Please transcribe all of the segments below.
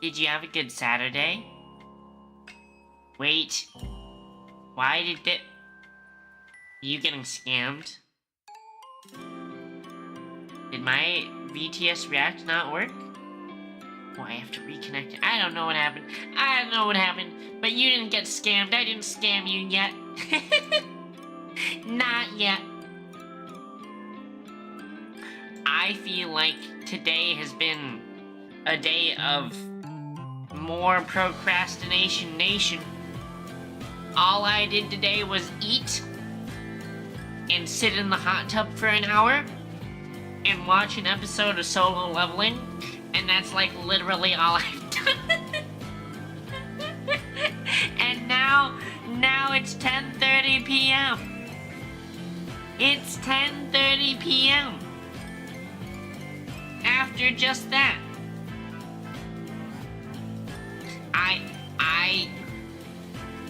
Did you have a good Saturday? Wait. Why did it... You getting scammed? Did my VTS React not work? Oh, I have to reconnect it. I don't know what happened. I don't know what happened. But you didn't get scammed. I didn't scam you yet. Not yet. I feel like today has been a day of more procrastination nation. All I did today was eat and sit in the hot tub for an hour and watch an episode of Solo Leveling, and that's like literally all I've done. And now it's 10:30 p.m. It's 10:30 p.m. After just that.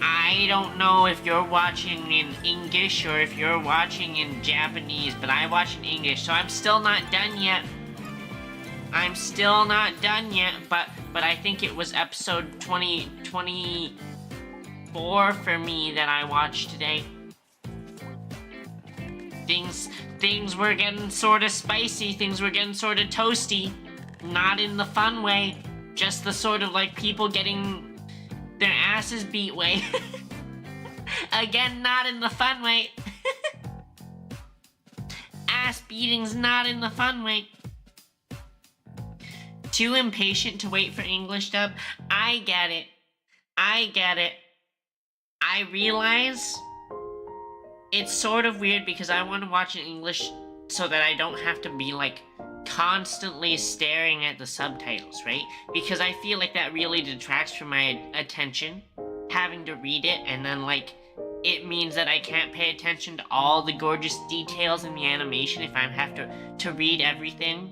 I don't know if you're watching in English or if you're watching in Japanese, but I watch in English, so I'm still not done yet. I'm still not done yet, but I think it was episode 24 for me that I watched today. Things were getting sort of spicy, things were getting sort of toasty. Not in the fun way, just the sort of like people getting their asses beat way. Again, not in the fun way. Ass beating's not in the fun way. Too impatient to wait for English dub? I get it. I realize it's sort of weird because I want to watch in English so that I don't have to be like constantly staring at the subtitles, right? Because I feel like that really detracts from my attention, having to read it, and then like it means that I can't pay attention to all the gorgeous details in the animation if I have to read everything,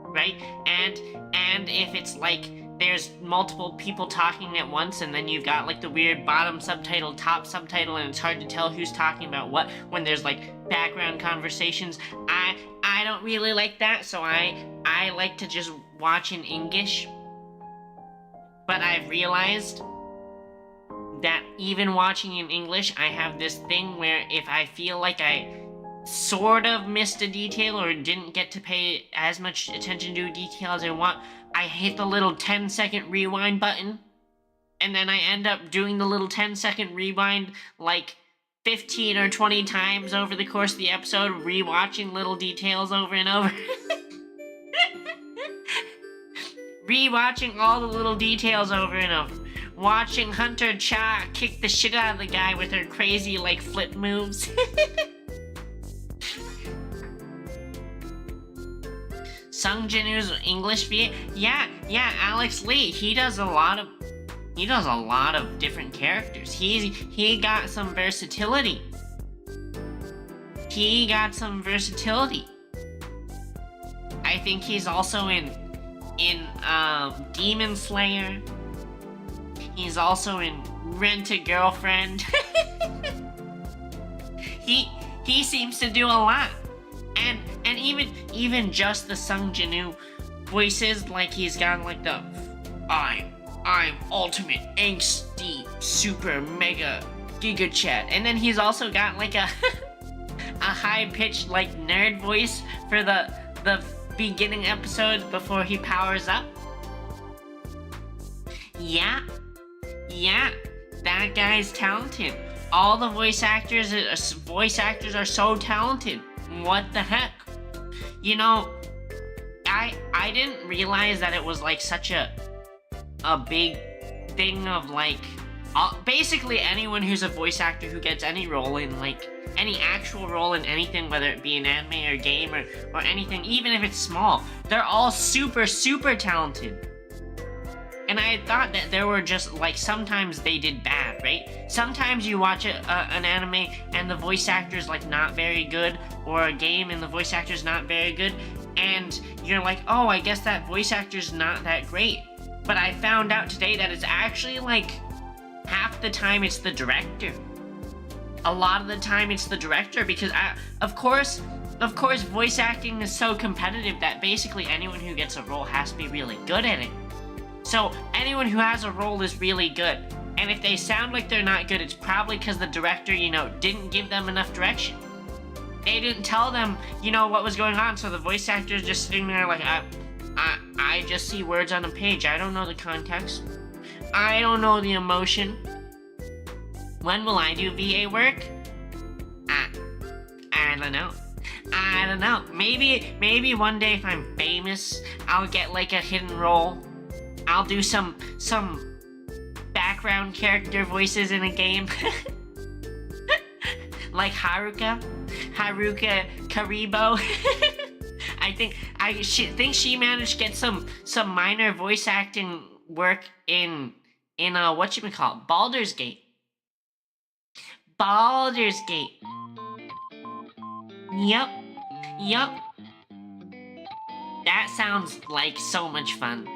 right? And if it's like there's multiple people talking at once and then you've got like the weird bottom subtitle, top subtitle, and it's hard to tell who's talking about what when there's like background conversations. I don't really like that, so I like to just watch in English. But I've realized that even watching in English, I have this thing where if I feel like I sort of missed a detail or didn't get to pay as much attention to a detail as I want, I hit the little 10-second rewind button, and then I end up doing the little 10-second rewind like 15 or 20 times over the course of the episode, rewatching little details over and over. Rewatching all the little details over and over. Watching Hunter Cha kick the shit out of the guy with her crazy, like, flip moves. Sung Jinu's English VA? Yeah, Alex Lee. He does a lot of different characters. He got some versatility. I think he's also in Demon Slayer. He's also in Rent-A-Girlfriend. He seems to do a lot. And even just the Sung Jinu voices, like he's got like the I'm ultimate angsty super mega giga chat, and then he's also got like a a high pitched like nerd voice for the beginning episodes before he powers up. Yeah, that guy's talented. All the voice actors are so talented. What the heck? You know, I didn't realize that it was like such a big thing of like basically anyone who's a voice actor who gets any role in like any actual role in anything, whether it be an anime or game or anything, even if it's small, they're all super talented. And I thought that there were just like sometimes they did bad, right? Sometimes you watch an anime and the voice actor's like not very good, or a game and the voice actor's not very good, and you're like, oh, I guess that voice actor's not that great. But I found out today that it's actually like half the time it's the director. A lot of the time it's the director, because of course voice acting is so competitive that basically anyone who gets a role has to be really good at it. So anyone who has a role is really good. And if they sound like they're not good, it's probably because the director, didn't give them enough direction. They didn't tell them, what was going on, so the voice actor is just sitting there like, I just see words on a page. I don't know the context. I don't know the emotion. When will I do VA work? I don't know. I don't know. Maybe one day if I'm famous, I'll get like a hidden role. I'll do some background character voices in a game. Like Haruka Karibo. I think she managed to get some minor voice acting work in whatchamacallit, Baldur's Gate. Baldur's Gate. Yup. That sounds like so much fun.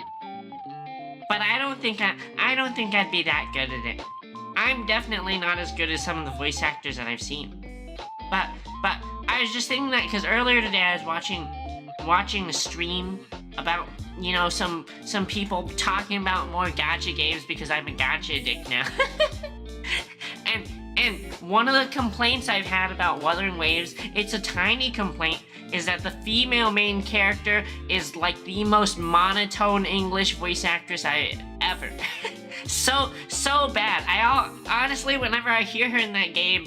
But I don't think I'd be that good at it. I'm definitely not as good as some of the voice actors that I've seen. But I was just thinking that because earlier today I was watching a stream about, some people talking about more gacha games because I'm a gacha addict now. And one of the complaints I've had about Wuthering Waves, it's a tiny complaint, is that the female main character is like the most monotone English voice actress I ever. so bad. Honestly, whenever I hear her in that game,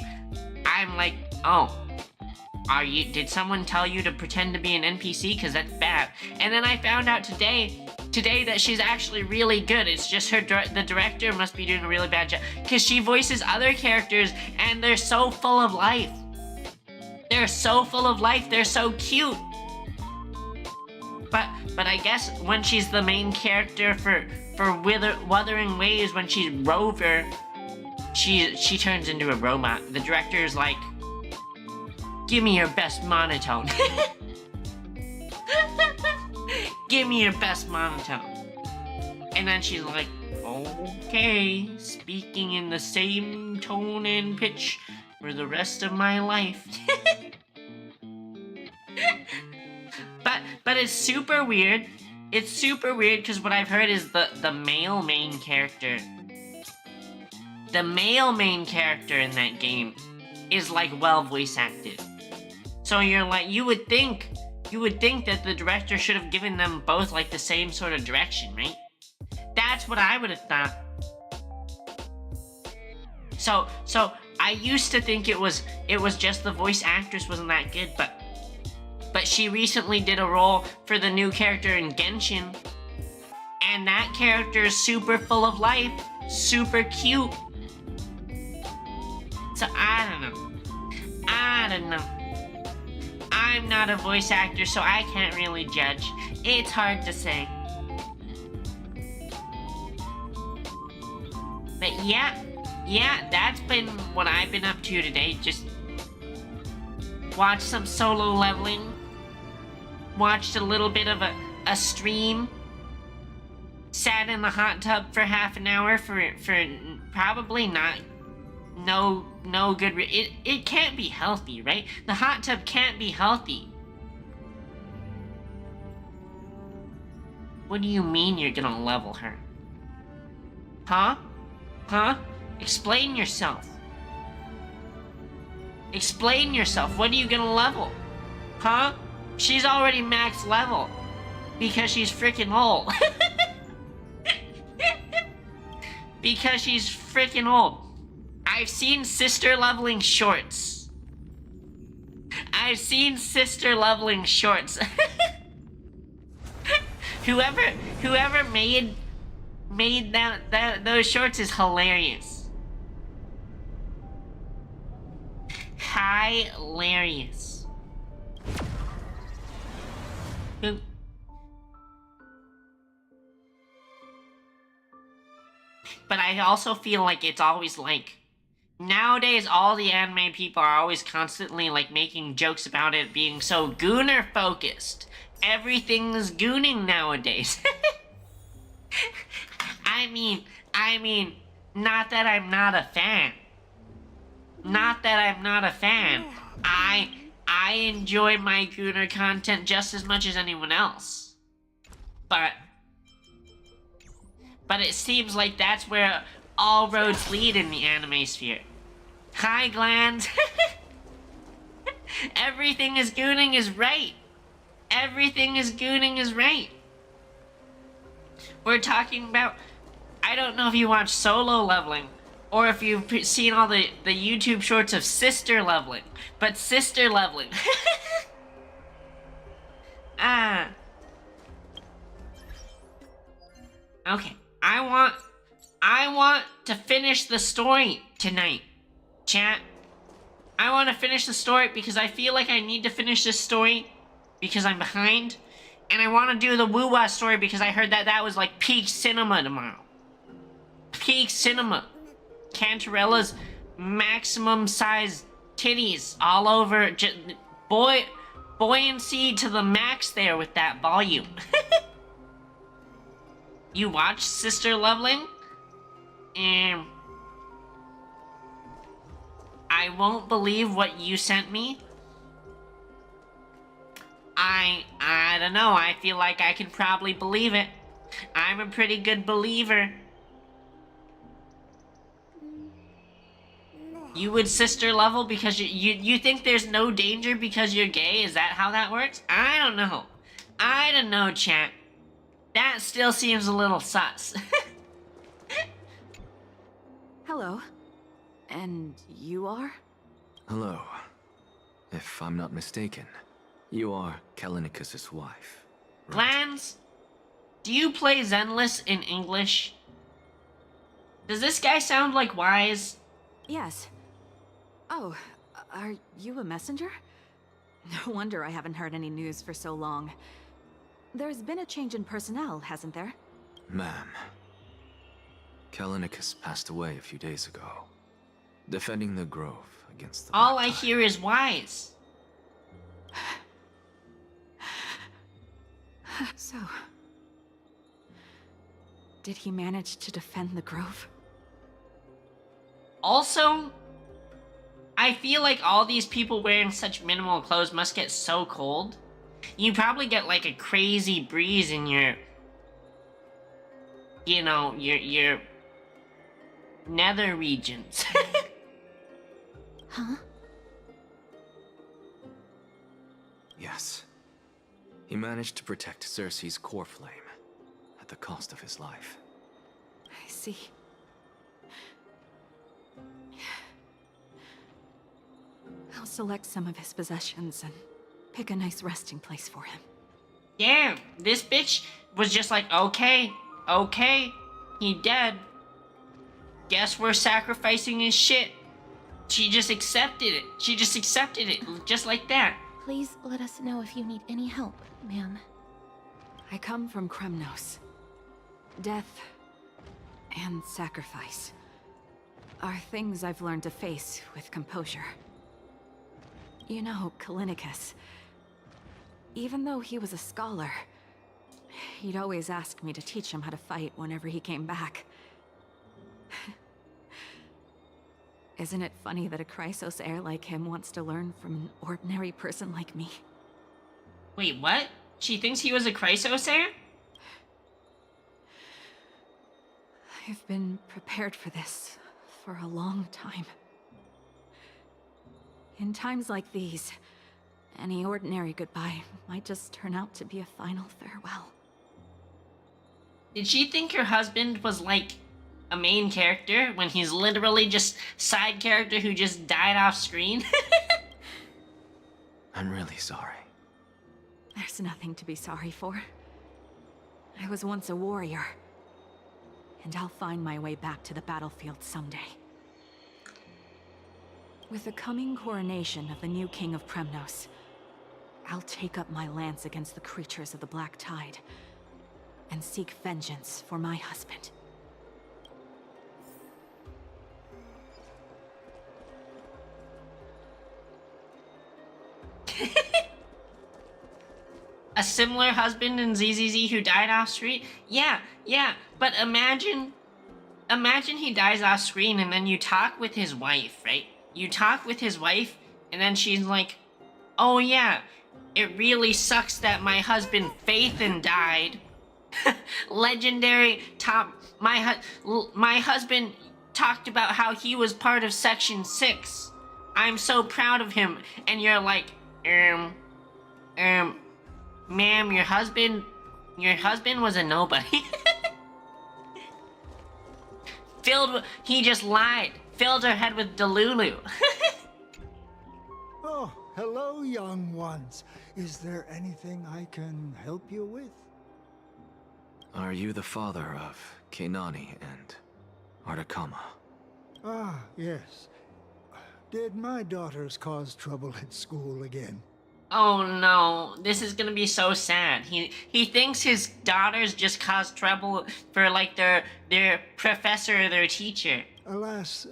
I'm like, oh, did someone tell you to pretend to be an NPC? Because that's bad. And then I found out today that she's actually really good. It's just the director must be doing a really bad job. Because she voices other characters and they're so full of life. They're so full of life. They're so cute. But I guess when she's the main character for Wuthering Waves, when she's Rover, she turns into a robot. The director is like, give me your best monotone. Give me your best monotone. And then she's like, okay, speaking in the same tone and pitch for the rest of my life. But it's super weird. It's super weird because what I've heard is the male main character. The male main character in that game is like well voice acted. So you're like, you would think that the director should have given them both like the same sort of direction, right? That's what I would have thought. So I used to think it was just the voice actress wasn't that good, but she recently did a role for the new character in Genshin, and that character is super full of life, super cute. So I don't know. I'm not a voice actor, so I can't really judge. It's hard to say. But yeah, that's been what I've been up to today. Just watched some solo leveling. Watched a little bit of a stream. Sat in the hot tub for half an hour for probably no good. It can't be healthy, right? The hot tub can't be healthy. What do you mean you're gonna level her? Huh? Explain yourself. Explain yourself. What are you gonna level? Huh? She's already max level. Because she's freaking old. Because she's freaking old. I've seen sister leveling shorts. Whoever made those shorts is hilarious. Hilarious. But I also feel like it's always like, nowadays all the anime people are always constantly like making jokes about it being so gooner focused. Everything's gooning nowadays. I mean, not that I'm not a fan. I enjoy my gooner content just as much as anyone else. But But it seems like that's where all roads lead in the anime sphere. Hi, Glands. Everything is gooning is right. Everything is gooning is right. We're talking about... I don't know if you watch Solo Leveling, or if you've seen all the YouTube shorts of Sister Leveling, but Sister Leveling. Okay, I want to finish the story tonight, chat. I want to finish the story because I feel like I need to finish this story because I'm behind. And I want to do the Woo-Wah story because I heard that that was like peak cinema tomorrow. Peak cinema. Cantarella's maximum size titties all over. Buoyancy to the max there with that volume. You watched Sister Leveling? I won't believe what you sent me. I don't know. I feel like I can probably believe it. I'm a pretty good believer. You would sister level because you think there's no danger because you're gay? Is that how that works? I don't know. I don't know, chat. That still seems a little sus. Hello. And you are? Hello. If I'm not mistaken, you are Kallinicus's wife, right? Glands, do you play Zenless in English? Does this guy sound like Wise? Yes. Oh, are you a messenger? No wonder I haven't heard any news for so long. There's been a change in personnel, hasn't there? Ma'am, Kallinicus passed away a few days ago, defending the Grove against the All Black I Tide. hear is Wise. So... did he manage to defend the Grove? Also, I feel like all these people wearing such minimal clothes must get so cold. You probably get like a crazy breeze in your, you know, your nether regions. Huh? Yes. He managed to protect Cersei's core flame at the cost of his life. I see. I'll select some of his possessions and pick a nice resting place for him. Damn, this bitch was just like, okay, he dead. Guess we're sacrificing his shit. She just accepted it. She just accepted it, just like that. Please let us know if you need any help, ma'am. I come from Kremnos. Death and sacrifice are things I've learned to face with composure. You know, Kallinicus, even though he was a scholar, he'd always ask me to teach him how to fight whenever he came back. Isn't it funny that a Chrysos heir like him wants to learn from an ordinary person like me? Wait, what? She thinks he was a Chrysos heir? I've been prepared for this for a long time. In times like these, any ordinary goodbye might just turn out to be a final farewell. Did she think her husband was like a main character when he's literally just side character who just died off screen? I'm really sorry. There's nothing to be sorry for. I was once a warrior, and I'll find my way back to the battlefield someday. With the coming coronation of the new king of Kremnos, I'll take up my lance against the creatures of the Black Tide and seek vengeance for my husband. A similar husband in ZZZ who died off screen? Yeah, but imagine he dies off screen and then you talk with his wife, right? You talk with his wife and then she's like, oh yeah, it really sucks that my husband Phaethon died. Legendary top. My husband talked about how he was part of Section 6. I'm so proud of him. And you're like, ma'am, your husband was a nobody. He just lied. Filled her head with Delulu. Oh, hello, young ones. Is there anything I can help you with? Are you the father of Keinani and Artakama? Ah, yes. Did my daughters cause trouble at school again? Oh no, this is gonna be so sad. He thinks his daughters just caused trouble for like their professor or their teacher. Alas,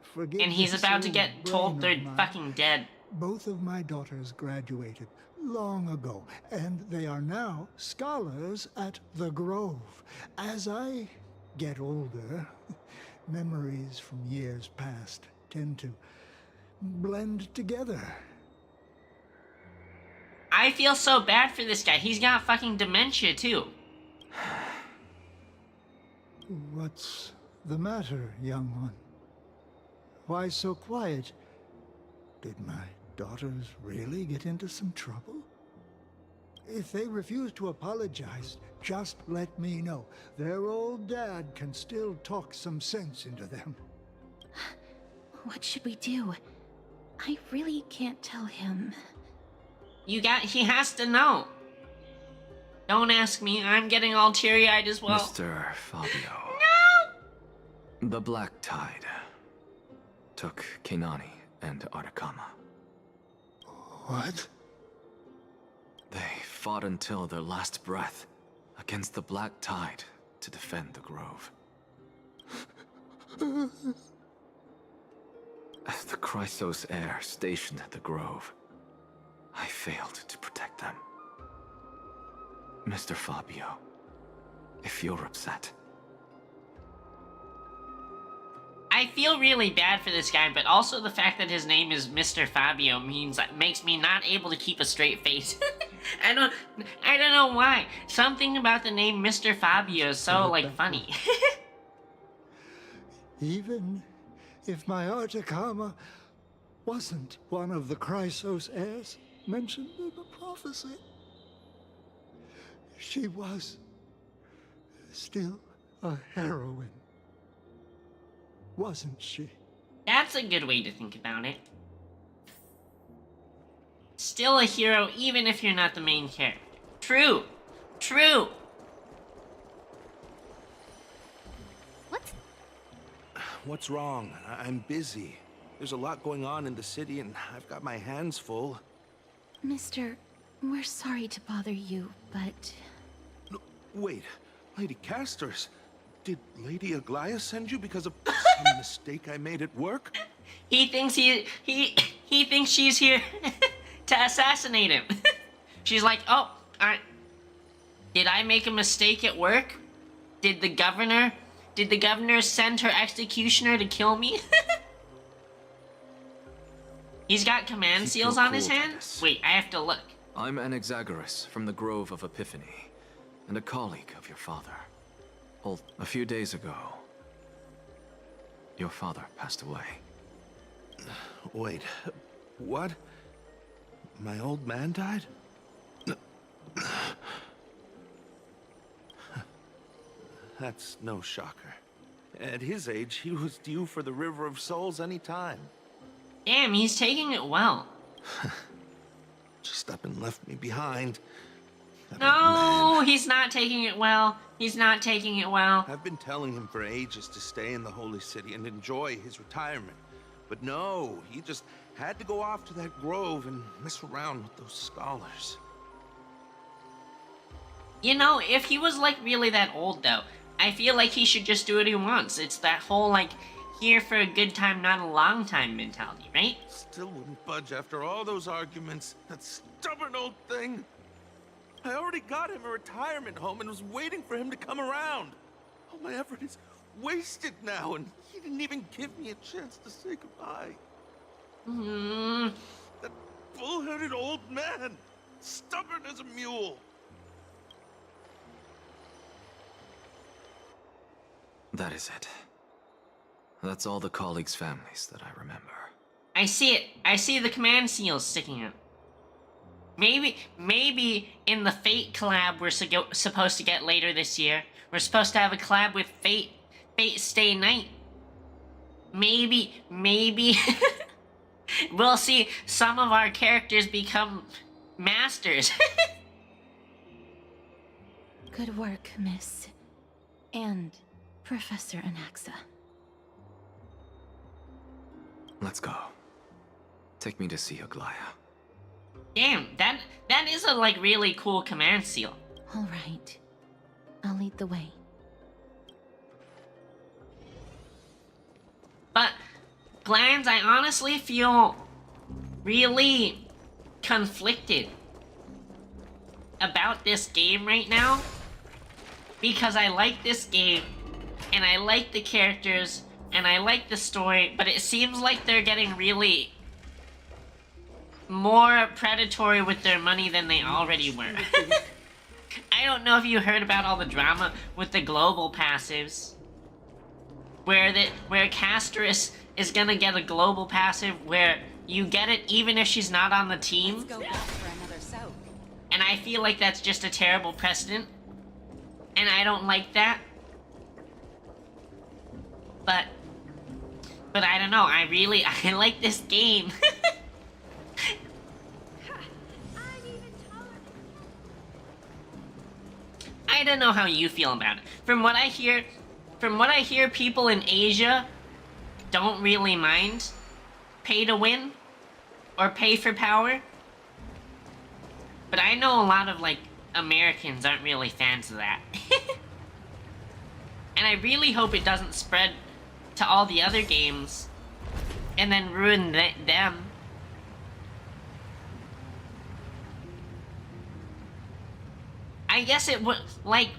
forgive And he's this about to old get brain told of they're mine. fucking dead. Both of my daughters graduated long ago, and they are now scholars at the Grove. As I get older, memories from years past tend to blend together. I feel so bad for this guy. He's got fucking dementia too. What's the matter, young one? Why so quiet? Did my daughters really get into some trouble? If they refuse to apologize, just let me know. Their old dad can still talk some sense into them. What should we do? I really can't tell him. He has to know. Don't ask me, I'm getting all teary-eyed as well. Mr. Fabio. No! The Black Tide took Keinani and Artakama. What? They fought until their last breath against the Black Tide to defend the Grove. As the Chrysos heir stationed at the Grove, I failed to protect them. Mr. Fabio, if you're upset. I feel really bad for this guy, but also the fact that his name is Mr. Fabio makes me not able to keep a straight face. I don't know why. Something about the name Mr. Fabio is so like funny. Even if my Artakama wasn't one of the Chrysos heirs mentioned in the prophecy, she was still a heroine, wasn't she? That's a good way to think about it. Still a hero even if you're not the main character. True. True. What's wrong? I'm busy. There's a lot going on in the city and I've got my hands full. Mister, we're sorry to bother you, but... No, wait, Lady Casters, did Lady Aglaia send you because of some mistake I made at work? He thinks he thinks she's here to assassinate him. She's like, oh, did I make a mistake at work? Did the governor send her executioner to kill me? He's got command Keep seals your on his cool, hand? Dennis. Wait, I have to look. I'm Anaxagoras from the Grove of Epiphany, and a colleague of your father. A few days ago, your father passed away. Wait, what? My old man died? That's no shocker. At his age, he was due for the River of Souls any time. Damn, he's taking it well. Just up and left me behind. That old No, man. he's not taking it well. He's not taking it well. I've been telling him for ages to stay in the Holy City and enjoy his retirement. But no, he just had to go off to that grove and mess around with those scholars. You know, if he was like really that old though, I feel like he should just do what he wants. It's that whole like here for a good time, not a long time mentality, right? Still wouldn't budge after all those arguments. That stubborn old thing. I already got him a retirement home and was waiting for him to come around. All my effort is wasted now, and he didn't even give me a chance to say goodbye. That bull-headed old man, stubborn as a mule. That is it. That's all the colleagues' families that I remember. I see it. I see the command seals sticking out. Maybe in the Fate collab we're supposed to get later this year, we're supposed to have a collab with Fate Stay Night. Maybe we'll see some of our characters become masters. Good work, Miss. And Professor Anaxa. Let's go. Take me to see Aglaya. Damn, that is a like really cool command seal. All right. I'll lead the way. But Glands, I honestly feel really conflicted about this game right now, because I like this game and I like the characters and I like the story, but it seems like they're getting really more predatory with their money than they already were. I don't know if you heard about all the drama with the global passives, where Castris is gonna get a global passive where you get it even if she's not on the team. Let's go back for another soak. And I feel like that's just a terrible precedent. And I don't like that. But I don't know, I like this game. I don't know how you feel about it. From what I hear, people in Asia don't really mind pay to win or pay for power. But I know a lot of like Americans aren't really fans of that. And I really hope it doesn't spread to all the other games and then ruin them. I guess it would, like,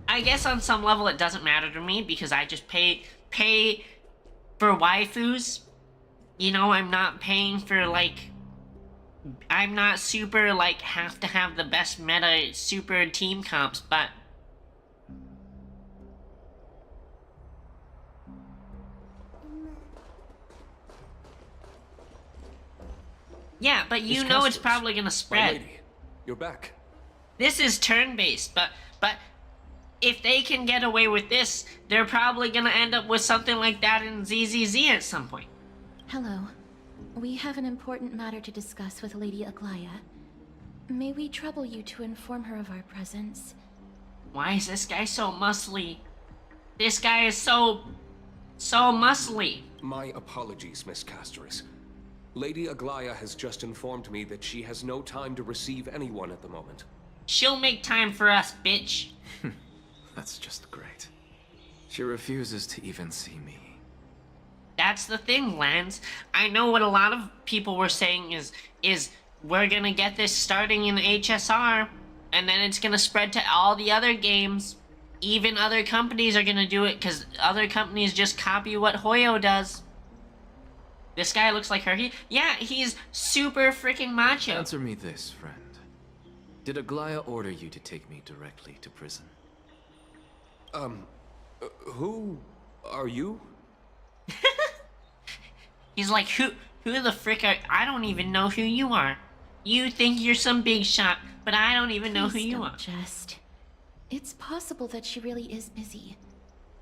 I guess on some level it doesn't matter to me because I just pay for waifus. You know, I'm not paying for, like, I'm not super, like, have to have the best meta super team comps, but yeah, but you know it's probably gonna My spread. lady, you're back. This is turn-based, but if they can get away with this, they're probably gonna end up with something like that in ZZZ at some point. Hello. We have an important matter to discuss with Lady Aglaya. May we trouble you to inform her of our presence? Why is this guy so muscly? This guy is so muscly. My apologies, Miss Castris. Lady Aglaya has just informed me that she has no time to receive anyone at the moment. She'll make time for us, bitch. That's just great. She refuses to even see me. That's the thing, Lance. I know what a lot of people were saying is we're gonna get this starting in HSR, and then it's gonna spread to all the other games. Even other companies are gonna do it, because other companies just copy what Hoyo does. This guy looks like her. He's super freaking macho. Answer me this, friend. Did Aglaya order you to take me directly to prison? Who are you? He's like, who the frick are... I don't even know who you are. You think you're some big shot, but I don't even know who Please you don't are. jest. It's possible that she really is busy.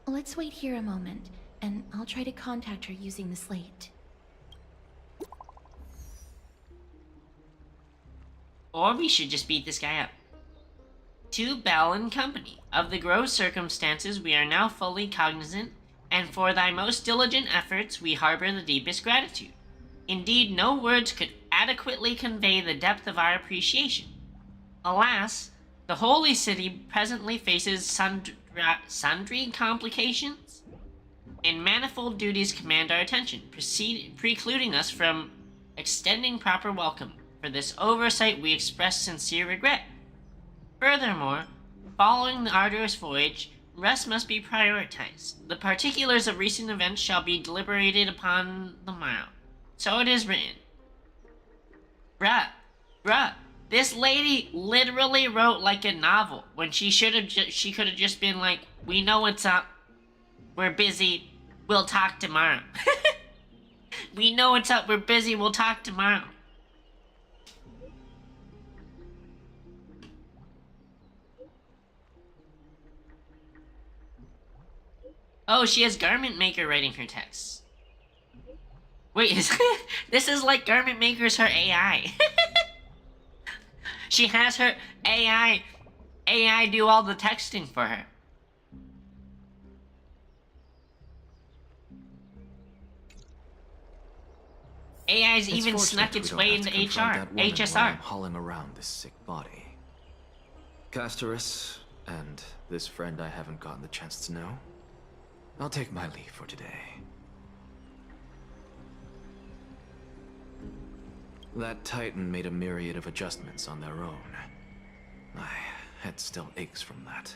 Let's wait here a moment, and I'll try to contact her using the slate. Or we should just beat this guy up. To Bell and Company, of the gross circumstances we are now fully cognizant, and for thy most diligent efforts we harbor the deepest gratitude. Indeed, no words could adequately convey the depth of our appreciation. Alas, the Holy City presently faces sundry complications, and manifold duties command our attention, precluding us from extending proper welcome. For this oversight we express sincere regret. Furthermore, following the arduous voyage, rest must be prioritized. The particulars of recent events shall be deliberated upon the morrow. So it is written. Bruh, this lady literally wrote like a novel when she could have just been like, we know what's up, We're busy. We'll talk tomorrow. We know what's up. We're busy. We'll talk tomorrow. Oh, she has Garment Maker writing her texts. Wait, this is like Garment Maker's her AI. She has her AI do all the texting for her. AI's even snuck its way into HSR. Hauling around this sick body. Castorus, and this friend I haven't gotten the chance to know. I'll take my leave for today. That Titan made a myriad of adjustments on their own. My head still aches from that.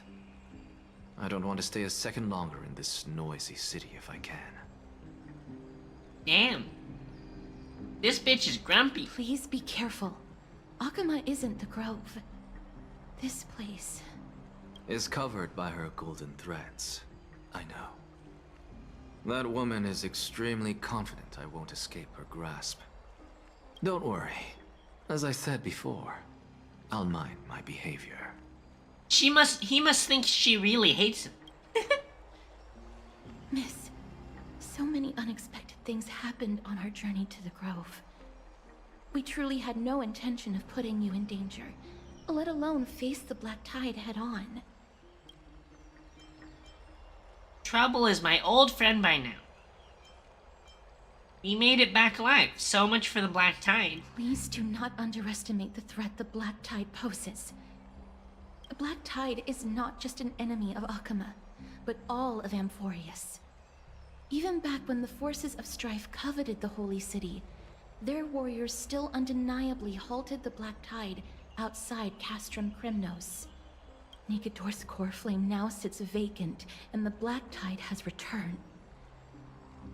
I don't want to stay a second longer in this noisy city if I can. Damn. This bitch is grumpy. Please be careful. Akama isn't the Grove. This place... is covered by her golden threads. I know. That woman is extremely confident I won't escape her grasp. Don't worry. As I said before, I'll mind my behavior. He must think she really hates him. Miss, so many unexpected things happened on our journey to the Grove. We truly had no intention of putting you in danger, let alone face the Black Tide head-on. Trouble is my old friend by now. We made it back alive. So much for the Black Tide. Please do not underestimate the threat the Black Tide poses. The Black Tide is not just an enemy of Akama, but all of Amphorius. Even back when the forces of strife coveted the Holy City, their warriors still undeniably halted the Black Tide outside Castrum Krymnos. Nigador's core flame now sits vacant, and the Black Tide has returned.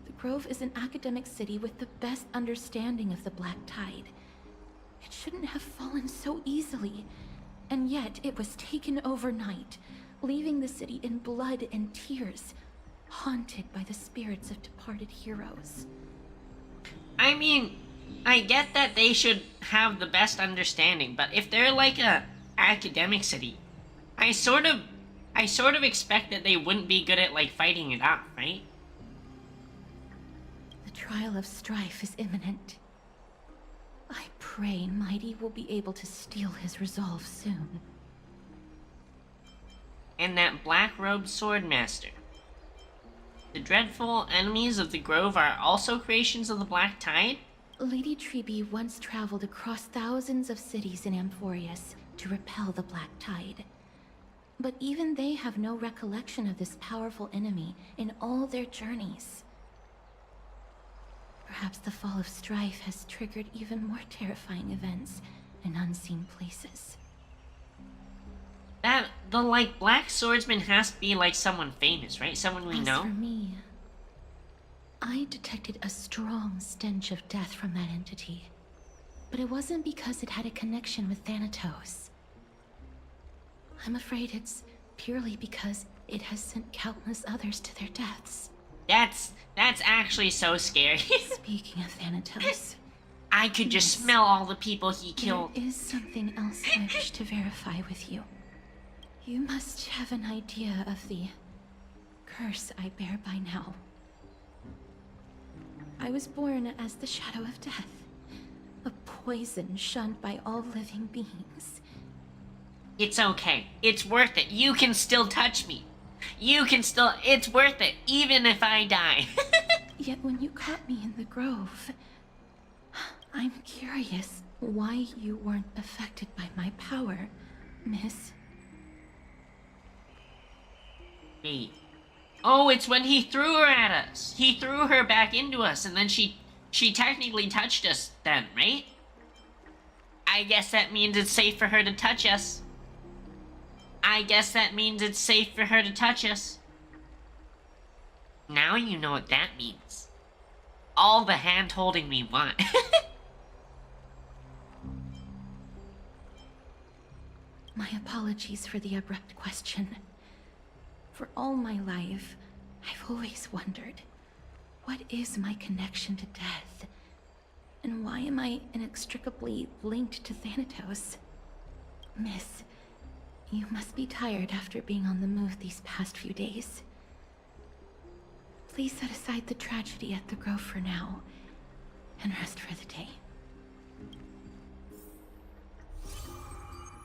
The Grove is an academic city with the best understanding of the Black Tide. It shouldn't have fallen so easily, and yet it was taken overnight, leaving the city in blood and tears, haunted by the spirits of departed heroes. I mean, I get that they should have the best understanding, but if they're like a academic city, I sort of expect that they wouldn't be good at like fighting it off, right? The trial of strife is imminent. I pray Mighty will be able to steal his resolve soon. And that black-robed swordmaster. The dreadful enemies of the Grove are also creations of the Black Tide? Lady Tribbie once traveled across thousands of cities in Amphorius to repel the Black Tide. But even they have no recollection of this powerful enemy in all their journeys. Perhaps the fall of strife has triggered even more terrifying events in unseen places. The like black swordsman has to be like someone famous, right? Someone we know? As for me, I detected a strong stench of death from that entity. But it wasn't because it had a connection with Thanatos. I'm afraid it's purely because it has sent countless others to their deaths. That's actually so scary. Speaking of Thanatos, I could just smell all the people he killed. there is something else I wish to verify with you. You must have an idea of the curse I bear by now. I was born as the shadow of death, a poison shunned by all living beings. It's okay. It's worth it. You can still touch me. It's worth it, even if I die. Yet when you caught me in the Grove, I'm curious why you weren't affected by my power, Miss. Wait. Oh, it's when he threw her at us. He threw her back into us, and then she technically touched us then, right? I guess that means it's safe for her to touch us. Now you know what that means. All the hand-holding we want. My apologies for the abrupt question. For all my life, I've always wondered, what is my connection to death? And why am I inextricably linked to Thanatos? Miss, you must be tired after being on the move these past few days. Please set aside the tragedy at the Grove for now, and rest for the day.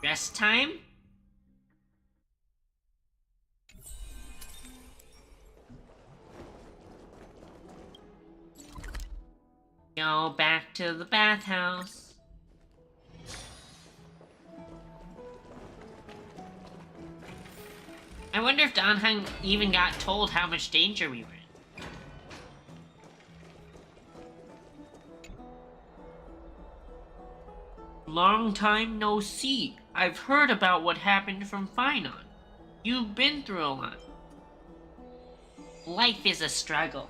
Rest time? Go back to the bathhouse. I wonder if Dan Heng even got told how much danger we were in. Long time no see. I've heard about what happened from Finon. You've been through a lot. Life is a struggle.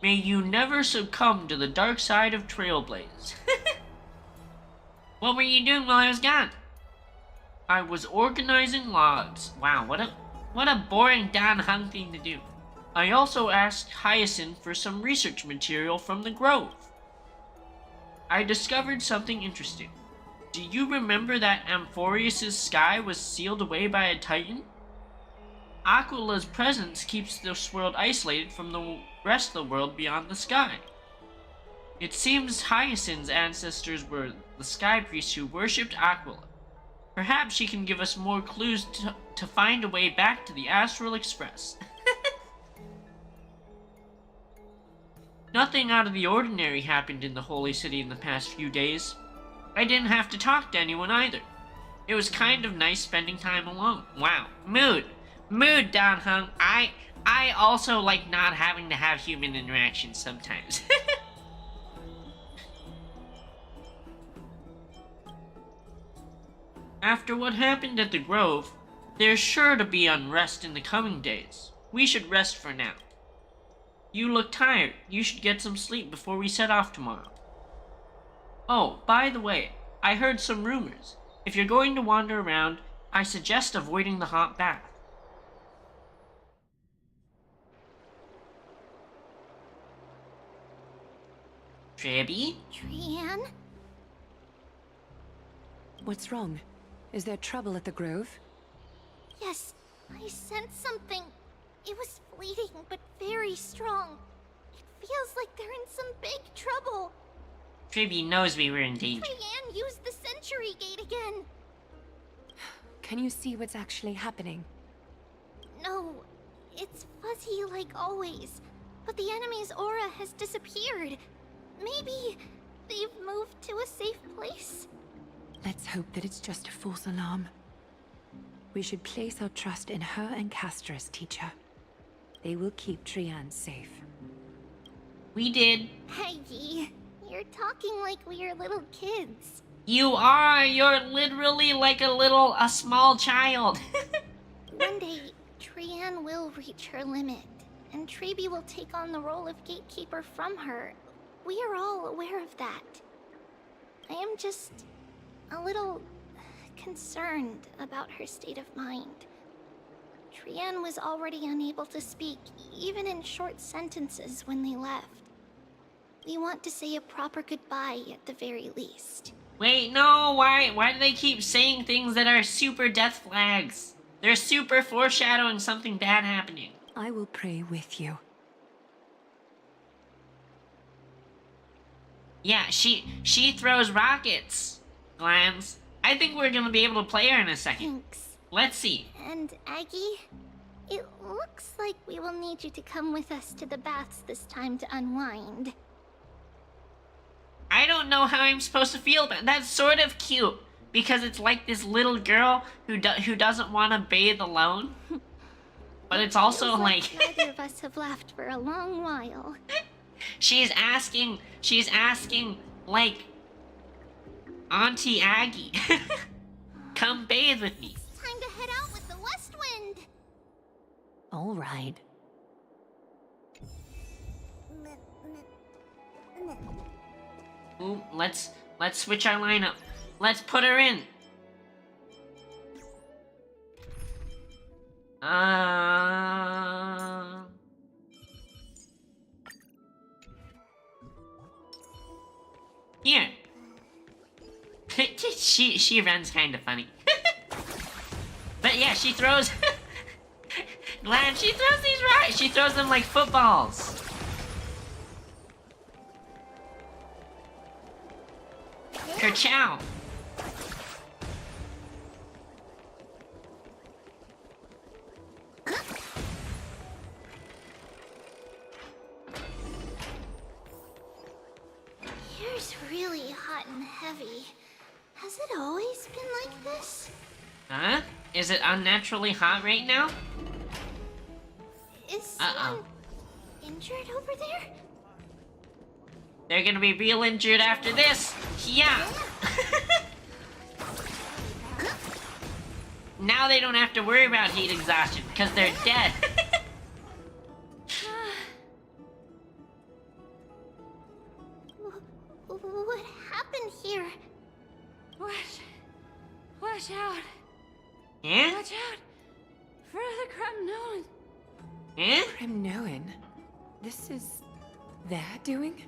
May you never succumb to the dark side of Trailblaze. What were you doing while I was gone? I was organizing logs. Wow, what a boring Dan Heng thing to do. I also asked Hyacinth for some research material from the Grove. I discovered something interesting. Do you remember that Amphorius' sky was sealed away by a Titan? Aquila's presence keeps this world isolated from the rest of the world beyond the sky. It seems Hyacinth's ancestors were the sky priests who worshipped Aquila. Perhaps she can give us more clues to find a way back to the Astral Express. Nothing out of the ordinary happened in the Holy City in the past few days. I didn't have to talk to anyone either. It was kind of nice spending time alone. Wow. Mood, Dan Heng. I also like not having to have human interactions sometimes. After what happened at the Grove, there's sure to be unrest in the coming days. We should rest for now. You look tired. You should get some sleep before we set off tomorrow. Oh, by the way, I heard some rumors. If you're going to wander around, I suggest avoiding the hot bath. Tribbie? Trian? What's wrong? Is there trouble at the Grove? Yes, I sensed something. It was fleeting, but very strong. It feels like they're in some big trouble. Tribbie knows we were in danger. Trian used the Century Gate again. Can you see what's actually happening? No, it's fuzzy like always. But the enemy's aura has disappeared. Maybe they've moved to a safe place? Let's hope that it's just a false alarm. We should place our trust in her and Castra's teacher. They will keep Trian safe. We did. Peggy, you're talking like we're little kids. You are. You're literally like a small child. One day, Trian will reach her limit, and Tribbie will take on the role of gatekeeper from her. We are all aware of that. I am just a little concerned about her state of mind. Trian was already unable to speak, even in short sentences when they left. We want to say a proper goodbye at the very least. Wait, no, why do they keep saying things that are super death flags? They're super foreshadowing something bad happening. I will pray with you. Yeah, she throws rockets. Glans. I think we're gonna be able to play her in a second. Thanks. Let's see. And Aggie, it looks like we will need you to come with us to the baths this time to unwind. I don't know how I'm supposed to feel about it. That's sort of cute because it's like this little girl who doesn't want to bathe alone. But it's also Feels like neither of us have laughed for a long while. she's asking like Auntie Aggie, come bathe with me. It's time to head out with the west wind. All right. Ooh, let's switch our lineup. Let's put her in. She runs kind of funny. But yeah, she throws... Glenn, she throws these rocks. She throws them like footballs. Kerchow. Here's really hot and heavy. Has it always been like this? Huh? Is it unnaturally hot right now? Is someone injured over there? They're gonna be real injured after this. Yeah. Now they don't have to worry about heat exhaustion because they're dead. What happened here? Watch out! Yeah? Watch out! For the Kremnoan! Yeah? Kremnoan? This is their doing?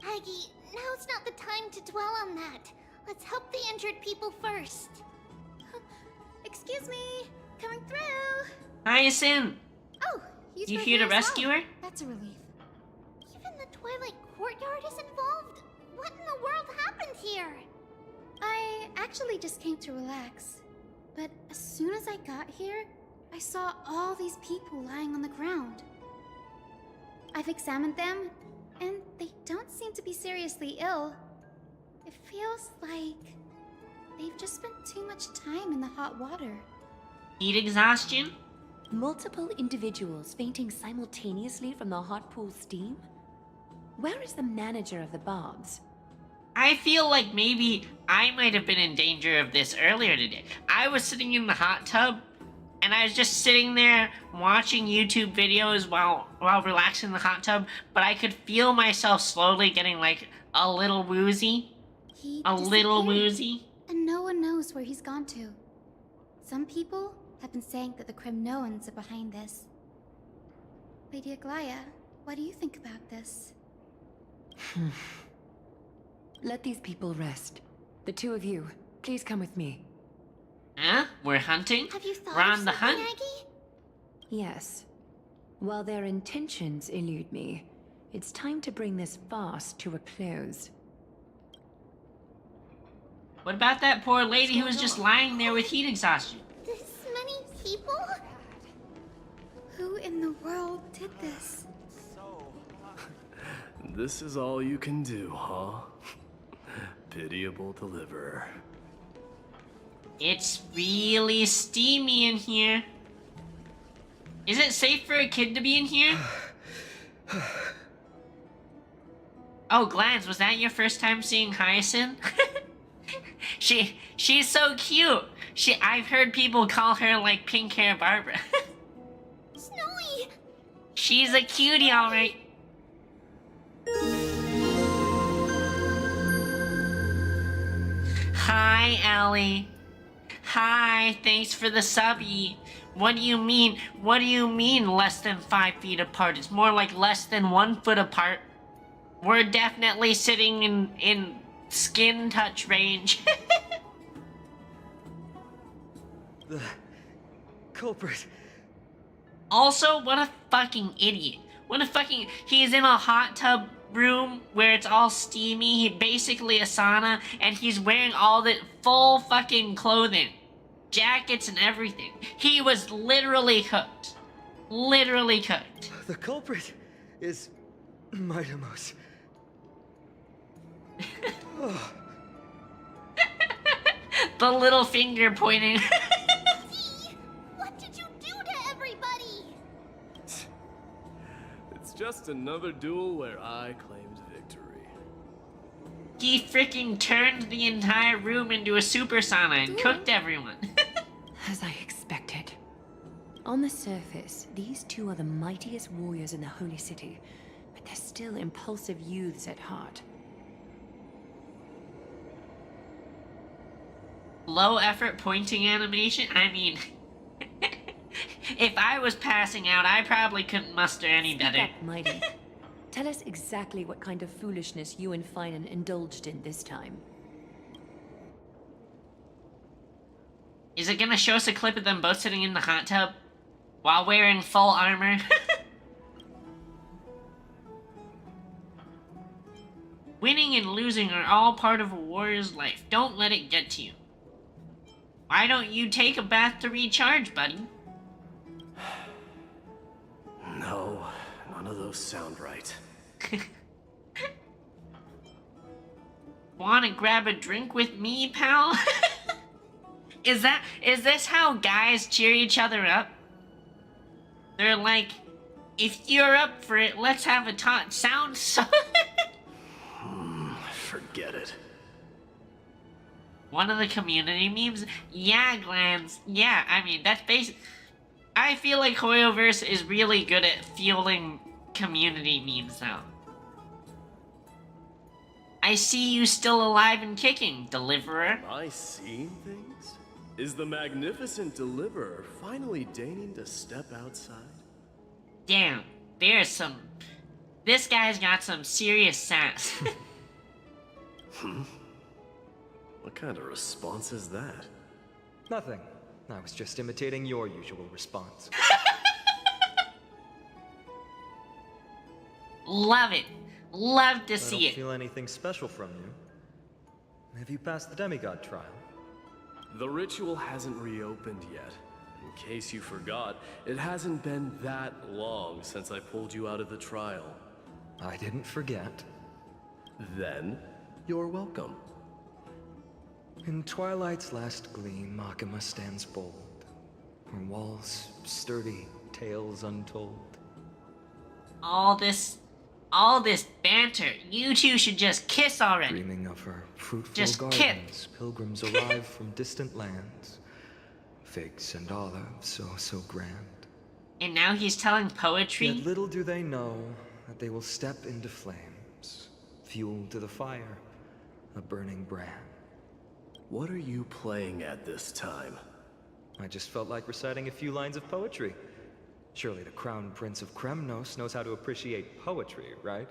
Aggie, now's not the time to dwell on that. Let's help the injured people first. Excuse me, coming through. Hyacinth, Oh, you here to rescue her? That's a relief. Even the Twilight Courtyard is involved? What in the world happened here? I actually just came to relax. But as soon as I got here, I saw all these people lying on the ground. I've examined them, and they don't seem to be seriously ill. It feels like they've just spent too much time in the hot water. Heat exhaustion? Multiple individuals fainting simultaneously from the hot pool steam? Where is the manager of the Bobs? I feel like maybe I might have been in danger of this earlier today. I was sitting in the hot tub, and I was just sitting there watching YouTube videos while relaxing in the hot tub, but I could feel myself slowly getting like a little woozy. He A little disappeared, woozy. and no one knows where he's gone to. Some people have been saying that the Kremnoans are behind this. Lady Aglaya, what do you think about this? Let these people rest. The two of you, please come with me. Huh? We're hunting? Have you thought We're of on the something, hunt? Aggie? Yes. While their intentions elude me, it's time to bring this farce to a close. What about that poor lady who was just lying there with heat exhaustion? This many people? Who in the world did this? This is all you can do, huh? Pitiable deliverer. It's really steamy in here. Is it safe for a kid to be in here? Oh, Glance, was that your first time seeing Hyacinth? She's so cute. I've heard people call her like pink hair Barbara. Snowy! She's a cutie, alright. Hi, Ellie. Hi, thanks for the subby. What do you mean? What do you mean less than 5 feet apart? It's more like less than 1 foot apart. We're definitely sitting in skin touch range. The culprit. Also, what a fucking idiot. What a fucking... He's in a hot tub room where it's all steamy, basically a sauna, and he's wearing all the full fucking clothing. Jackets and everything. He was literally cooked. Literally cooked. The culprit is Mightimos. Oh. The little finger pointing. Dee, what did you do to everybody? It's just another duel where I claimed victory. He freaking turned the entire room into a super sauna and cooked everyone. As I expected. On the surface, these two are the mightiest warriors in the Holy City, but they're still impulsive youths at heart. Low effort pointing animation? I mean, if I was passing out, I probably couldn't muster any better. Speak up, Mighty. Tell us exactly what kind of foolishness you and Finan indulged in this time. Is it gonna show us a clip of them both sitting in the hot tub while wearing full armor? Winning and losing are all part of a warrior's life. Don't let it get to you. Why don't you take a bath to recharge, buddy? No, none of those sound right. Wanna grab a drink with me, pal? Is this how guys cheer each other up? They're like, if you're up for it, let's have a talk. Sounds so... Forget it. One of the community memes? Yeah, Glands. Yeah, I mean, that's basic. I feel like Hoyoverse is really good at fueling community memes now. I see you still alive and kicking, Deliverer. Am I seeing things? Is the magnificent Deliverer finally deigning to step outside? Damn, there's some... This guy's got some serious sass. What kind of response is that? Nothing. I was just imitating your usual response. Love it. Love to I see don't it. feel anything special from you. Have you passed the demigod trial? The ritual hasn't reopened yet. In case you forgot, it hasn't been that long since I pulled you out of the trial. I didn't forget. Then, you're welcome. In twilight's last gleam, Akuma stands bold. Her walls sturdy, tales untold. All this banter. You two should just kiss already. Dreaming of her fruitful Just gardens, pilgrims arrive from distant lands. Figs and olives, so grand. And now he's telling poetry? Yet little do they know that they will step into flames, fuel to the fire, a burning brand. What are you playing at this time? I just felt like reciting a few lines of poetry. Surely the Crown Prince of Kremnos knows how to appreciate poetry, right?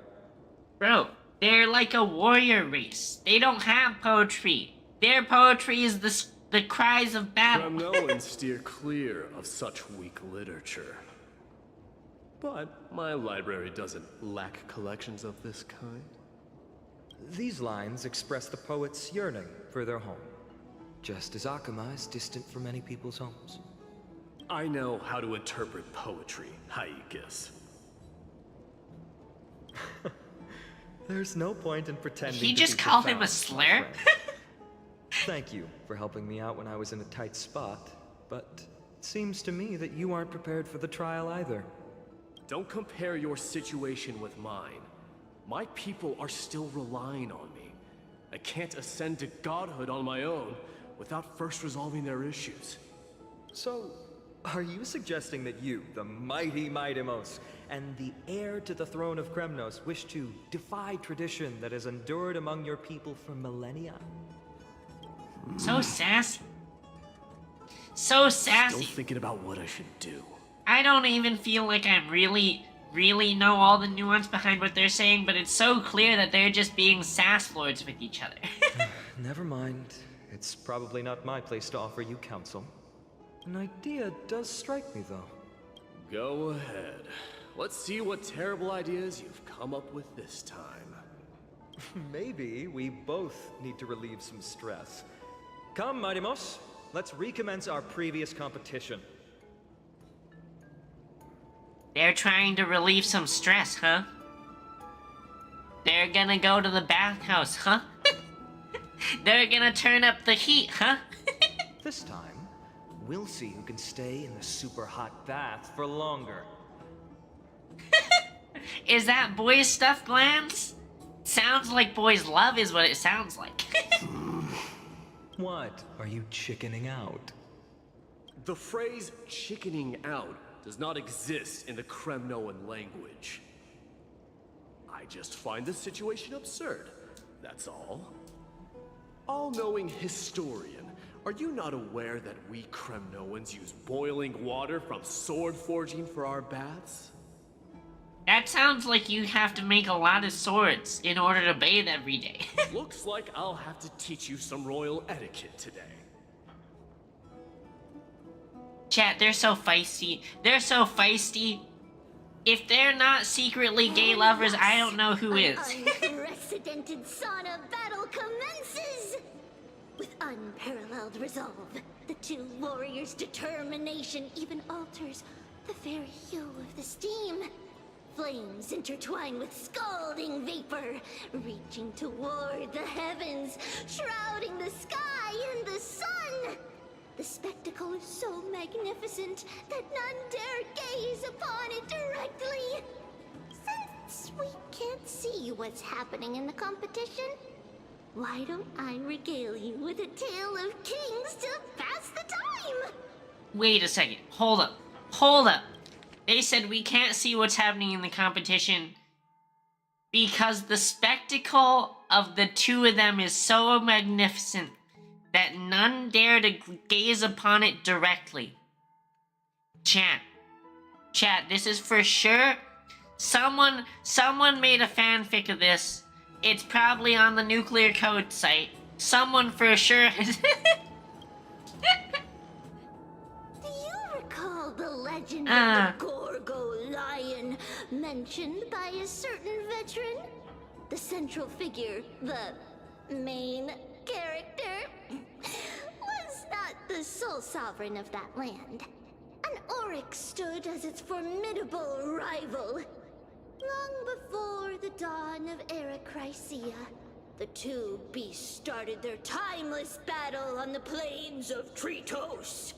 Bro, they're like a warrior race. They don't have poetry. Their poetry is the cries of battle. Kremnoans steer clear of such weak literature. But my library doesn't lack collections of this kind. These lines express the poet's yearning for their home, just as Akuma is distant from many people's homes. I know how to interpret poetry, Haikis. There's no point in pretending He to just be called him a profound, slur? my friend. Thank you for helping me out when I was in a tight spot, but it seems to me that you aren't prepared for the trial either. Don't compare your situation with mine. My people are still relying on me. I can't ascend to godhood on my own without first resolving their issues. So, are you suggesting that you, the mighty Mightimos, and the heir to the throne of Kremnos, wish to defy tradition that has endured among your people for millennia? So sassy. So sassy. Still thinking about what I should do. I don't even feel like I really know all the nuance behind what they're saying, but it's so clear that they're just being sass lords with each other. Never mind. It's probably not my place to offer you counsel. An idea does strike me, though. Go ahead. Let's see what terrible ideas you've come up with this time. Maybe we both need to relieve some stress. Come, Mightimos. Let's recommence our previous competition. They're trying to relieve some stress, huh? They're gonna go to the bathhouse, huh? They're gonna turn up the heat, huh? This time, we'll see who can stay in the super hot bath for longer. Is that boys' stuff, Glands? Sounds like boys' love is what it sounds like. What? Are you chickening out? The phrase chickening out does not exist in the Kremnoan language. I just find the situation absurd, that's all. All-knowing historian, are you not aware that we Kremnoans use boiling water from sword forging for our baths? That sounds like you have to make a lot of swords in order to bathe every day. Looks like I'll have to teach you some royal etiquette today. Chat, they're so feisty. They're so feisty. If they're not secretly gay lovers, I don't know who is. Unprecedented sauna battle commences! With unparalleled resolve, the two warriors' determination even alters the very hue of the steam. Flames intertwine with scalding vapor, reaching toward the heavens, shrouding the sky and the sun. The spectacle is so magnificent that none dare gaze upon it directly. Since we can't see what's happening in the competition, why don't I regale you with a tale of kings to pass the time? Wait a second. Hold up. Hold up. They said we can't see what's happening in the competition because the spectacle of the two of them is so magnificent that none dare to gaze upon it directly. Chat, this is for sure. Someone made a fanfic of this. It's probably on the Nuclear Code site. Someone for sure has... Do you recall the legend of the Gorgo lion mentioned by a certain veteran? The central figure, the main character, was not the sole sovereign of that land. An oryx stood as its formidable rival. Long before the dawn of Era Chrysia, the two beasts started their timeless battle on the plains of Tritos.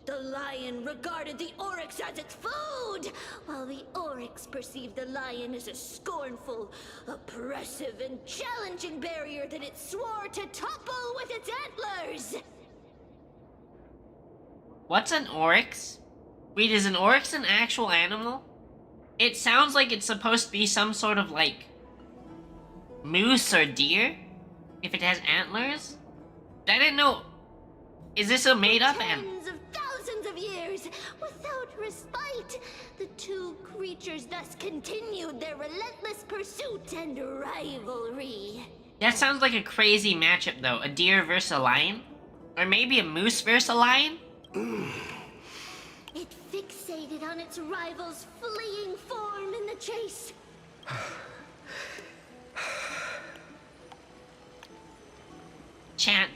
The lion regarded the oryx as its food, while the oryx perceived the lion as a scornful, oppressive, and challenging barrier that it swore to topple with its antlers. What's an oryx? Wait, is an oryx an actual animal? It sounds like it's supposed to be some sort of, like, moose or deer? If it has antlers? I didn't know... Is this a made-up animal? Tens of thousands of years, without respite, the two creatures thus continued their relentless pursuit and rivalry. That sounds like a crazy matchup, though. A deer versus a lion? Or maybe a moose versus a lion? It fixated on its rival's fleeing form in the chase. Chat,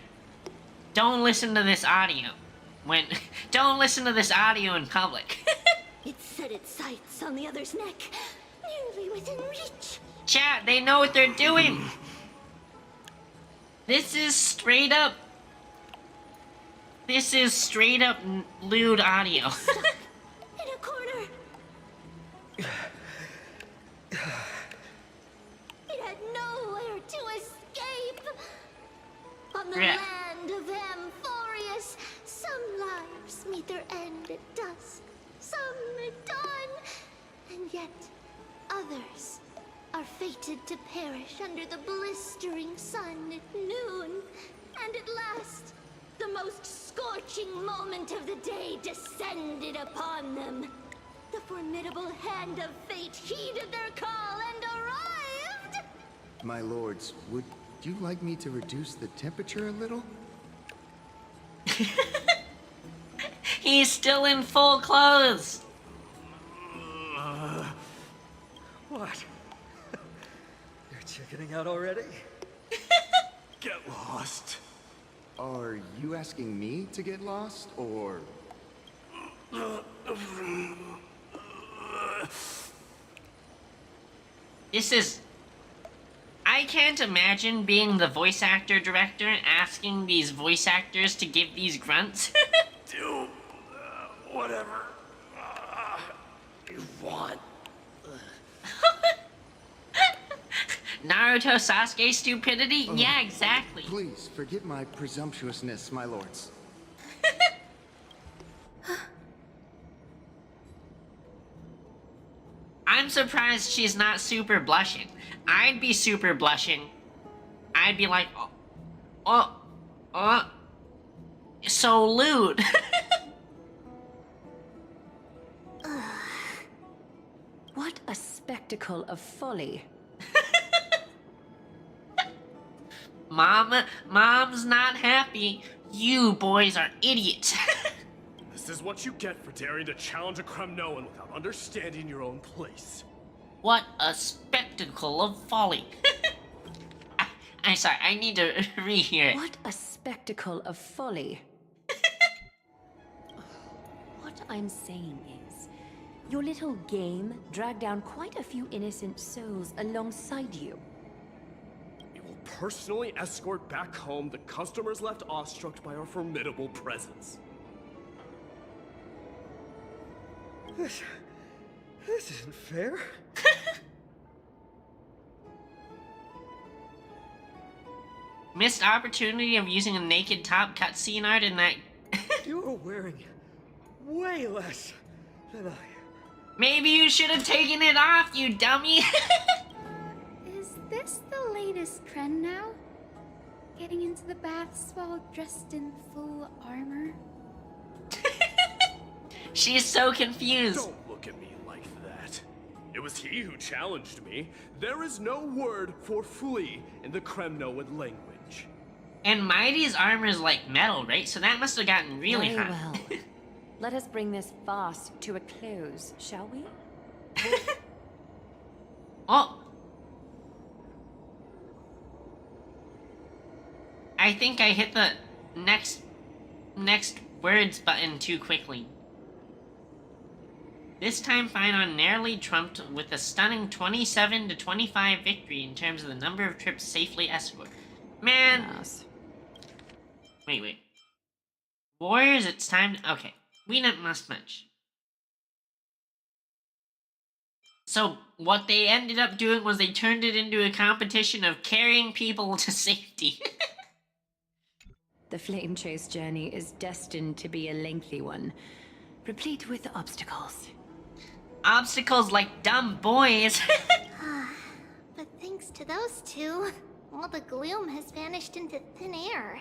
don't listen to this audio. Don't listen to this audio in public. It set its sights on the other's neck, nearly within reach. Chat, they know what they're doing. This is straight up lewd audio. In a corner. It had nowhere to escape. On the land of Amphorius, some lives meet their end at dusk, some at dawn, and yet others are fated to perish under the blistering sun at noon. And at last, the most scorching moment of the day descended upon them. The formidable hand of fate heeded their call and arrived! My lords, would you like me to reduce the temperature a little? He's still in full clothes. What? You're chickening out already? Get lost. Are you asking me to get lost, or... This is... I can't imagine being the voice actor director asking these voice actors to give these grunts. Do whatever you want. Naruto Sasuke stupidity? Yeah, exactly. Please, forgive my presumptuousness, my lords. I'm surprised she's not super blushing. I'd be super blushing. I'd be like, so lewd. What a spectacle of folly. Mom's not happy. You boys are idiots. This This is what you get for daring to challenge a Kremnoan without understanding your own place. What a spectacle of folly. I'm sorry, I need to rehear it. What a spectacle of folly. What I'm saying is, your little game dragged down quite a few innocent souls alongside you. We will personally escort back home the customers left awestruck by our formidable presence. This isn't fair. Missed opportunity of using a naked top cutscene art in that. You're wearing way less than I am. Maybe you should have taken it off, you dummy. Is this the latest trend now? Getting into the baths while dressed in full armor? She's so confused. Don't look at me like that. It was he who challenged me. There is no word for flee in the Kremnoan language. And Mighty's armor is like metal, right? So that must have gotten really Very hot. well. Let us bring this farce to a close, shall we? Oh. I think I hit the next words button too quickly. This time Finon narrowly trumped with a stunning 27-25 victory in terms of the number of trips safely escorted. Man. Yes. Wait. Warriors, it's time to... Okay. We didn't miss much. So, what they ended up doing was they turned it into a competition of carrying people to safety. The flame chase journey is destined to be a lengthy one, replete with obstacles. Obstacles like dumb boys. But thanks to those two, all the gloom has vanished into thin air.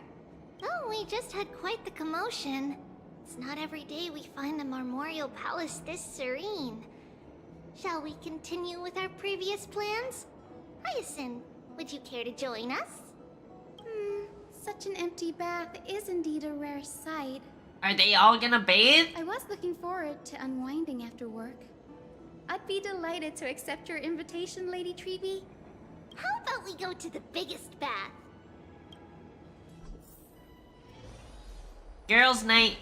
Oh, we just had quite the commotion. It's not every day we find the Marmorial Palace this serene. Shall we continue with our previous plans? Hyacinth, would you care to join us? Such an empty bath is indeed a rare sight. Are they all gonna bathe? I was looking forward to unwinding after work. I'd be delighted to accept your invitation, Lady Tribbie. How about we go to the biggest bath? Girls' night.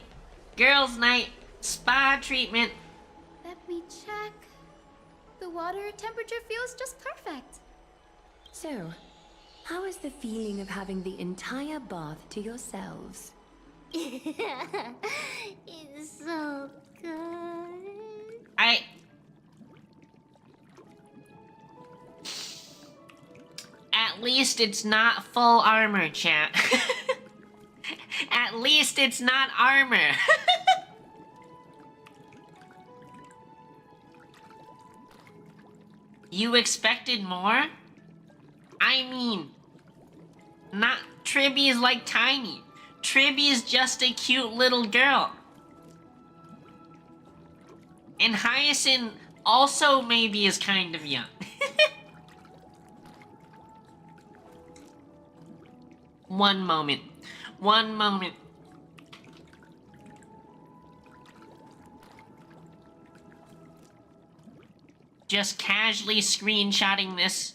Girls' night. Spa treatment. Let me check. The water temperature feels just perfect. So, how is the feeling of having the entire bath to yourselves? It's so good. At least it's not full armor, chat. At least it's not armor. You expected more? I mean, not Tribbie is like tiny. Tribbie is just a cute little girl. And Hyacinth also maybe is kind of young. One moment. Just casually screenshotting this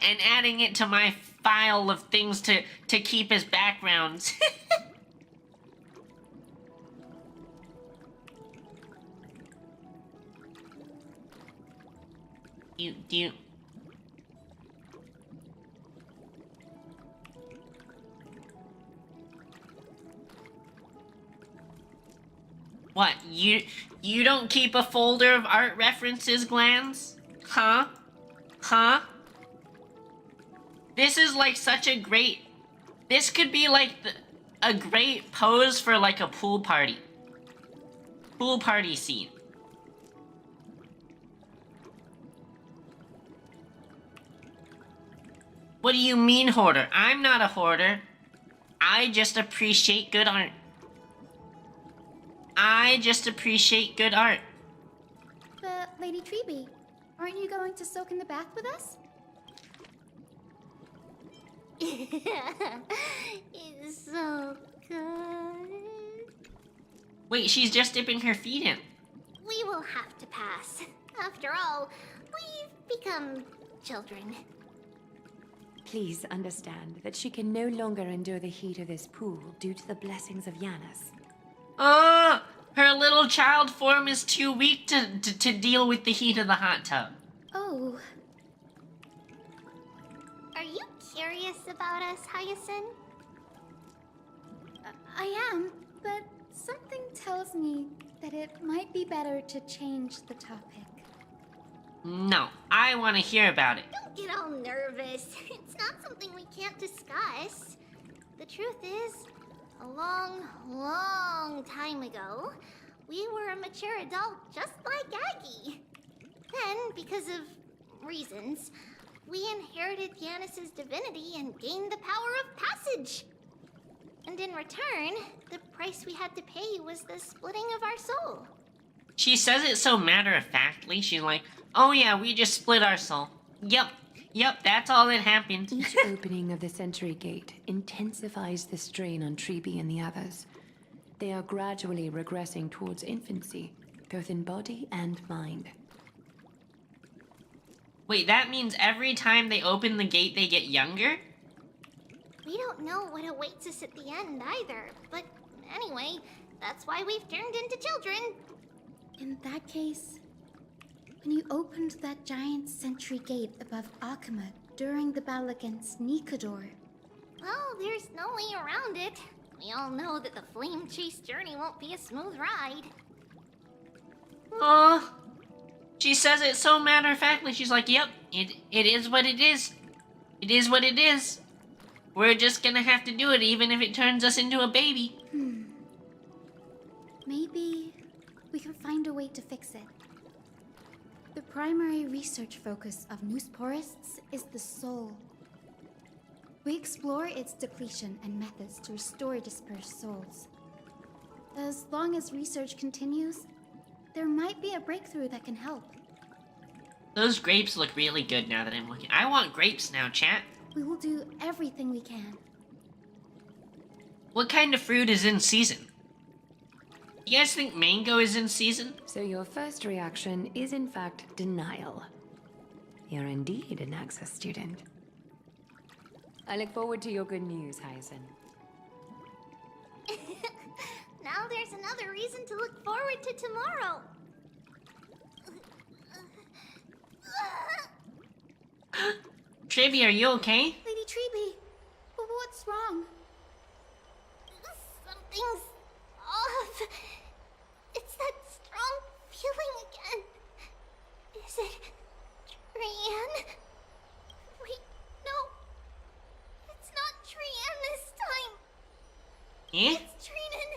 and adding it to my file of things to keep as backgrounds. you What, you don't keep a folder of art references, Glans? Huh? This is like such a great... This could be like a great pose for like a pool party. Pool party scene. What do you mean, hoarder? I'm not a hoarder. I just appreciate good art. But, Lady Tribbie, aren't you going to soak in the bath with us? It's so good. Wait, she's just dipping her feet in. We will have to pass. After all, we've become children. Please understand that she can no longer endure the heat of this pool due to the blessings of Yanis. Her little child form is too weak to deal with the heat of the hot tub. Oh, Are you curious about us, Hyacinth? I am, but something tells me that it might be better to change the topic. No, I want to hear about it. Don't get all nervous. It's not something we can't discuss. The truth is, a long, long time ago, we were a mature adult just like Aggie. Then, because of reasons, we inherited Yanis's divinity and gained the power of passage. And in return, the price we had to pay was the splitting of our soul. She says it so matter-of-factly. She's like, oh yeah, we just split our soul. Yep, that's all that happened. Each opening of the Century Gate intensifies the strain on Tribbie and the others. They are gradually regressing towards infancy, both in body and mind. Wait, that means every time they open the gate, they get younger? We don't know what awaits us at the end either, but anyway, that's why we've turned into children. In that case, when you opened that giant sentry gate above Akama during the battle against Nikador, Well, there's no way around it. We all know that the flame chase journey won't be a smooth ride. Aw. She says it so matter-of-factly. She's like, yep, it is what it is. It is what it is. We're just gonna have to do it even if it turns us into a baby. maybe we can find a way to fix it. The primary research focus of Noosporists is the soul. We explore its depletion and methods to restore dispersed souls. As long as research continues, there might be a breakthrough that can help. Those grapes look really good now that I'm looking. I want grapes now, chat. We will do everything we can. What kind of fruit is in season? You guys think mango is in season? So your first reaction is in fact denial. You're indeed an Access student. I look forward to your good news, Hyacinth. Now there's another reason to look forward to tomorrow. Tribbie, are you okay? Lady Tribbie, what's wrong? Something's off. It's that strong feeling again. Is it Trian? Wait, no. It's not Trian this time. Eh? It's Trinan.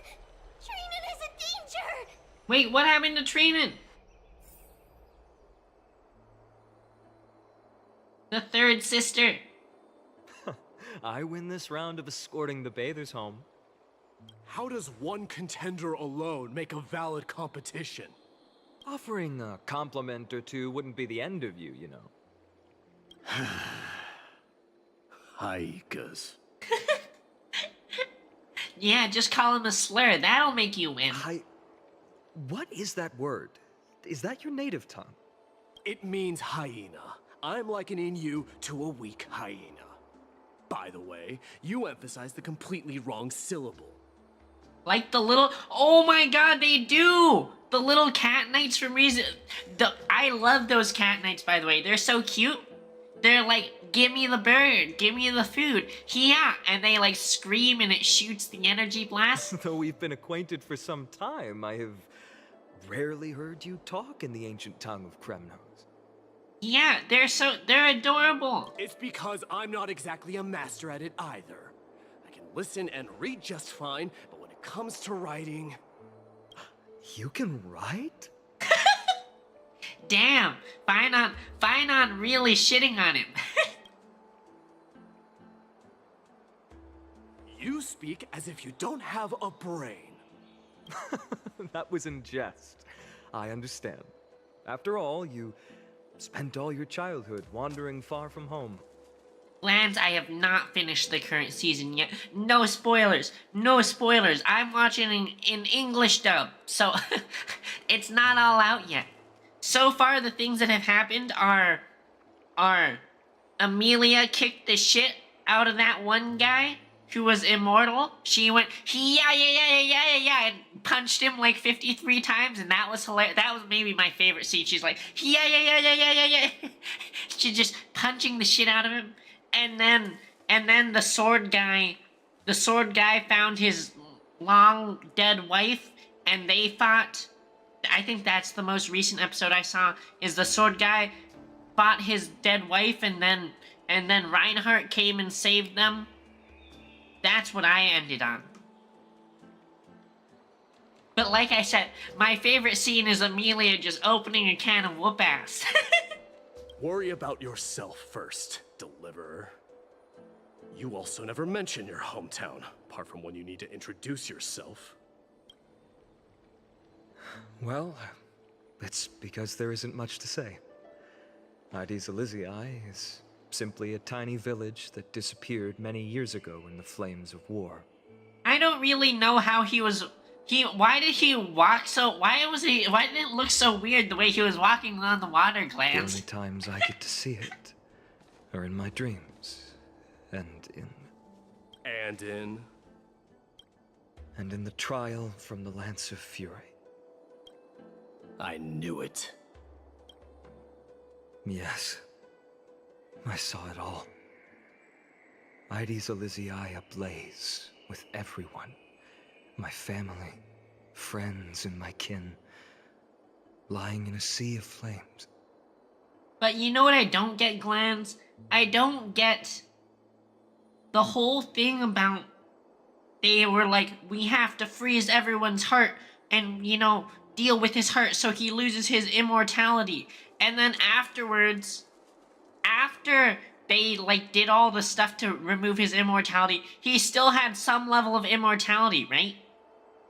Trinan is in danger. Wait, what happened to Trinan? The third sister. I win this round of escorting the bathers home. How does one contender alone make a valid competition? Offering a compliment or two wouldn't be the end of you, you know. Haikas. Yeah, just call him a slur. That'll make you win. What is that word? Is that your native tongue? It means hyena. I'm likening you to a weak hyena. By the way, you emphasized the completely wrong syllable. Like the little... Oh my god, they do! The little cat knights from Reason... I love those cat knights, by the way. They're so cute. They're like, give me the bird, give me the food. Yeah, and they like scream and it shoots the energy blast. Though we've been acquainted for some time, I have rarely heard you talk in the ancient tongue of Kremnos. Yeah, they're adorable. It's because I'm not exactly a master at it either. I can listen and read just fine, but when it comes to writing... You can write? Damn, Finon really shitting on him. You speak as if you don't have a brain. That was in jest. I understand. After all, you spent all your childhood wandering far from home. Lance, I have not finished the current season yet. No spoilers. No spoilers. I'm watching in English dub, so it's not all out yet. So far, the things that have happened are Amelia kicked the shit out of that one guy who was immortal. She went, yeah, and punched him like 53 times, and that was hilarious. That was maybe my favorite scene. She's like, yeah. She's just punching the shit out of him. And then the sword guy found his long dead wife, and they fought. I think that's the most recent episode I saw, is the sword guy fought his dead wife, and then Reinhardt came and saved them. That's what I ended on. But like I said, my favorite scene is Amelia just opening a can of whoop ass. Worry about yourself first, Deliverer. You also never mention your hometown, apart from when you need to introduce yourself. Well, it's because there isn't much to say. Aedes Elysiae is simply a tiny village that disappeared many years ago in the flames of war. I don't really know how why did he walk so, why did it look so weird the way he was walking on the water, The Glance? only times I get to see it are in my dreams, and in the trial from the Lance of Fury. I knew it. Yes, I saw it all. Aedes Elysiae ablaze with everyone. My family, friends, and my kin, lying in a sea of flames. But you know what I don't get, Glance? I don't get the whole thing about they were like, we have to freeze everyone's heart and, you know, deal with his heart so he loses his immortality. And then afterwards, after they, like, did all the stuff to remove his immortality, he still had some level of immortality, right?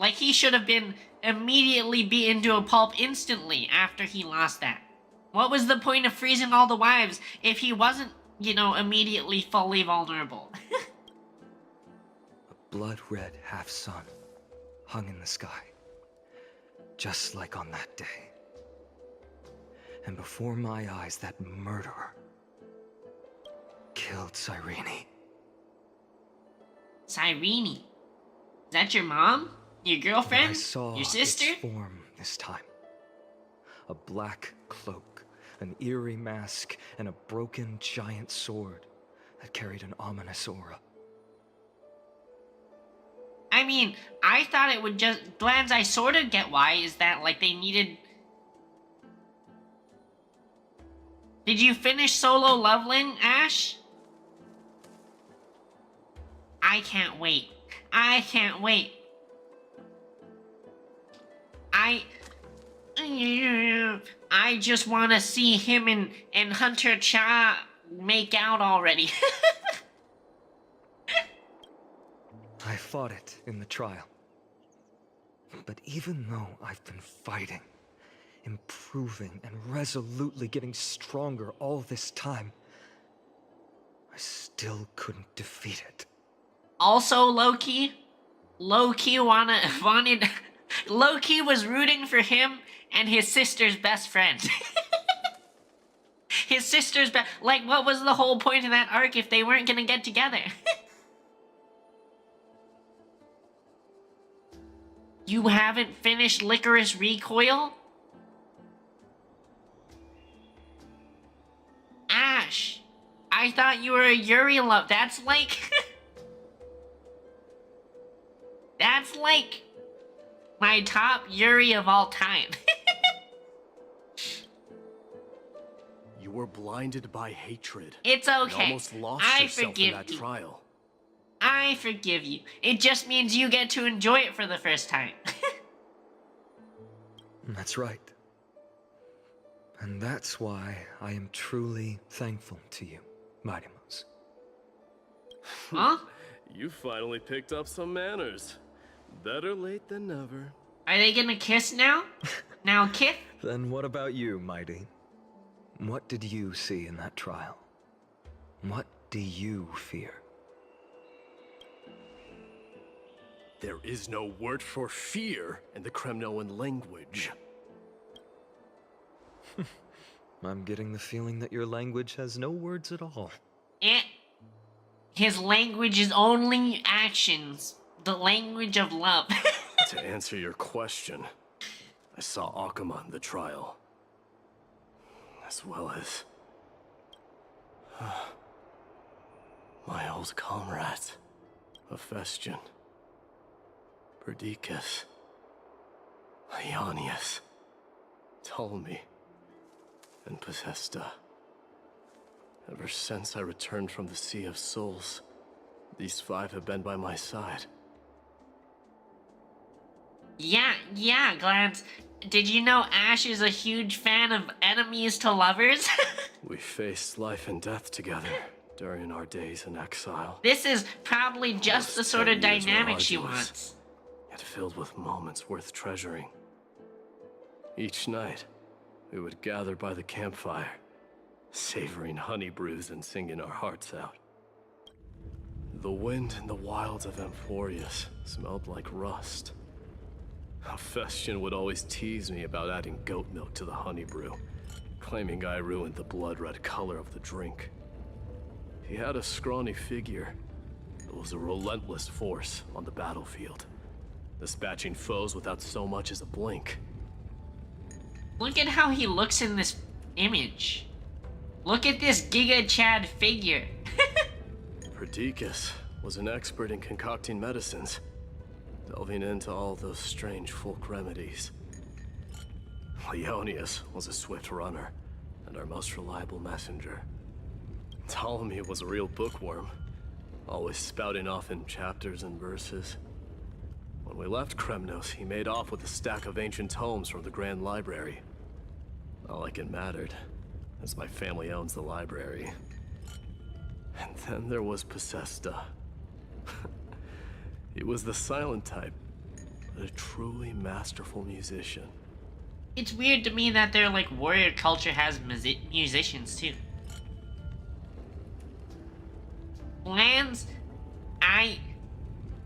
Like, he should have been immediately beaten to a pulp instantly after he lost that. What was the point of freezing all the wives if he wasn't, you know, immediately fully vulnerable? A blood-red half-sun hung in the sky, just like on that day. And before my eyes, that murderer killed Cyrene. Cyrene? Is that your mom? Your girlfriend? I saw your sister? its form this time. A black cloak, an eerie mask, and a broken giant sword that carried an ominous aura. I mean, I thought it would just... Glance, I sort of get why, is that, like, they needed... Did you finish solo leveling, Ash? I can't wait. I can't wait. I just want to see him and Hunter Cha make out already. I fought it in the trial. But even though I've been fighting, improving, and resolutely getting stronger all this time, I still couldn't defeat it. Also, Loki wanted... Loki was rooting for him and his sister's best friend. His sister's like, what was the whole point of that arc if they weren't gonna get together? You haven't finished Licorice Recoil? Ash, I thought you were a Yuri love. That's like... That's like... my top Yuri of all time. You were blinded by hatred. It's okay. You almost lost I yourself forgive in that you. trial. I forgive you. It just means you get to enjoy it for the first time. That's right. And that's why I am truly thankful to you, Mighty Mouse. Huh? You finally picked up some manners. Better late than never. Are they gonna kiss now? Now kiss? Then what about you, Mighty? What did you see in that trial? What do you fear? There is no word for fear in the Kremnoan language. I'm getting the feeling that your language has no words at all. His language is only actions. The language of love. To answer your question, I saw Akuma in the trial. As well as... my old comrades. Hephaestion. Perdiccas. Ionius. Ptolemy. And Possesta. Ever since I returned from the Sea of Souls, these 5 have been by my side. Yeah, Glance. Did you know Ash is a huge fan of enemies to lovers? We faced life and death together during our days in exile. This is probably just the sort of 10 years were dynamic she arduous, wants. Yet filled with moments worth treasuring. Each night, we would gather by the campfire, savoring honey brews and singing our hearts out. The wind in the wilds of Amphorius smelled like rust. Hephaestion would always tease me about adding goat milk to the honey brew, claiming I ruined the blood-red color of the drink. He had a scrawny figure, but was a relentless force on the battlefield, dispatching foes without so much as a blink. Look at how he looks in this image. Look at this Giga Chad figure. Perdiccas was an expert in concocting medicines, delving into all those strange folk remedies. Ionius was a swift runner, and our most reliable messenger. Ptolemy was a real bookworm, always spouting off in chapters and verses. When we left Kremnos, he made off with a stack of ancient tomes from the Grand Library. Not like it mattered, as my family owns the library. And then there was Possesta. He was the silent type, but a truly masterful musician. It's weird to me that their warrior culture has musicians too. Lance,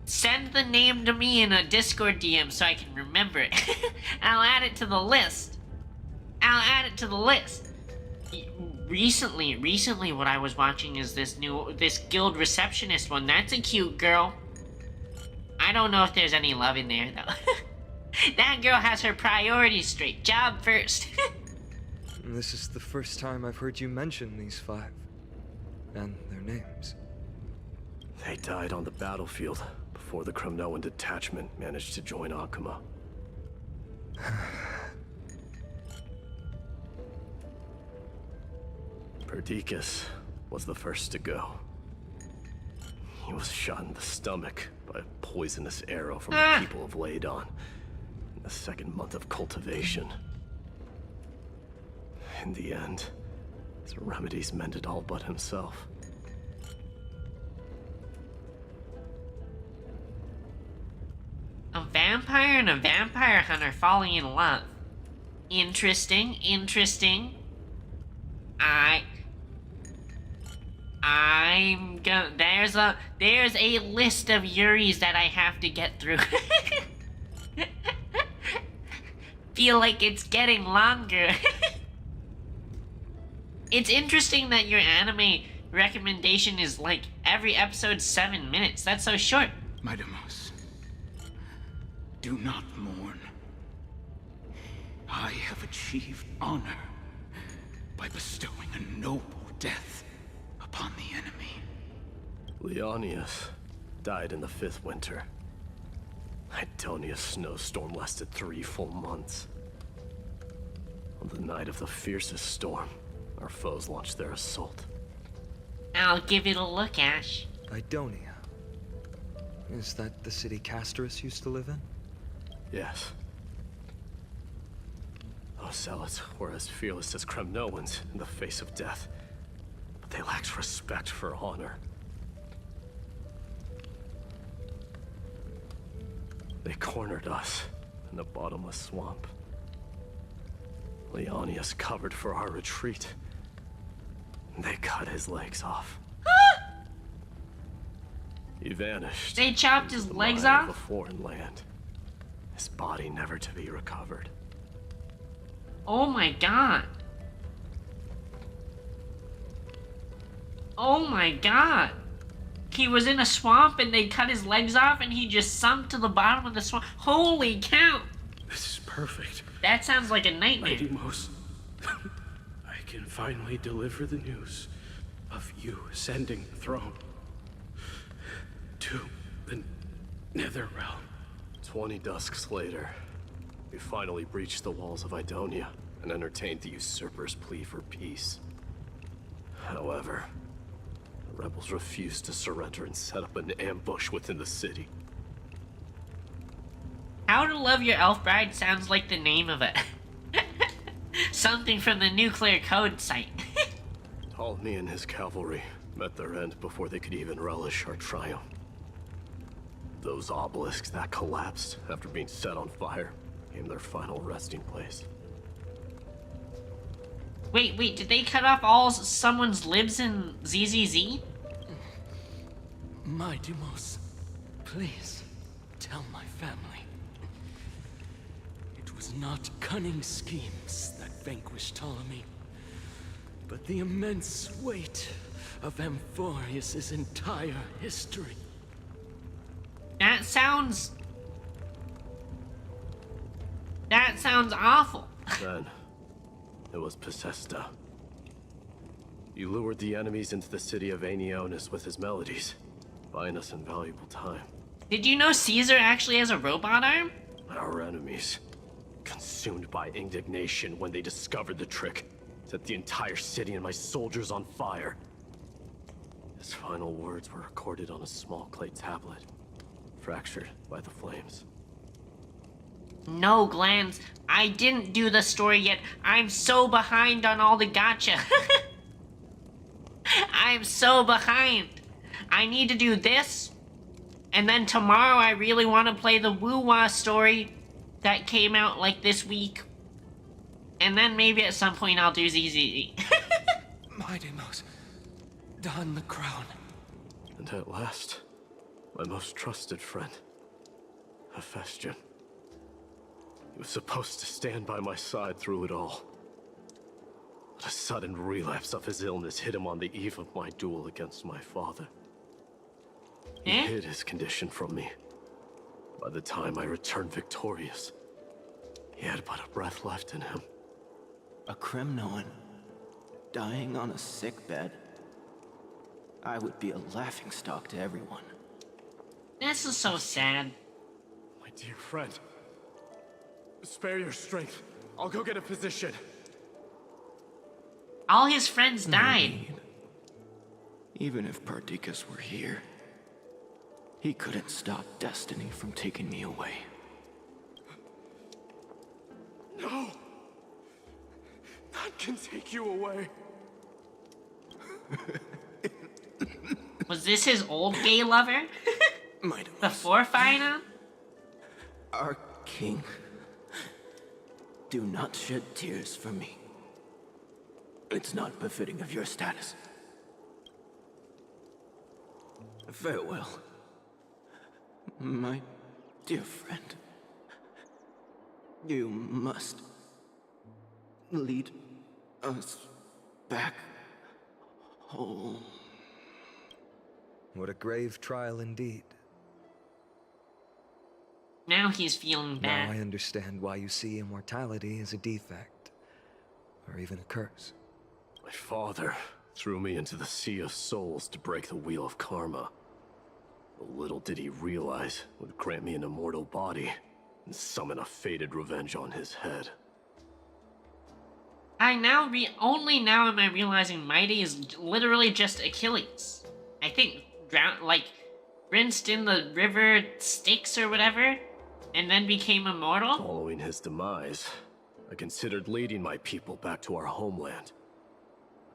send the name to me in a Discord DM so I can remember it. I'll add it to the list. Recently what I was watching is this guild receptionist one. That's a cute girl. I don't know if there's any love in there though. That girl has her priorities straight. Job first. This is the first time I've heard you mention these 5. And their names. They died on the battlefield before the Kremnoan detachment managed to join Akuma. Perdiccas was the first to go. He was shot in the stomach by a poisonous arrow from the people of Ladon in the 2nd month of cultivation. In the end, his remedies mended all but himself. A vampire and a vampire hunter falling in love. Interesting. There's a list of Yuris that I have to get through. Feel like it's getting longer. It's interesting that your anime recommendation is every episode 7 minutes. That's so short. Midamos, do not mourn. I have achieved honor by bestowing a noble death upon the enemy. Leonius died in the 5th winter. Idonia's snowstorm lasted 3 full months. On the night of the fiercest storm, our foes launched their assault. I'll give it a look, Ash. Idonia. Is that the city Castorus used to live in? Yes. Those zealots were as fearless as Kremnoans in the face of death, but they lacked respect for honor. They cornered us in a bottomless swamp. Leonius covered for our retreat. They cut his legs off. He vanished. They chopped his into the legs mire of off? a foreign land. His body never to be recovered. Oh my god. Oh my god. He was in a swamp and they cut his legs off and he just sunk to the bottom of the swamp. Holy cow. This is perfect. That sounds like a nightmare. Lady Mos, I can finally deliver the news of you ascending the throne to the Nether Realm. 20 dusks later, we finally breached the walls of Idonia and entertained the usurper's plea for peace. However, the rebels refused to surrender and set up an ambush within the city. How to Love Your Elf Bride sounds like the name of it. Something from the Nuclear Code site. Ptolemy and his cavalry met their end before they could even relish our triumph. Those obelisks that collapsed after being set on fire became their final resting place. Wait, did they cut off all someone's libs in ZZZ? Mighty Mos, please tell my family. It was not cunning schemes that vanquished Ptolemy, but the immense weight of Amphorius' entire history. That sounds awful. Then, it was Pacesta. He lured the enemies into the city of Aeneonis with his melodies, buying us invaluable time. Did you know Caesar actually has a robot arm? Our enemies, consumed by indignation when they discovered the trick, set the entire city and my soldiers on fire. His final words were recorded on a small clay tablet, fractured by the flames. No, Glans, I didn't do the story yet. I'm so behind on all the gacha. I'm so behind. I need to do this, and then tomorrow I really want to play the Woo-Wah story that came out like this week. And then maybe at some point I'll do ZZZ. Mighty Mos, don the crown. And at last, my most trusted friend, Hephaestion. He was supposed to stand by my side through it all. But a sudden relapse of his illness hit him on the eve of my duel against my father. He hid his condition from me. By the time I returned victorious, he had but a breath left in him. A Kremnoan dying on a sick bed? I would be a laughingstock to everyone. This is so sad. My dear friend, spare your strength. I'll go get a physician. All his friends died. Even if Perdiccas were here, he couldn't stop destiny from taking me away. No! None can take you away. Was this his old gay lover? Before Phaidon? Our king, do not shed tears for me. It's not befitting of your status. Farewell, my dear friend. You must lead us back home. What a grave trial indeed. Now he's feeling Now bad. I understand why you see immortality as a defect, or even a curse. My father threw me into the sea of souls to break the wheel of karma. But little did he realize it would grant me an immortal body and summon a fated revenge on his head. Only now am I realizing Mighty is literally just Achilles. I think rinsed in the river Styx or whatever, and then became immortal? Following his demise, I considered leading my people back to our homeland.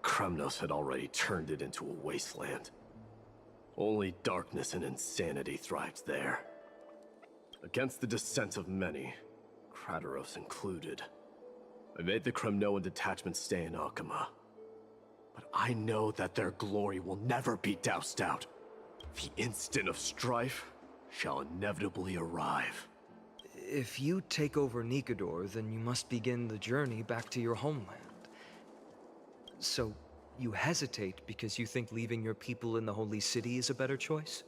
Kremnos had already turned it into a wasteland. Only darkness and insanity thrived there. Against the dissent of many, Krateros included, I made the Kremnoan detachment stay in Akama. But I know that their glory will never be doused out. The instant of strife shall inevitably arrive. If you take over Nikodor, then you must begin the journey back to your homeland. So, you hesitate because you think leaving your people in the Holy City is a better choice?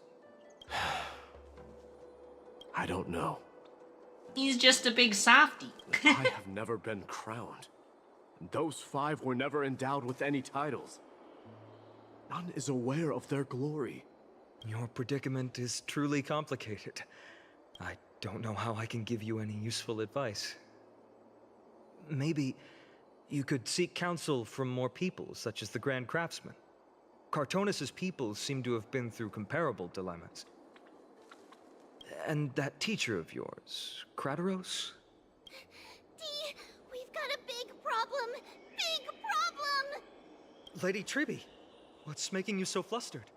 I don't know. He's just a big softy. I have never been crowned. Those 5 were never endowed with any titles. None is aware of their glory. Your predicament is truly complicated. I don't know how I can give you any useful advice. Maybe you could seek counsel from more people, such as the Grand Craftsman. Cartonis' people seem to have been through comparable dilemmas. And that teacher of yours, Krateros? Dee, we've got a big problem! Big problem! Lady Tribbie, what's making you so flustered?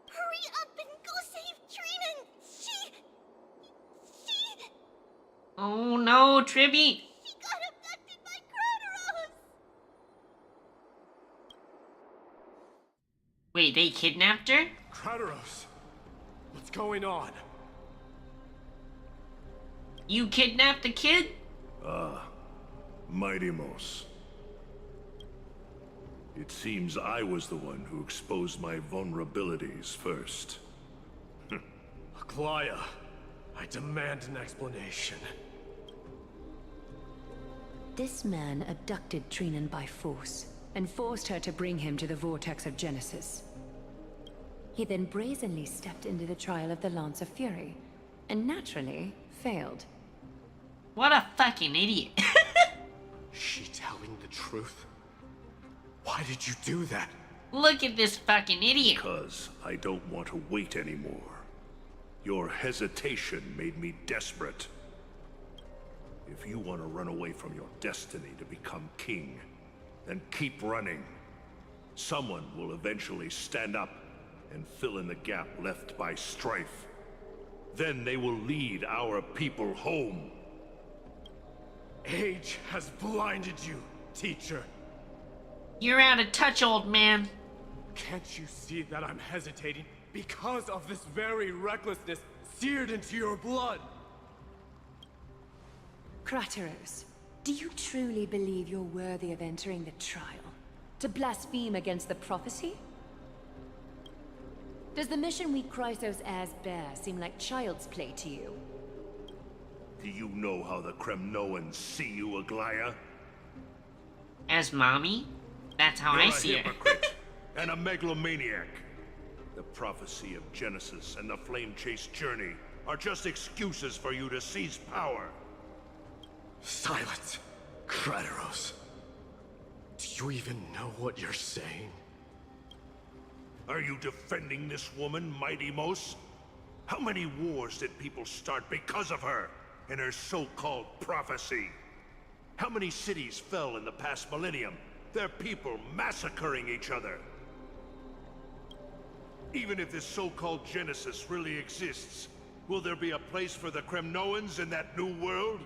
Hurry up and go save Trina! She... Oh no, Tribbie! She got abducted by Krateros! Wait, they kidnapped her? Krateros, what's going on? You kidnapped the kid? Mighty Mos. It seems I was the one who exposed my vulnerabilities first. Aglaya, I demand an explanation. This man abducted Trinan by force, and forced her to bring him to the Vortex of Genesis. He then brazenly stepped into the trial of the Lance of Fury, and naturally, failed. What a fucking idiot. She telling the truth? Why did you do that? Look at this fucking idiot. Because I don't want to wait anymore. Your hesitation made me desperate. If you want to run away from your destiny to become king, then keep running. Someone will eventually stand up and fill in the gap left by strife. Then they will lead our people home. Age has blinded you, teacher. You're out of touch, old man. Can't you see that I'm hesitating because of this very recklessness seared into your blood? Krateros, do you truly believe you're worthy of entering the trial? To blaspheme against the prophecy? Does the mission we Chrysos heirs bear seem like child's play to you? Do you know how the Kremnoans see you, Aglaya? As mommy? That's how I see You're a her. hypocrite and a megalomaniac. The prophecy of Genesis and the flame chase journey are just excuses for you to seize power. Silence, Krateros. Do you even know what you're saying? Are you defending this woman, Mighty Mos? How many wars did people start because of her and her so-called prophecy? How many cities fell in the past millennium? Their people massacring each other. Even if this so-called Genesis really exists, will there be a place for the Kremnoans in that new world?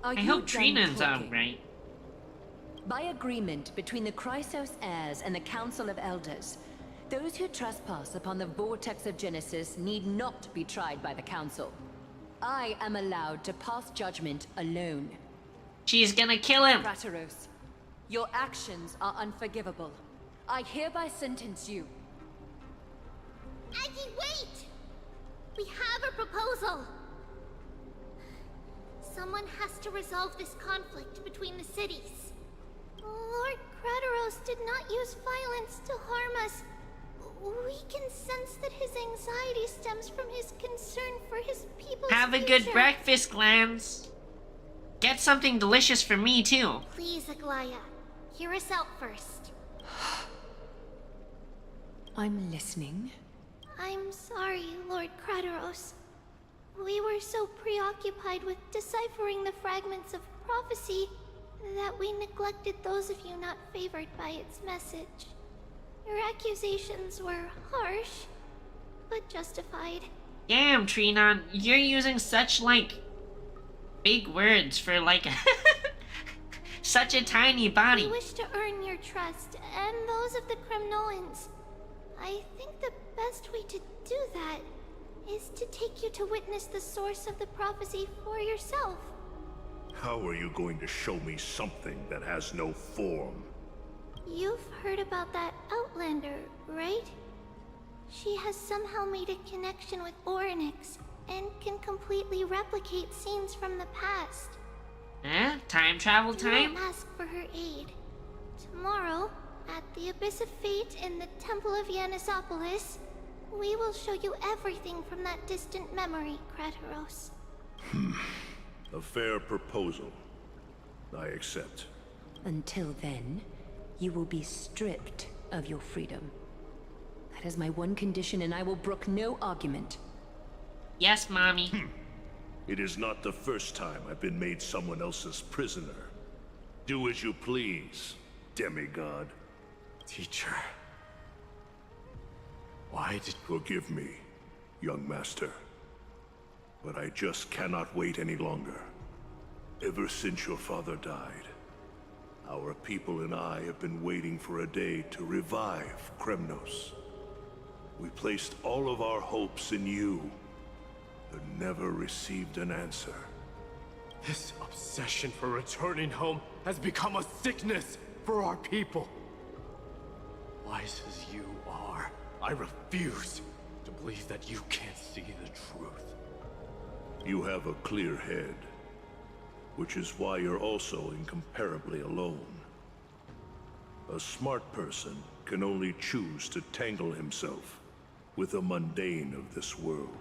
Are I you hope done Trinan's talking? alright. By agreement between the Chrysos heirs and the Council of Elders, those who trespass upon the Vortex of Genesis need not be tried by the Council. I am allowed to pass judgment alone. She's gonna kill him. Krateros, your actions are unforgivable. I hereby sentence you. Aggie, wait! We have a proposal! Someone has to resolve this conflict between the cities. Lord Krateros did not use violence to harm us. We can sense that his anxiety stems from his concern for his people's Have a good future. breakfast, Glans. Get something delicious for me, too. Please, Aglaya, hear us out first. I'm listening. I'm sorry, Lord Krateros. We were so preoccupied with deciphering the fragments of prophecy that we neglected those of you not favored by its message. Your accusations were harsh, but justified. Damn, Trinan, you're using such, like, big words for, like, Such a tiny We body. wish to earn your trust and those of the Kremnoans. I think the best way to do that is to take you to witness the source of the prophecy for yourself. How are you going to show me something that has no form? You've heard about that Outlander, right? She has somehow made a connection with Orynyx and can completely replicate scenes from the past. Eh? Time travel time? Don't ask for her aid. Tomorrow, at the Abyss of Fate in the Temple of Yanisopolis, we will show you everything from that distant memory, Krateros. A fair proposal. I accept. Until then, you will be stripped of your freedom. That is my one condition, and I will brook no argument. Yes, Mommy. It is not the first time I've been made someone else's prisoner. Do as you please, demigod. Teacher. Why did... Forgive me, young master. But I just cannot wait any longer. Ever since your father died, our people and I have been waiting for a day to revive Kremnos. We placed all of our hopes in you, but never received an answer. This obsession for returning home has become a sickness for our people. Wise as you are, I refuse to believe that you can't see the truth. You have a clear head, which is why you're also incomparably alone. A smart person can only choose to tangle himself with the mundane of this world.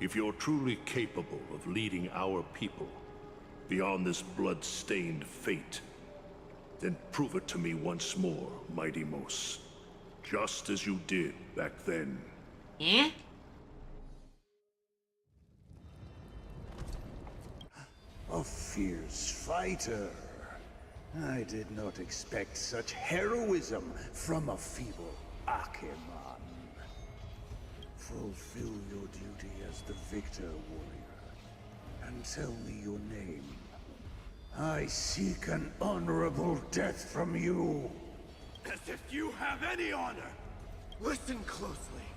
If you're truly capable of leading our people beyond this blood-stained fate, then prove it to me once more, Mighty Mos. Just as you did back then. Eh? A fierce fighter. I did not expect such heroism from a feeble Acheman. Fulfill your duty as the victor, warrior, and tell me your name. I seek an honorable death from you. As if you have any honor! Listen closely.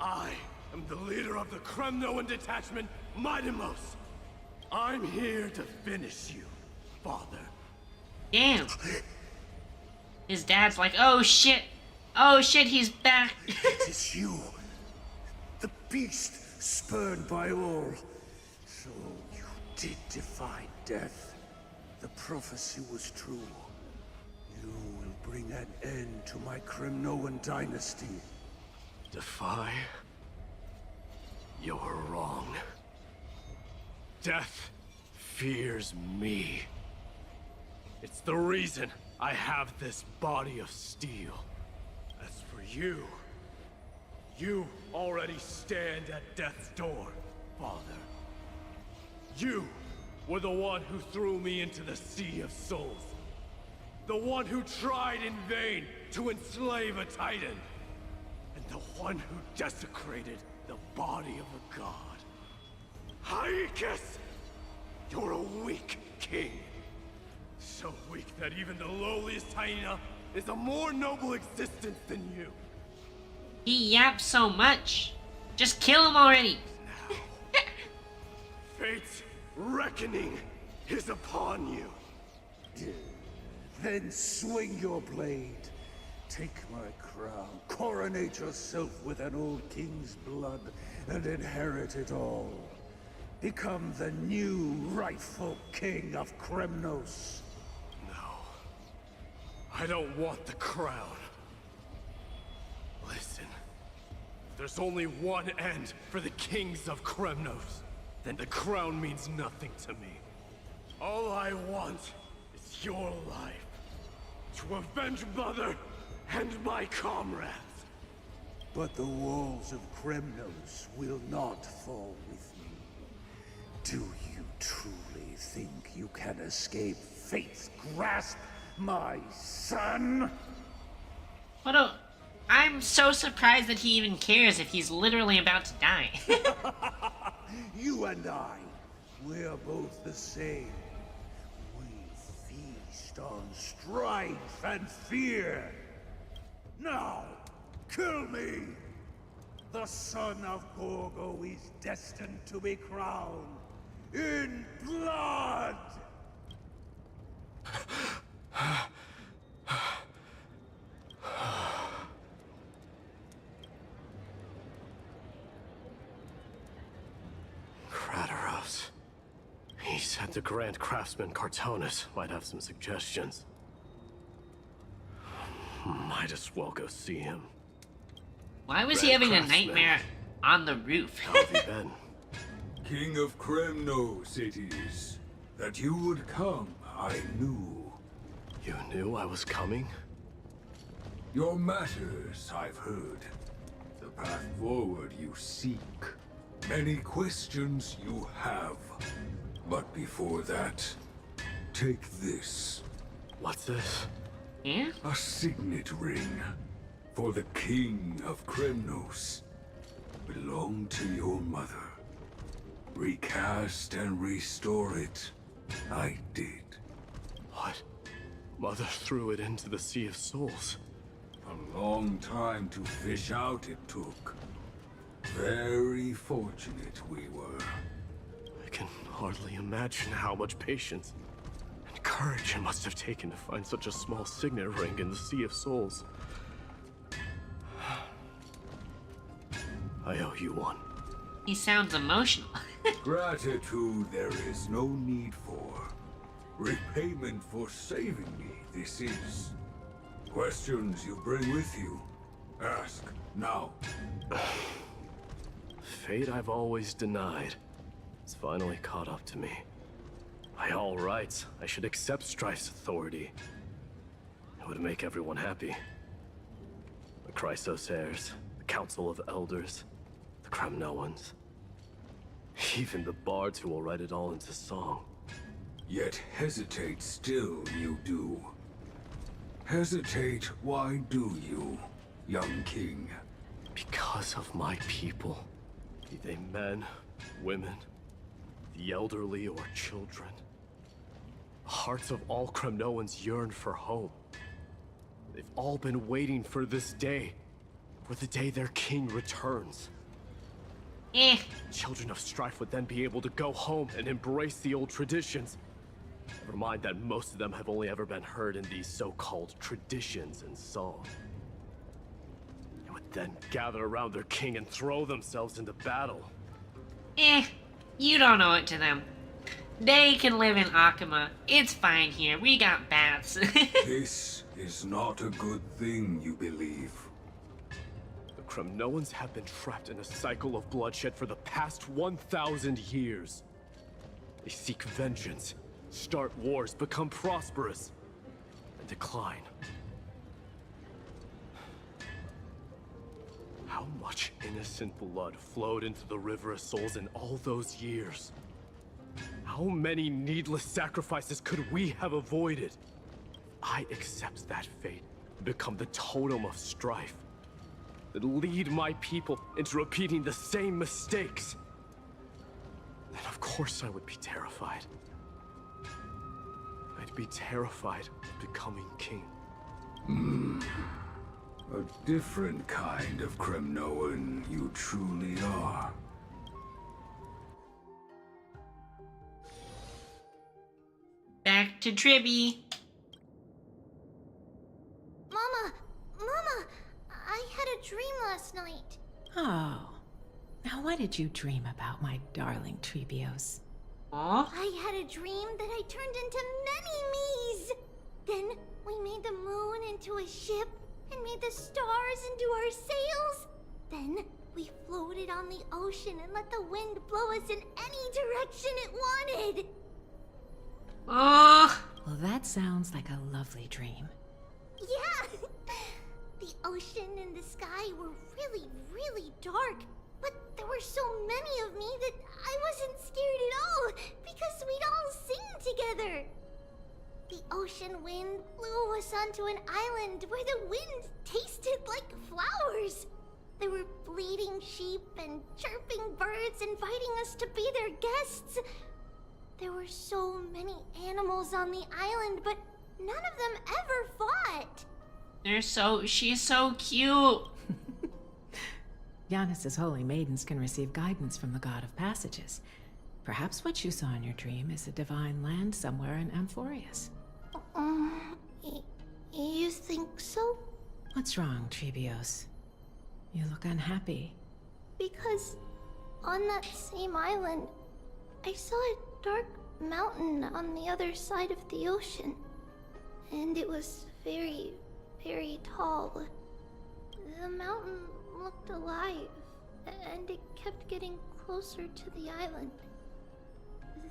I am the leader of the Kremnoan detachment, Midemos. I'm here to finish you, father. Damn. His dad's like, oh shit. Oh shit, he's back. It is you. The beast spurned by all. So you did defy death. The prophecy was true. You will bring an end to my Kremnoan dynasty. Defy? You're wrong. Death fears me. It's the reason I have this body of steel. As for you, you already stand at death's door, father. You were the one who threw me into the Sea of Souls. The one who tried in vain to enslave a Titan. And the one who desecrated the body of a god. Haikis! You're a weak king. So weak that even the lowliest hyena is a more noble existence than you. He yaps so much. Just kill him already. Fate's reckoning is upon you. Then swing your blade. Take my crown, coronate yourself with an old king's blood, and inherit it all. Become the new rightful king of Kremnos. No. I don't want the crown. Listen. There's only one end for the kings of Kremnos. Then the crown means nothing to me. All I want is your life. To avenge Mother and my comrades. But the walls of Kremnos will not fall with me. Do you truly think you can escape fate's grasp, my son? What a... I'm so surprised that he even cares if he's literally about to die. You and I, we're both the same. We feed based on strife and fear. Now, kill me! The son of Gorgo is destined to be crowned in blood! Crateros. He said the Grand Craftsman Cartonus might have some suggestions. Might as well go see him. Why was he having a nightmare on the roof? How have you been? King of Kremnos it is. That you would come, I knew. You knew I was coming? Your matters, I've heard. The path forward you seek. Many questions you have. But before that, take this. What's this? Yeah? A signet ring. For the King of Kremnos. Belonged to your mother. Recast and restore it. I did. What? Mother threw it into the Sea of Souls. A long time to fish out it took. Very fortunate we were. I can hardly imagine how much patience and courage it must have taken to find such a small signet ring in the Sea of Souls. I owe you one. He sounds emotional. Gratitude there is no need for. Repayment for saving me, this is. Questions you bring with you? Ask, now. Fate I've always denied. It's finally caught up to me. By all rights, I should accept Strife's authority. It would make everyone happy. The Chrysos heirs, the Council of Elders, the Kremnoans. Even the bards who will write it all into song. Yet hesitate still you do. Hesitate, why do you, young king? Because of my people. Be they men, women, the elderly or children. The hearts of all Kremnoans yearn for home. They've all been waiting for this day. For the day their king returns. Children of Strife would then be able to go home and embrace the old traditions. Never mind that most of them have only ever been heard in these so-called traditions and song. They would then gather around their king and throw themselves into battle. You don't owe it to them. They can live in Akuma. It's fine here. We got bats. This is not a good thing, you believe. The Kremnoans have been trapped in a cycle of bloodshed for the past 1,000 years. They seek vengeance, start wars, become prosperous, and decline. How much innocent blood flowed into the River of Souls in all those years? How many needless sacrifices could we have avoided? I accept that fate and become the totem of strife that lead my people into repeating the same mistakes. Then of course I would be terrified. I'd be terrified of becoming king. A different kind of Kremnoan you truly are. Back to Tribbie. Mama, I had a dream last night. Oh. Now what did you dream about, my darling Tribbios? I had a dream that I turned into many me's. Then we made the moon into a ship and made the stars into our sails. Then we floated on the ocean and let the wind blow us in any direction it wanted. Well, that sounds like a lovely dream. Yeah! The ocean and the sky were really, really dark. But there were so many of me that I wasn't scared at all, because we'd all sing together. The ocean wind blew us onto an island where the wind tasted like flowers. There were bleating sheep and chirping birds inviting us to be their guests. There were so many animals on the island, but None of them ever fought. She's so cute. Yanis's holy maidens can receive guidance from the god of passages. Perhaps what you saw in your dream is a divine land somewhere in Amphorius. You think so? What's wrong, Tribbios? You look unhappy. Because on that same island, I saw a dark mountain on the other side of the ocean. And it was very, very tall. The mountain looked alive, and it kept getting closer to the island.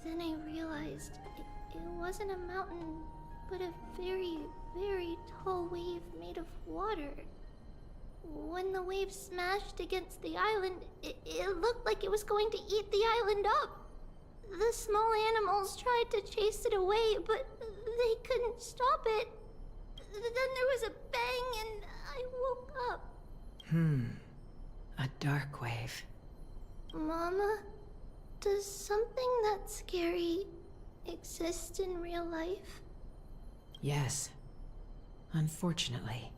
Then I realized it wasn't a mountain, but a very, very tall wave made of water. When the wave smashed against the island, it looked like it was going to eat the island up. The small animals tried to chase it away, but they couldn't stop it. Then there was a bang and I woke up. A dark wave. Mama, does something that scary exist in real life? Yes. Unfortunately,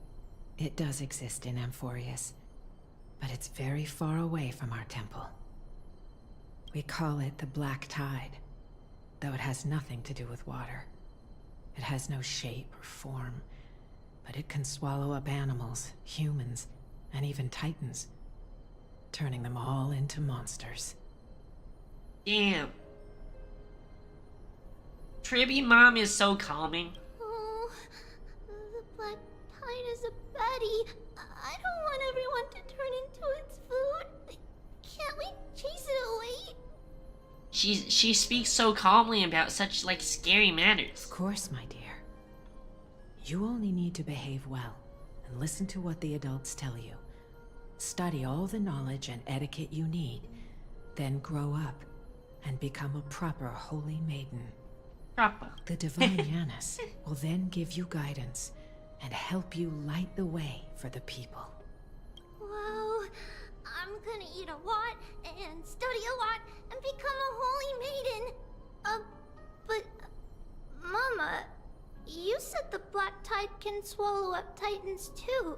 it does exist in Amphorius, but it's very far away from our temple. We call it the Black Tide, though it has nothing to do with water. It has no shape or form, but it can swallow up animals, humans, and even titans, turning them all into monsters. Damn. Tribbie mom is so calming. Oh, the Black Tide is a baddie. I don't want everyone to turn into its food. Can't we chase it away? She speaks so calmly about such, like, scary matters. Of course, my dear. You only need to behave well and listen to what the adults tell you. Study all the knowledge and etiquette you need, then grow up and become a proper holy maiden. Proper. The divine Yanis will then give you guidance and help you light the way for the people. Wow, I'm gonna eat a lot and study a lot and become a holy maiden. But Mama, you said the Black Tide can swallow up titans too.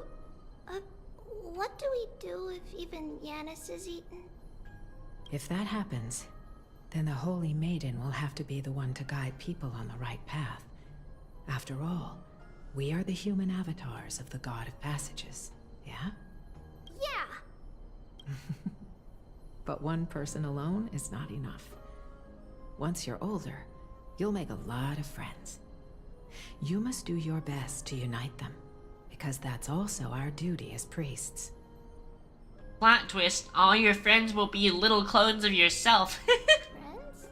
What do we do if even Yanis is eaten? If that happens, then the Holy Maiden will have to be the one to guide people on the right path. After all, we are the human avatars of the God of Passages, yeah? Yeah! But one person alone is not enough. Once you're older, you'll make a lot of friends. You must do your best to unite them, because that's also our duty as priests. Plot twist, all your friends will be little clones of yourself. Friends?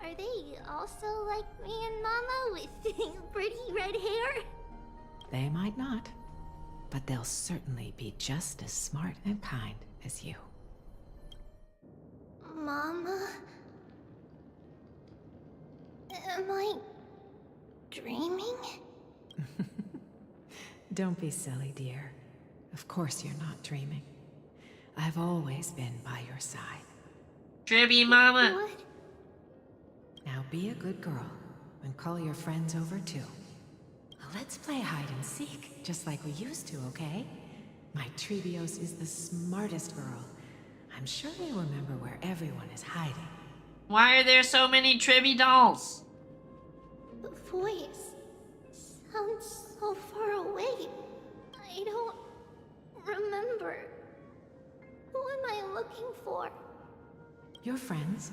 Are they also like me and Mama with pretty red hair? They might not, but they'll certainly be just as smart and kind as you. Mama? Am I dreaming? Don't be silly, dear. Of course you're not dreaming. I've always been by your side. Tribbie mama! What? Now be a good girl and call your friends over too. Let's play hide and seek, just like we used to, okay? My Tribbios is the smartest girl. I'm sure they remember where everyone is hiding. Why are there so many Tribbie dolls? The voice sounds so far away. I don't remember. Who am I looking for? Your friends,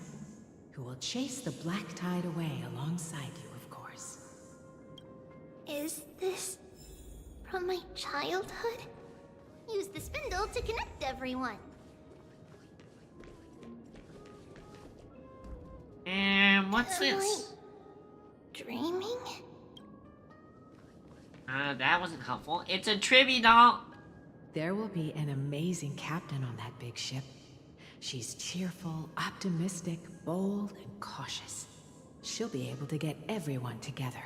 who will chase the Black Tide away alongside you, of course. Is this from my childhood? Use the spindle to connect everyone. And what's Am this? I dreaming? That wasn't helpful. It's a Tribbie doll. There will be an amazing captain on that big ship. She's cheerful, optimistic, bold, and cautious. She'll be able to get everyone together.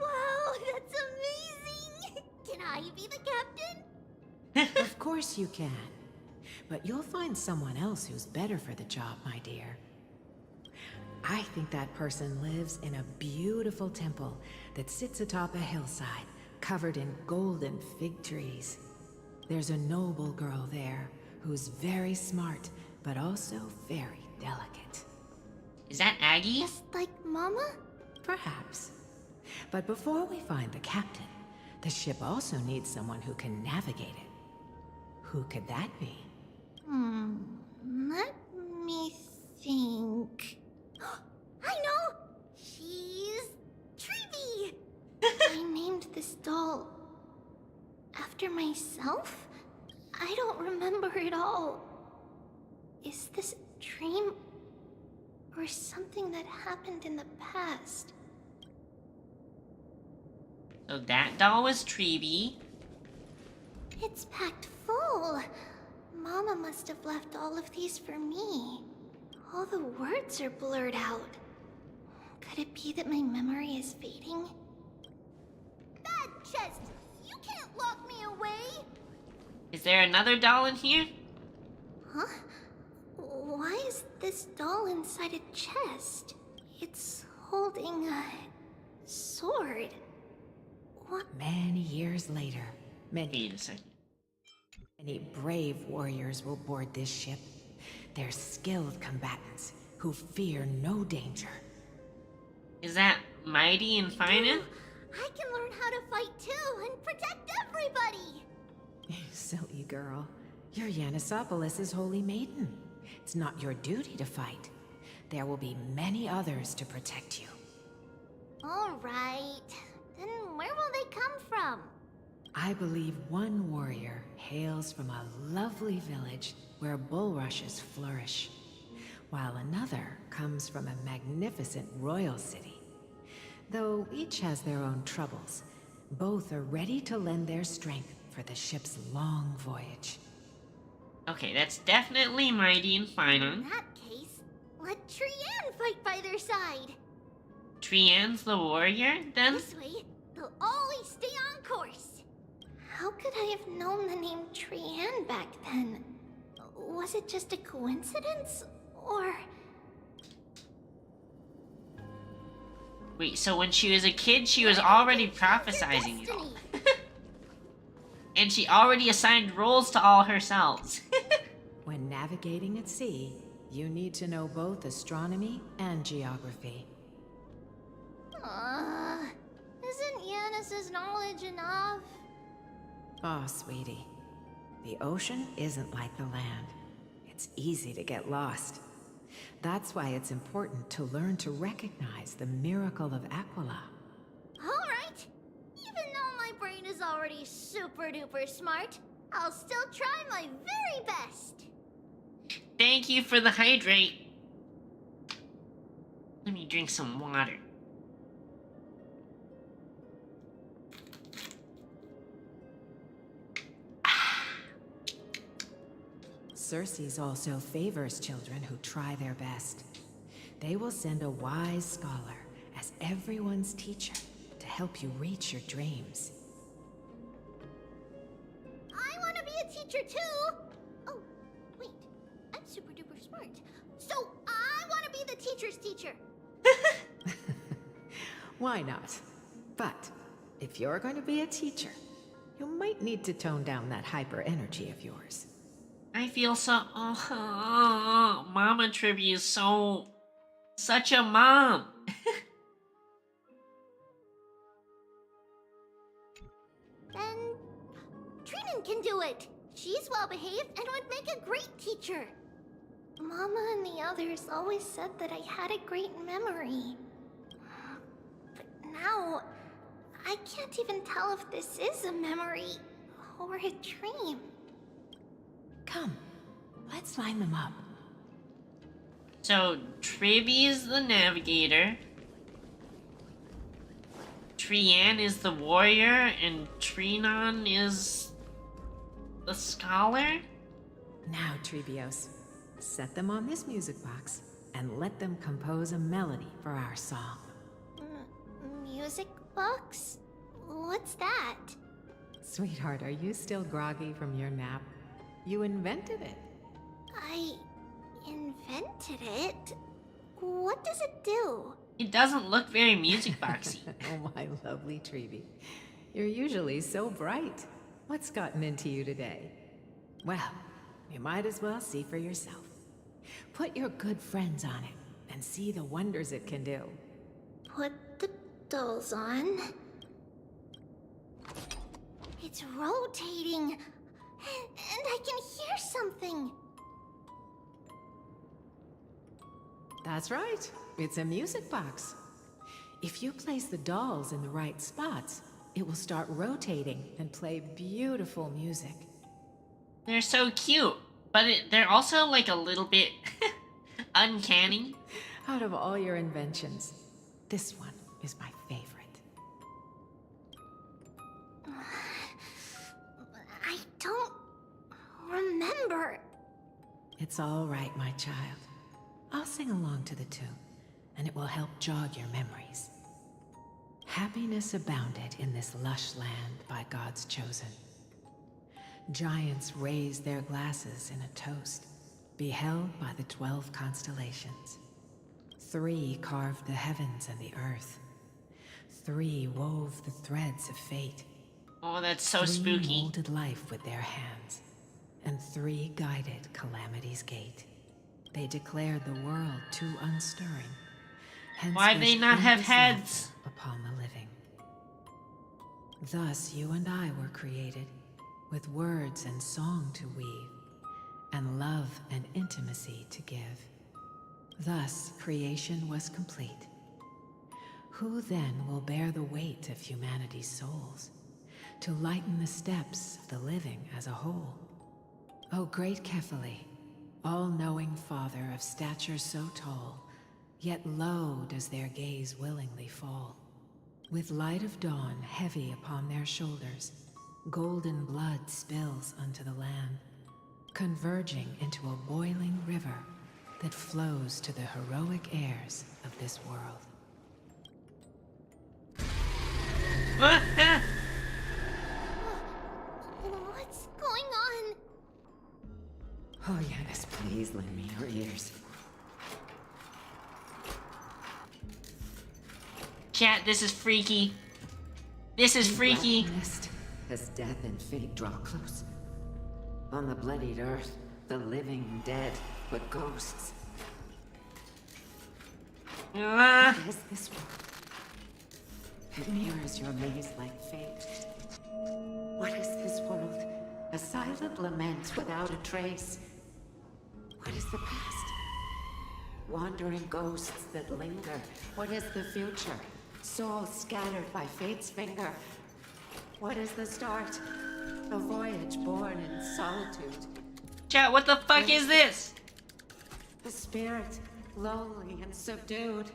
Wow, that's amazing! Can I be the captain? Of course you can. But you'll find someone else who's better for the job, my dear. I think that person lives in a beautiful temple that sits atop a hillside, covered in golden fig trees. There's a noble girl there who's very smart, but also very delicate. Is that Aggie? Just like Mama? Perhaps. But before we find the captain, the ship also needs someone who can navigate it. Who could that be? Let me think. I know! She's Tribbie! I named this doll after myself? I don't remember it all. Is this a dream? Or something that happened in the past? So that doll was Tribbie. It's packed full. Mama must have left all of these for me. All the words are blurred out. Could it be that my memory is fading? Bad chest! You can't lock me away! Is there another doll in here? Huh? Why is this doll inside a chest? It's holding a sword. What? Many years later, many brave warriors will board this ship. They're skilled combatants who fear no danger. Is that Mighty and Fina? I can learn how to fight too and protect everybody! Silly girl. You're Yanisopoulos' holy maiden. It's not your duty to fight. There will be many others to protect you. Alright. Then where will they come from? I believe one warrior hails from a lovely village where bulrushes flourish, while another comes from a magnificent royal city. Though each has their own troubles, both are ready to lend their strength for the ship's long voyage. Okay, that's definitely Mighty and Fina. In that case, let Trianne fight by their side. Trianne's the warrior, then? This way, they'll always stay on course. How could I have known the name Trianne back then? Was it just a coincidence? Or... Wait, so when she was a kid, she was already prophesizing it all. And she already assigned roles to all herself. When navigating at sea, you need to know both astronomy and geography. Isn't Yanis's knowledge enough? Oh, sweetie. The ocean isn't like the land. It's easy to get lost. That's why it's important to learn to recognize the miracle of Aquila. Alright! Even though my brain is already super duper smart, I'll still try my very best! Thank you for the hydrate. Let me drink some water. Circe also favors children who try their best. They will send a wise scholar as everyone's teacher to help you reach your dreams. I want to be a teacher too! Oh, wait. I'm super duper smart. So I want to be the teacher's teacher! Why not? But if you're going to be a teacher, you might need to tone down that hyper energy of yours. I feel so... Mama Tribbie is such a mom. Then... Trinan can do it! She's well behaved and would make a great teacher! Mama and the others always said that I had a great memory. But now... I can't even tell if this is a memory or a dream. Come, let's line them up. So, Tribbie is the navigator. Trianne is the warrior, and Trinon is the scholar? Now, Tribbios, set them on this music box and let them compose a melody for our song. Music box? What's that? Sweetheart, are you still groggy from your nap? You invented it. I invented it? What does it do? It doesn't look very music boxy. Oh, my lovely Tribbie. You're usually so bright. What's gotten into you today? Well, you might as well see for yourself. Put your good friends on it and see the wonders it can do. Put the dolls on. It's rotating. And I can hear something. That's right. It's a music box. If you place the dolls in the right spots, it will start rotating and play beautiful music. They're so cute, but they're also like a little bit uncanny. Out of all your inventions, this one is my favorite. I don't remember. It's all right, my child. I'll sing along to the tune, and it will help jog your memories. Happiness abounded in this lush land by God's chosen. Giants raised their glasses in a toast, beheld by the 12 constellations. 3 carved the heavens and the earth. 3 wove the threads of fate. Oh, that's so 3 spooky. molded life with their hands, and 3 guided calamity's gate. They declared the world too unstirring. Hence Why they not have endless heads? laughter upon the living. Thus you and I were created, with words and song to weave, and love and intimacy to give. Thus creation was complete. Who then will bear the weight of humanity's souls, to lighten the steps of the living as a whole? O great Kephalli, all-knowing Father of stature so tall, yet low does their gaze willingly fall. With light of dawn heavy upon their shoulders, golden blood spills unto the land, converging into a boiling river that flows to the heroic heirs of this world. What's going on? Oh, Yanis, please lend me your ears. Chat, this is freaky. This is freaky. Mist as death and fate draw close. On the bloodied earth, the living and dead, but ghosts. What is this world? It mirrors your maze-like fate. What is this world? A silent lament without a trace. What is the past? Wandering ghosts that linger. What is the future? Souls scattered by fate's finger. What is the start? A voyage born in solitude. Chat, what the fuck is this? A spirit, lonely and subdued.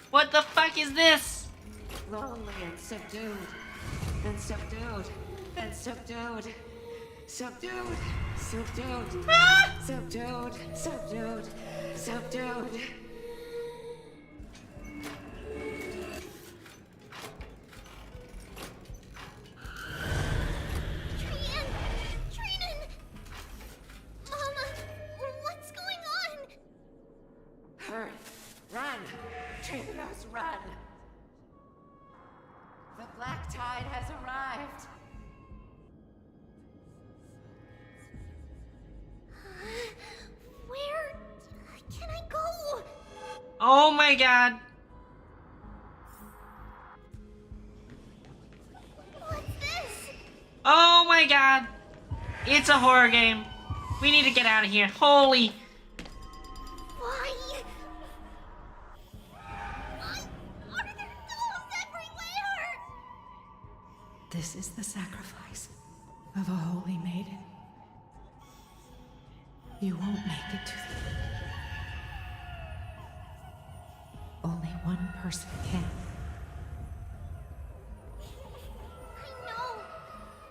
What the fuck is this? Lonely and subdued. And subdued. And subdued. Subdued. Subdued. Subdued. Subdued. Subdued. Run! Tribbie, run! The black tide has arrived! Where can I go? Oh my god. What's this? Oh my god. It's a horror game. We need to get out of here. Holy. Why? Are there dolls everywhere? This is the sacrifice of a holy maiden. You won't make it to the end. Only one person can.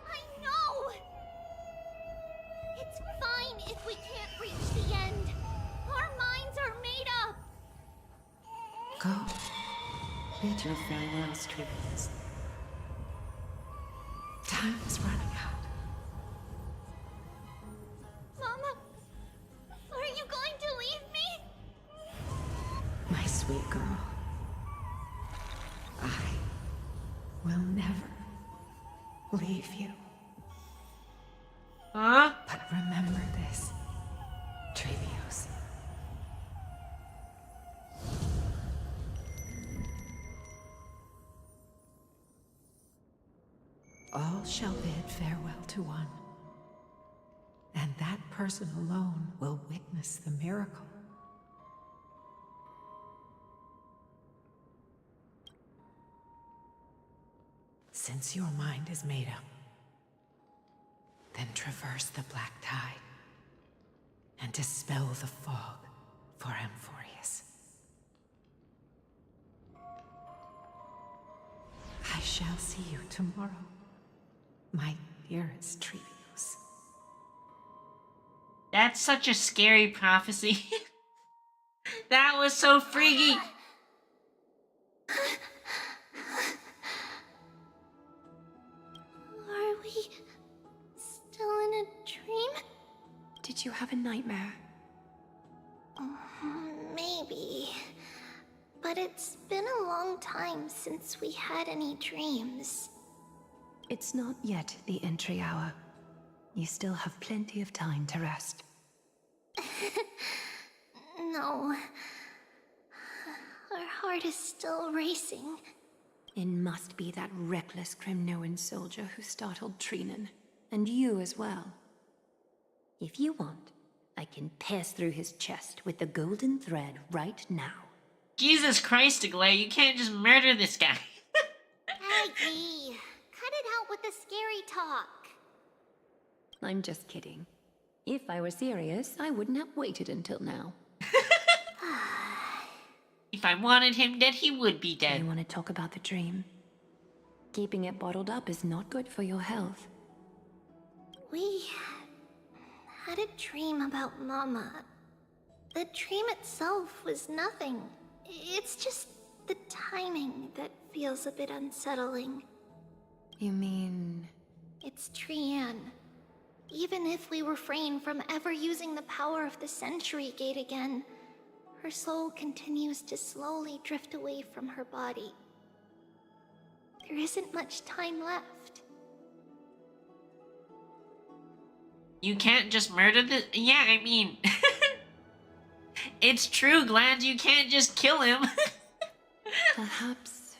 I know! It's fine if we can't reach the end. Our minds are made up. Go. Bid your farewells, Tribbie. Time is running out. Mama, are you going to leave me? sweet girl. I will never leave you. Huh? But remember this, Tribbios. All shall bid farewell to one, and that person alone will witness the miracle. Since your mind is made up, then traverse the black tide and dispel the fog for Amphorius. I shall see you tomorrow, my dearest Tribbios. That's such a scary prophecy. That was so freaky. Are we still in a dream? Did you have a nightmare? Maybe. But it's been a long time since we had any dreams. It's not yet the entry hour. You still have plenty of time to rest. No. Our heart is still racing. It must be that reckless Kremnoan soldier who startled Trinan. And you as well. If you want, I can pass through his chest with the golden thread right now. Jesus Christ, Aglaia, you can't just murder this guy. Aggie, cut it out with the scary talk. I'm just kidding. If I were serious, I wouldn't have waited until now. If I wanted him dead, he would be dead. You want to talk about the dream? Keeping it bottled up is not good for your health. We had a dream about Mama. The dream itself was nothing. It's just the timing that feels a bit unsettling. You mean... It's Trian. Even if we refrain from ever using the power of the Century Gate again, her soul continues to slowly drift away from her body. There isn't much time left. You can't just murder the... Yeah, I mean... It's true, Glands, you can't just kill him. Perhaps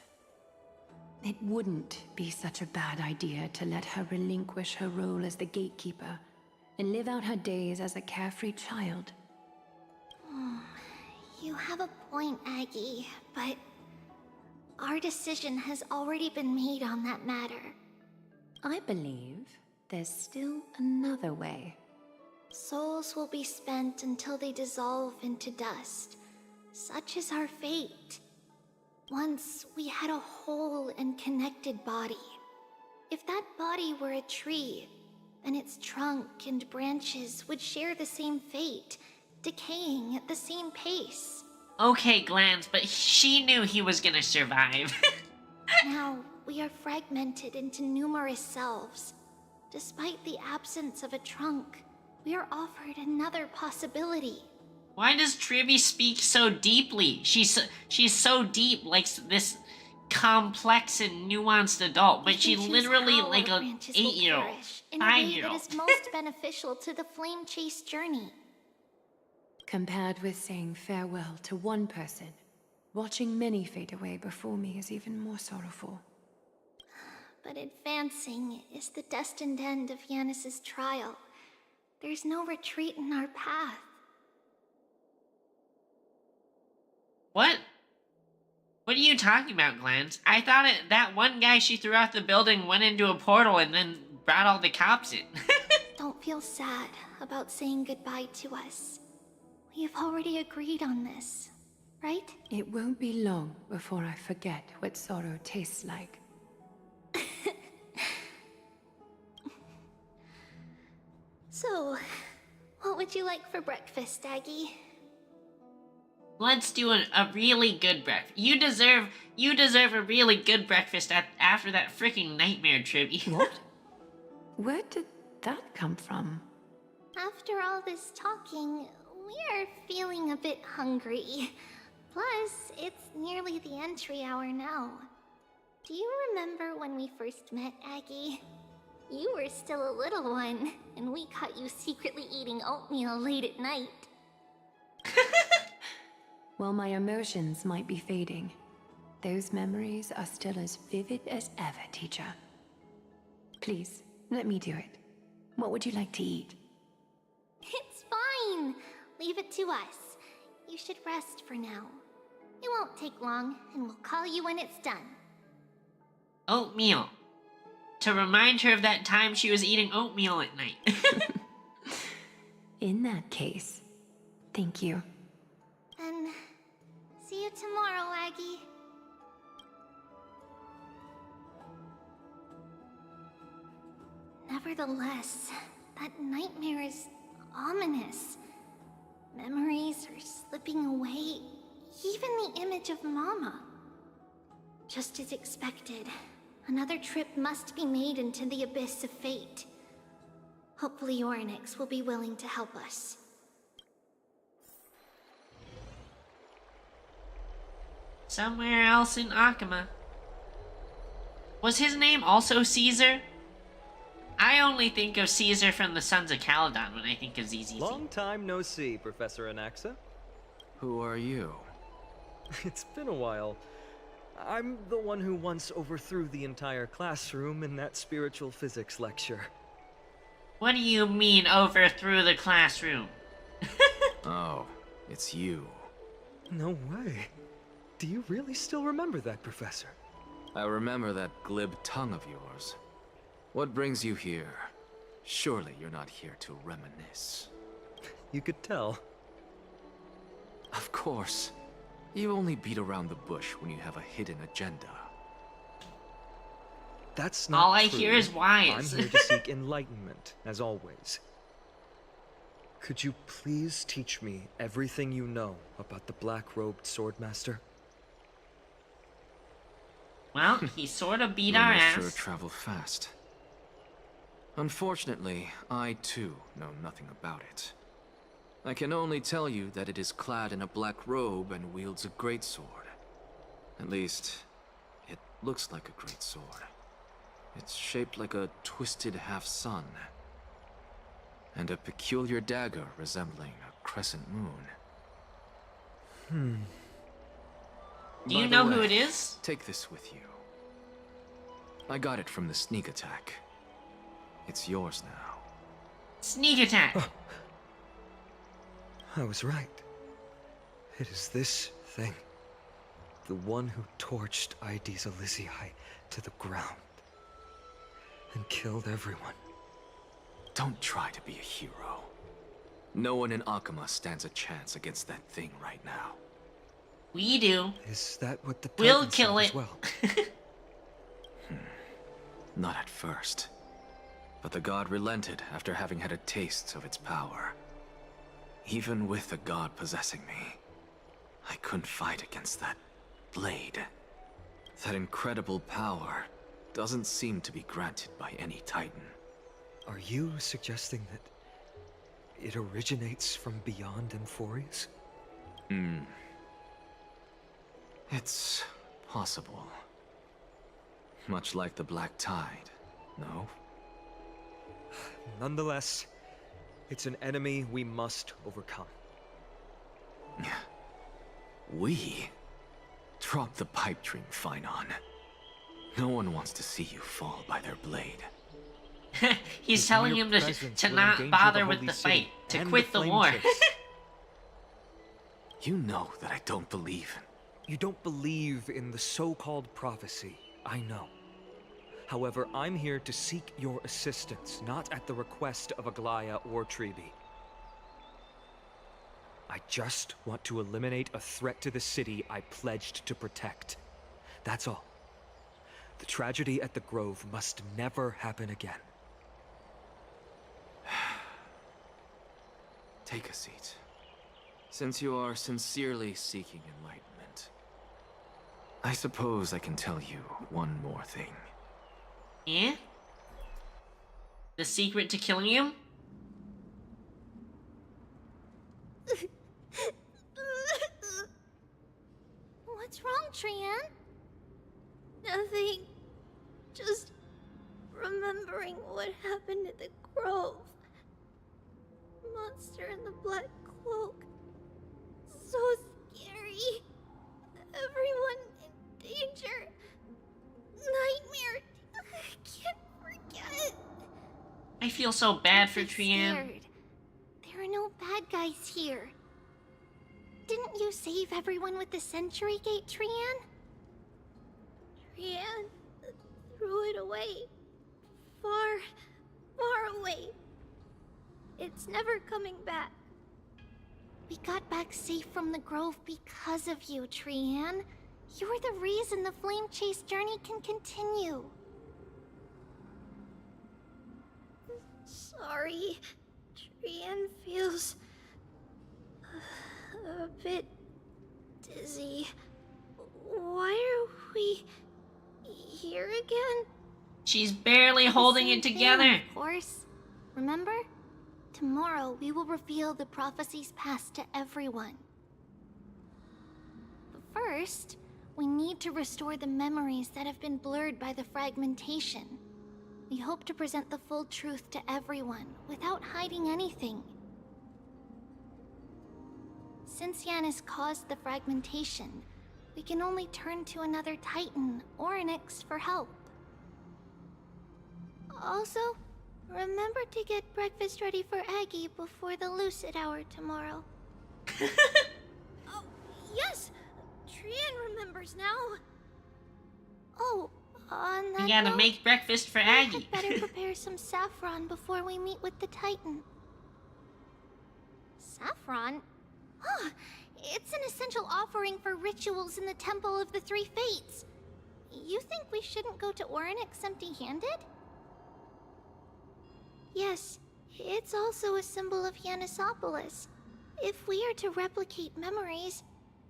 it wouldn't be such a bad idea to let her relinquish her role as the gatekeeper and live out her days as a carefree child. You have a point, Aggie, but our decision has already been made on that matter. I believe there's still another way. Souls will be spent until they dissolve into dust. Such is our fate. Once we had a whole and connected body. If that body were a tree, then its trunk and branches would share the same fate, decaying at the same pace. Okay, Glands, but she knew he was gonna survive. Now, we are fragmented into numerous selves. Despite the absence of a trunk, we are offered another possibility. Why does Tribbie speak so deeply? She's so deep, like this complex and nuanced adult, but she literally like a 8-year-old, in a way 5-year-old. that is most beneficial to the flame chase journey. Compared with saying farewell to one person, watching many fade away before me is even more sorrowful. But advancing is the destined end of Yanis's trial. There's no retreat in our path. What? What are you talking about, Glands? I thought that one guy she threw out the building went into a portal and then brought all the cops in. Don't feel sad about saying goodbye to us. We have already agreed on this, right? It won't be long before I forget what sorrow tastes like. So, what would you like for breakfast, Aggie? Let's do a really good breakfast. You deserve a really good breakfast after that freaking nightmare, Tribbie. What? Where did that come from? After all this talking, we are feeling a bit hungry. Plus, it's nearly the entry hour now. Do you remember when we first met, Aggie? You were still a little one, and we caught you secretly eating oatmeal late at night. While my emotions might be fading, those memories are still as vivid as ever, teacher. Please, let me do it. What would you like to eat? It's fine. Leave it to us. You should rest for now. It won't take long, and we'll call you when it's done. Oatmeal. To remind her of that time she was eating oatmeal at night. In that case, thank you. Then, see you tomorrow, Aggie. Nevertheless, that nightmare is ominous. Memories are slipping away, even the image of Mama. Just as expected, another trip must be made into the abyss of fate. Hopefully Orynyx will be willing to help us. Somewhere else in Akama. Was his name also Caesar? I only think of Caesar from the Sons of Caledon when I think of ZZZ. Long time no see, Professor Anaxa. Who are you? It's been a while. I'm the one who once overthrew the entire classroom in that spiritual physics lecture. What do you mean, overthrew the classroom? Oh, it's you. No way. Do you really still remember that, Professor? I remember that glib tongue of yours. What brings you here? Surely you're not here to reminisce. You could tell. Of course. You only beat around the bush when you have a hidden agenda. That's not all I true. hear is whys. I'm here to seek enlightenment, as always. Could you please teach me everything you know about the black-robed swordmaster? Well, he sort of beat our Rumors ass. sure travel fast. Unfortunately, I too know nothing about it. I can only tell you that it is clad in a black robe and wields a greatsword. At least, it looks like a greatsword. It's shaped like a twisted half-sun, and a peculiar dagger resembling a crescent moon. Do you know who it is? Take this with you. I got it from the sneak attack. It's yours now. Sneak attack! I was right. It is this thing. The one who torched Aedes Elysiae to the ground. And killed everyone. Don't try to be a hero. No one in Akama stands a chance against that thing right now. We do. Is that what the We'll Titans kill said it. as well? Not at first. But the god relented after having had a taste of its power. Even with the god possessing me, I couldn't fight against that blade. That incredible power doesn't seem to be granted by any Titan. Are you suggesting that it originates from beyond Amphorius? It's possible. Much like the Black Tide, no? Nonetheless, it's an enemy we must overcome. We? Drop the pipe dream, Phynon. No one wants to see you fall by their blade. He's telling him to not bother with the fight, to quit the war. You know that I don't believe in... You don't believe in the so-called prophecy, I know. However, I'm here to seek your assistance, not at the request of Aglaya or Tribbie. I just want to eliminate a threat to the city I pledged to protect. That's all. The tragedy at the Grove must never happen again. Take a seat. Since you are sincerely seeking enlightenment, I suppose I can tell you one more thing. Yeah? The secret to killing him? Trian? Nothing. Just remembering what happened at the grove. Monster in the black cloak. So scary. Everyone in danger. Nightmare. I can't forget. I feel so bad for Don't be Trian. scared. There are no bad guys here. Didn't you save everyone with the Century Gate, Trian? Trian threw it away. Far, far away. It's never coming back. We got back safe from the grove because of you, Trian. You're the reason the Flame Chase journey can continue. Sorry. Trian feels a bit dizzy. Why are we here again? She's barely holding it together. Of course. Remember? Tomorrow we will reveal the prophecies passed to everyone. But first, we need to restore the memories that have been blurred by the fragmentation. We hope to present the full truth to everyone without hiding anything. Since Yanis caused the fragmentation, we can only turn to another Titan or Onyx for help. Also, remember to get breakfast ready for Aggie before the lucid hour tomorrow. Oh, yes! Trian remembers now. Oh, on that You gotta note, make breakfast for Aggie. I'd better prepare some saffron before we meet with the Titan. Saffron? Huh, it's an essential offering for rituals in the Temple of the Three Fates. You think we shouldn't go to Orynyx empty-handed? Yes, it's also a symbol of Yanisopolis. If we are to replicate memories,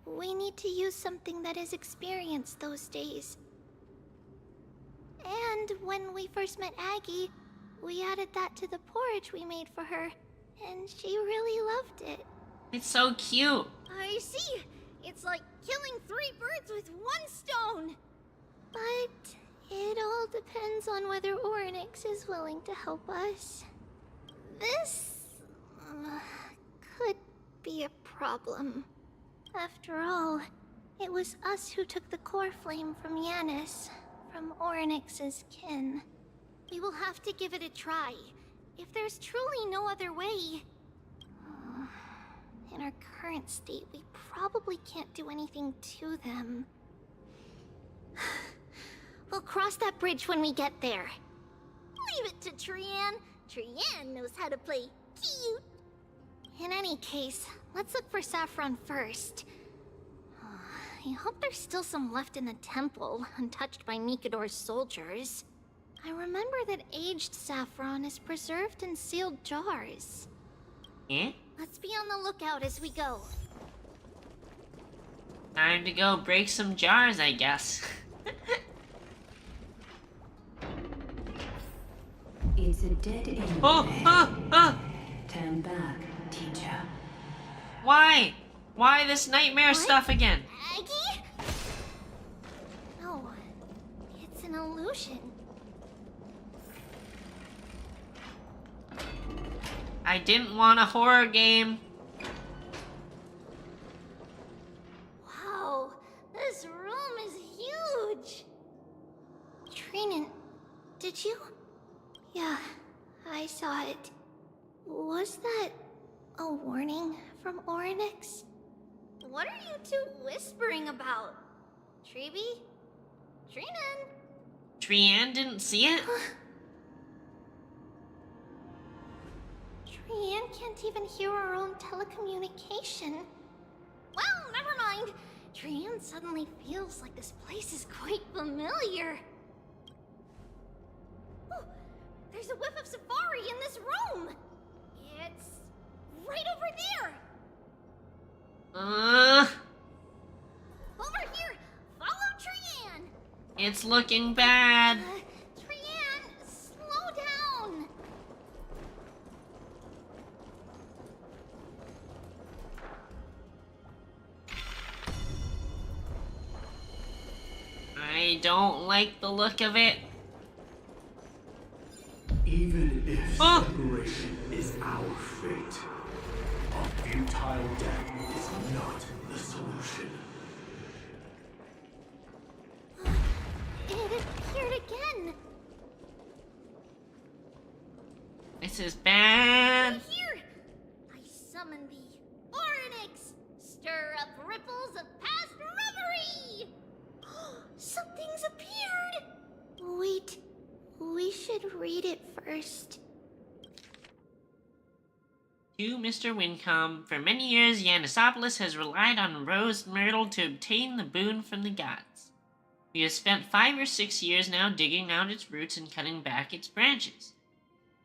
we need to use something that has experienced those days. And when we first met Aggie, we added that to the porridge we made for her, and she really loved it. It's so cute. I see. It's like killing 3 birds with 1 stone. But it all depends on whether Orynyx is willing to help us. This could be a problem. After all, it was us who took the core flame from Yanis, from Orynyx's kin. We will have to give it a try. If there's truly no other way... In our current state, we probably can't do anything to them. We'll cross that bridge when we get there. Leave it to Trian. Trian knows how to play cute. In any case, let's look for saffron first. I hope there's still some left in the temple, untouched by Nikador's soldiers. I remember that aged saffron is preserved in sealed jars. Eh? Let's be on the lookout as we go. Time to go break some jars, I guess. It's a dead end. Oh! Turn back, teacher. Why? Why this nightmare stuff again? Aggie? No, it's an illusion. I didn't want a horror game. Wow, this room is huge. Trinan, did you? Yeah, I saw it. Was that a warning from Orynyx? What are you two whispering about? Tribbie? Trinan? Trian didn't see it? Trian can't even hear our own telecommunication. Well, never mind. Trian suddenly feels like this place is quite familiar. Oh, there's a whiff of safari in this room. It's right over there. Over here. Follow Trian. It's looking bad. Trian, slow down. I don't like the look of it. Even if separation is our fate, a futile death is not the solution. It appeared again. This is bad. Right here! I summon thee, Orynyx! Stir up ripples of past reverie! Something's appeared! Wait, we should read it first. To Mr. Wincombe, for many years Yanisopoulos has relied on Rose Myrtle to obtain the boon from the gods. We have spent 5 or 6 years now digging out its roots and cutting back its branches.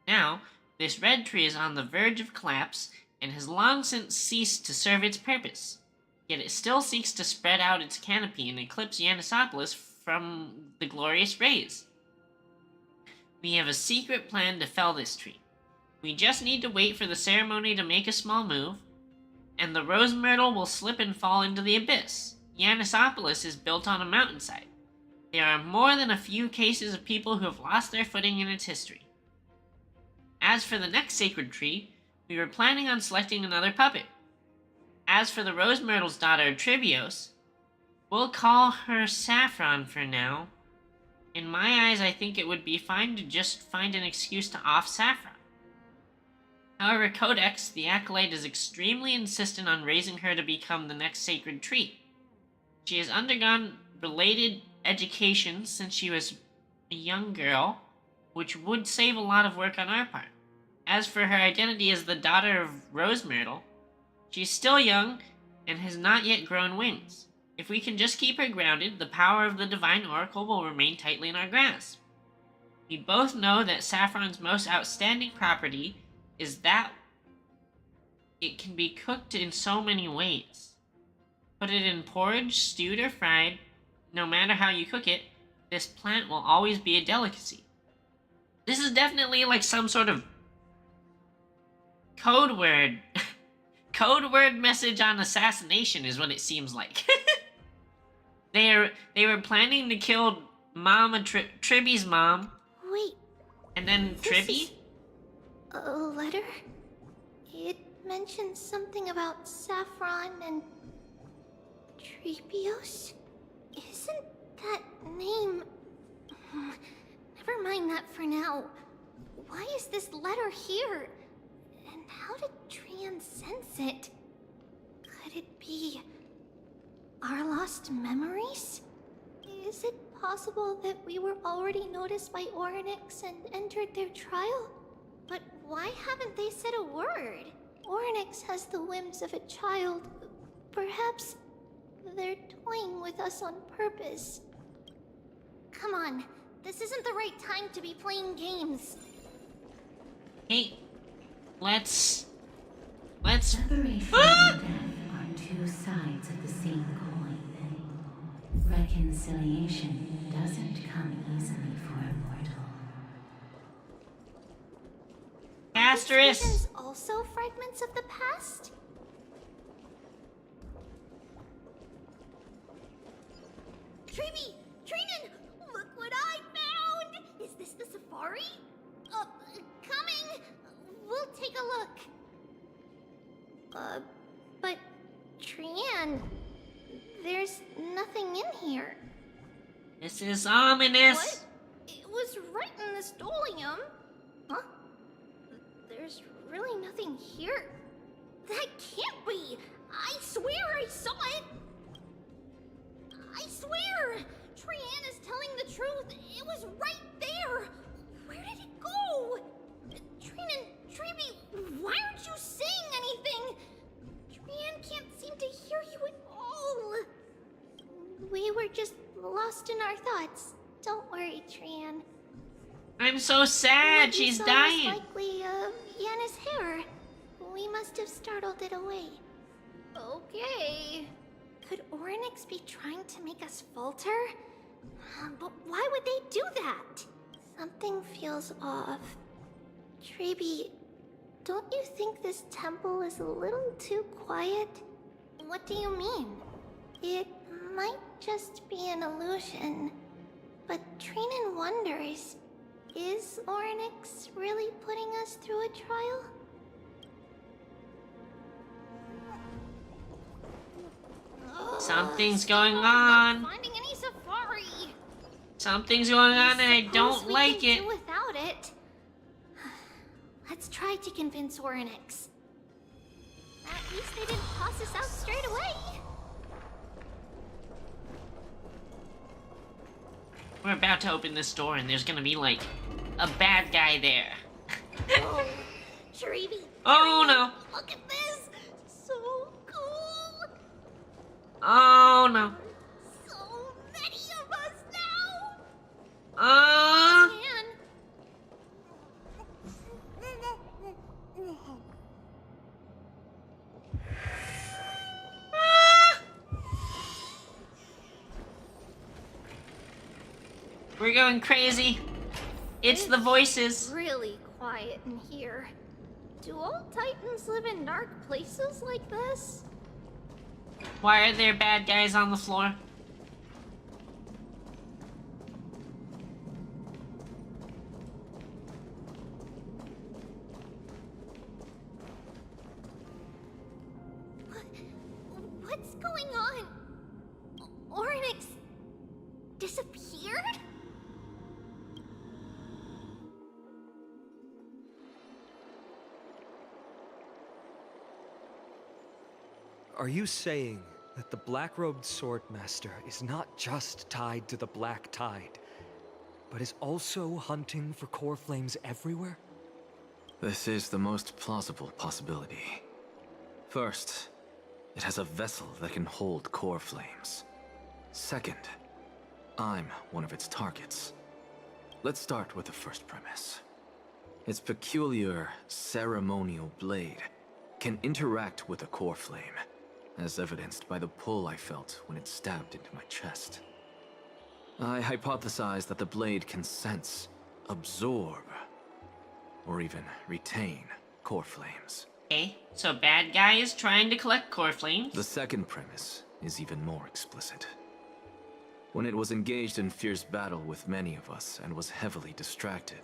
Now, this red tree is on the verge of collapse and has long since ceased to serve its purpose. Yet it still seeks to spread out its canopy and eclipse Yanisopoulos from the glorious rays. We have a secret plan to fell this tree. We just need to wait for the ceremony to make a small move, and the rose myrtle will slip and fall into the abyss. Yanisopoulos is built on a mountainside. There are more than a few cases of people who have lost their footing in its history. As for the next sacred tree, we were planning on selecting another puppet. As for the rose myrtle's daughter, Tribbios, we'll call her Saffron for now. In my eyes, I think it would be fine to just find an excuse to off Saffron. However, Codex, the Acolyte, is extremely insistent on raising her to become the next sacred tree. She has undergone related education since she was a young girl, which would save a lot of work on our part. As for her identity as the daughter of Rose Myrtle, she's still young and has not yet grown wings. If we can just keep her grounded, the power of the Divine Oracle will remain tightly in our grasp. We both know that Saffron's most outstanding property is that it can be cooked in so many ways. Put it in porridge, stewed, or fried, no matter how you cook it, this plant will always be a delicacy. This is definitely like some sort of code word. Code word message on assassination is what it seems like. They were planning to kill Tribbie's mom. Wait. And then Tribbie? A letter? It mentions something about Saffron and Tribbios? Isn't that name... Never mind that for now. Why is this letter here? And how did Trian sense it? Could it be our lost memories? Is it possible that we were already noticed by Orynyx and entered their trial? But why haven't they said a word? Orynyx has the whims of a child. Perhaps they're toying with us on purpose. Come on, this isn't the right time to be playing games. Hey, let's... Separation and death are two sides of the same coin. Reconciliation doesn't come easily for a mortal. Asterisk! Are these visions also fragments of the past? Tribbie! Trinan! Look what I found! Is this the safari? Coming! We'll take a look. But Trian, there's nothing in here. This is ominous. What? It was right in the stolium. Huh? There's really nothing here. That can't be! I swear I saw it! I swear! Trian is telling the truth. It was right there. Where did it go? Trinan, Tribbie, why aren't you saying anything? Trian can't seem to hear you at all. We were just lost in our thoughts. Don't worry, Trian. I'm so sad. What you She's saw dying. was likely Yanna's hair. We must have startled it away. Okay. Could Orynyx be trying to make us falter? But why would they do that? Something feels off. Tribbie, don't you think this temple is a little too quiet? What do you mean? It might just be an illusion. But Trinan wonders, is Orynyx really putting us through a trial? Something's going on. Not finding any safari. Something's going on and I don't like we it. can do without it. Let's try to convince Orynyx. At least they didn't toss us out straight away. We're about to open this door and there's gonna be like a bad guy there. Oh, Tribbie. Oh no. Look at this. So cool. Oh no. So many of us now. Man. We're going crazy. It's the voices. Really quiet in here. Do all Titans live in dark places like this? Why are there bad guys on the floor? What's going on? Orynyx disappeared? Are you saying that the black-robed swordmaster is not just tied to the Black Tide, but is also hunting for core flames everywhere? This is the most plausible possibility. First, it has a vessel that can hold core flames. Second, I'm one of its targets. Let's start with the first premise. Its peculiar ceremonial blade can interact with a core flame, as evidenced by the pull I felt when it stabbed into my chest. I hypothesized that the blade can sense, absorb, or even retain core flames. Okay, so bad guy is trying to collect core flames. The second premise is even more explicit. When it was engaged in fierce battle with many of us and was heavily distracted,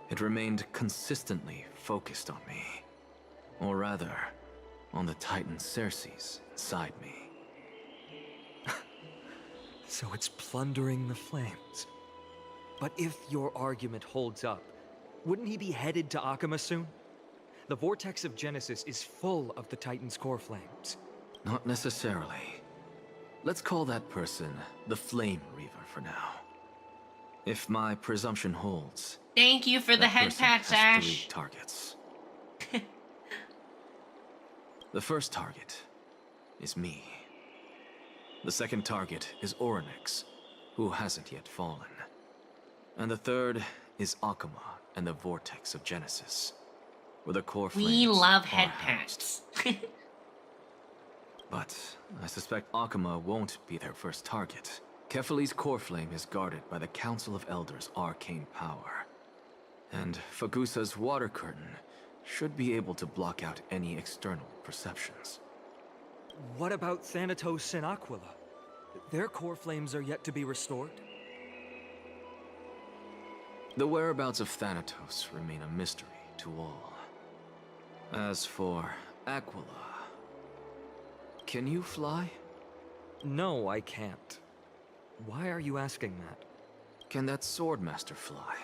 it remained consistently focused on me. Or rather, on the Titan Cersei's inside me. So it's plundering the flames. But if your argument holds up, wouldn't he be headed to Akama soon? The vortex of Genesis is full of the Titan's core flames. Not necessarily. Let's call that person the Flame Reaver for now. If my presumption holds... Thank you for the head pats, Ash. 3 targets. The first target is me. The second target is Orynyx, who hasn't yet fallen. And the third is Akama and the Vortex of Genesis, where the core flames We love head are pats. But I suspect Akama won't be their first target. Kefali's core flame is guarded by the Council of Elders' arcane power. And Fagusa's water curtain should be able to block out any external perceptions. What about Thanatos and Aquila? Their core flames are yet to be restored? The whereabouts of Thanatos remain a mystery to all. As for Aquila... Can you fly? No, I can't. Why are you asking that? Can that Swordmaster fly?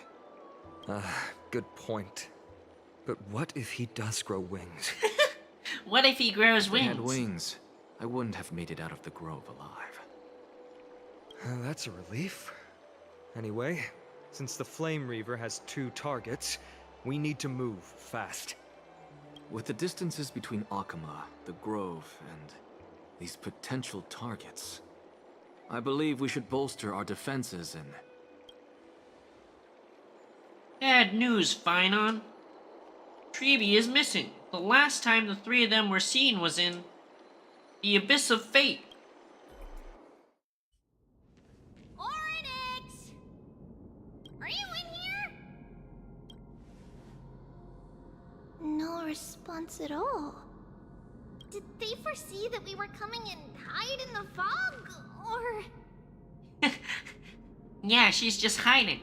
Good point. But what if he does grow wings? What if he grows If wings? I had wings, I wouldn't have made it out of the grove alive. That's a relief. Anyway, since the Flame Reaver has 2 targets, we need to move fast. With the distances between Akama, the grove, and these potential targets, I believe we should bolster our defenses and... Bad news, Finon. Tribbie is missing. The last time the 3 of them were seen was in the Abyss of Fate. Orynyx! Are you in here? No response at all. Did they foresee that we were coming and hide in the fog, or... Yeah, she's just hiding.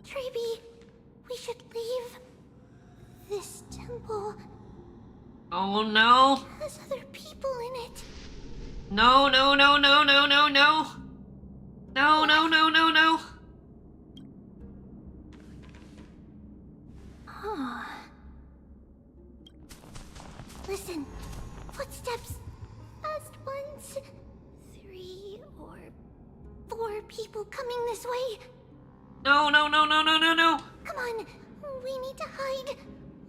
Tribbie, we should leave. This temple Oh no. has other people in it. No, no, no, no, no, no, no. No, no, no, no, no. Huh. Listen, footsteps. Fast ones. 3 or 4 people coming this way. No, no, no, no, no, no, no. Come on, we need to hide.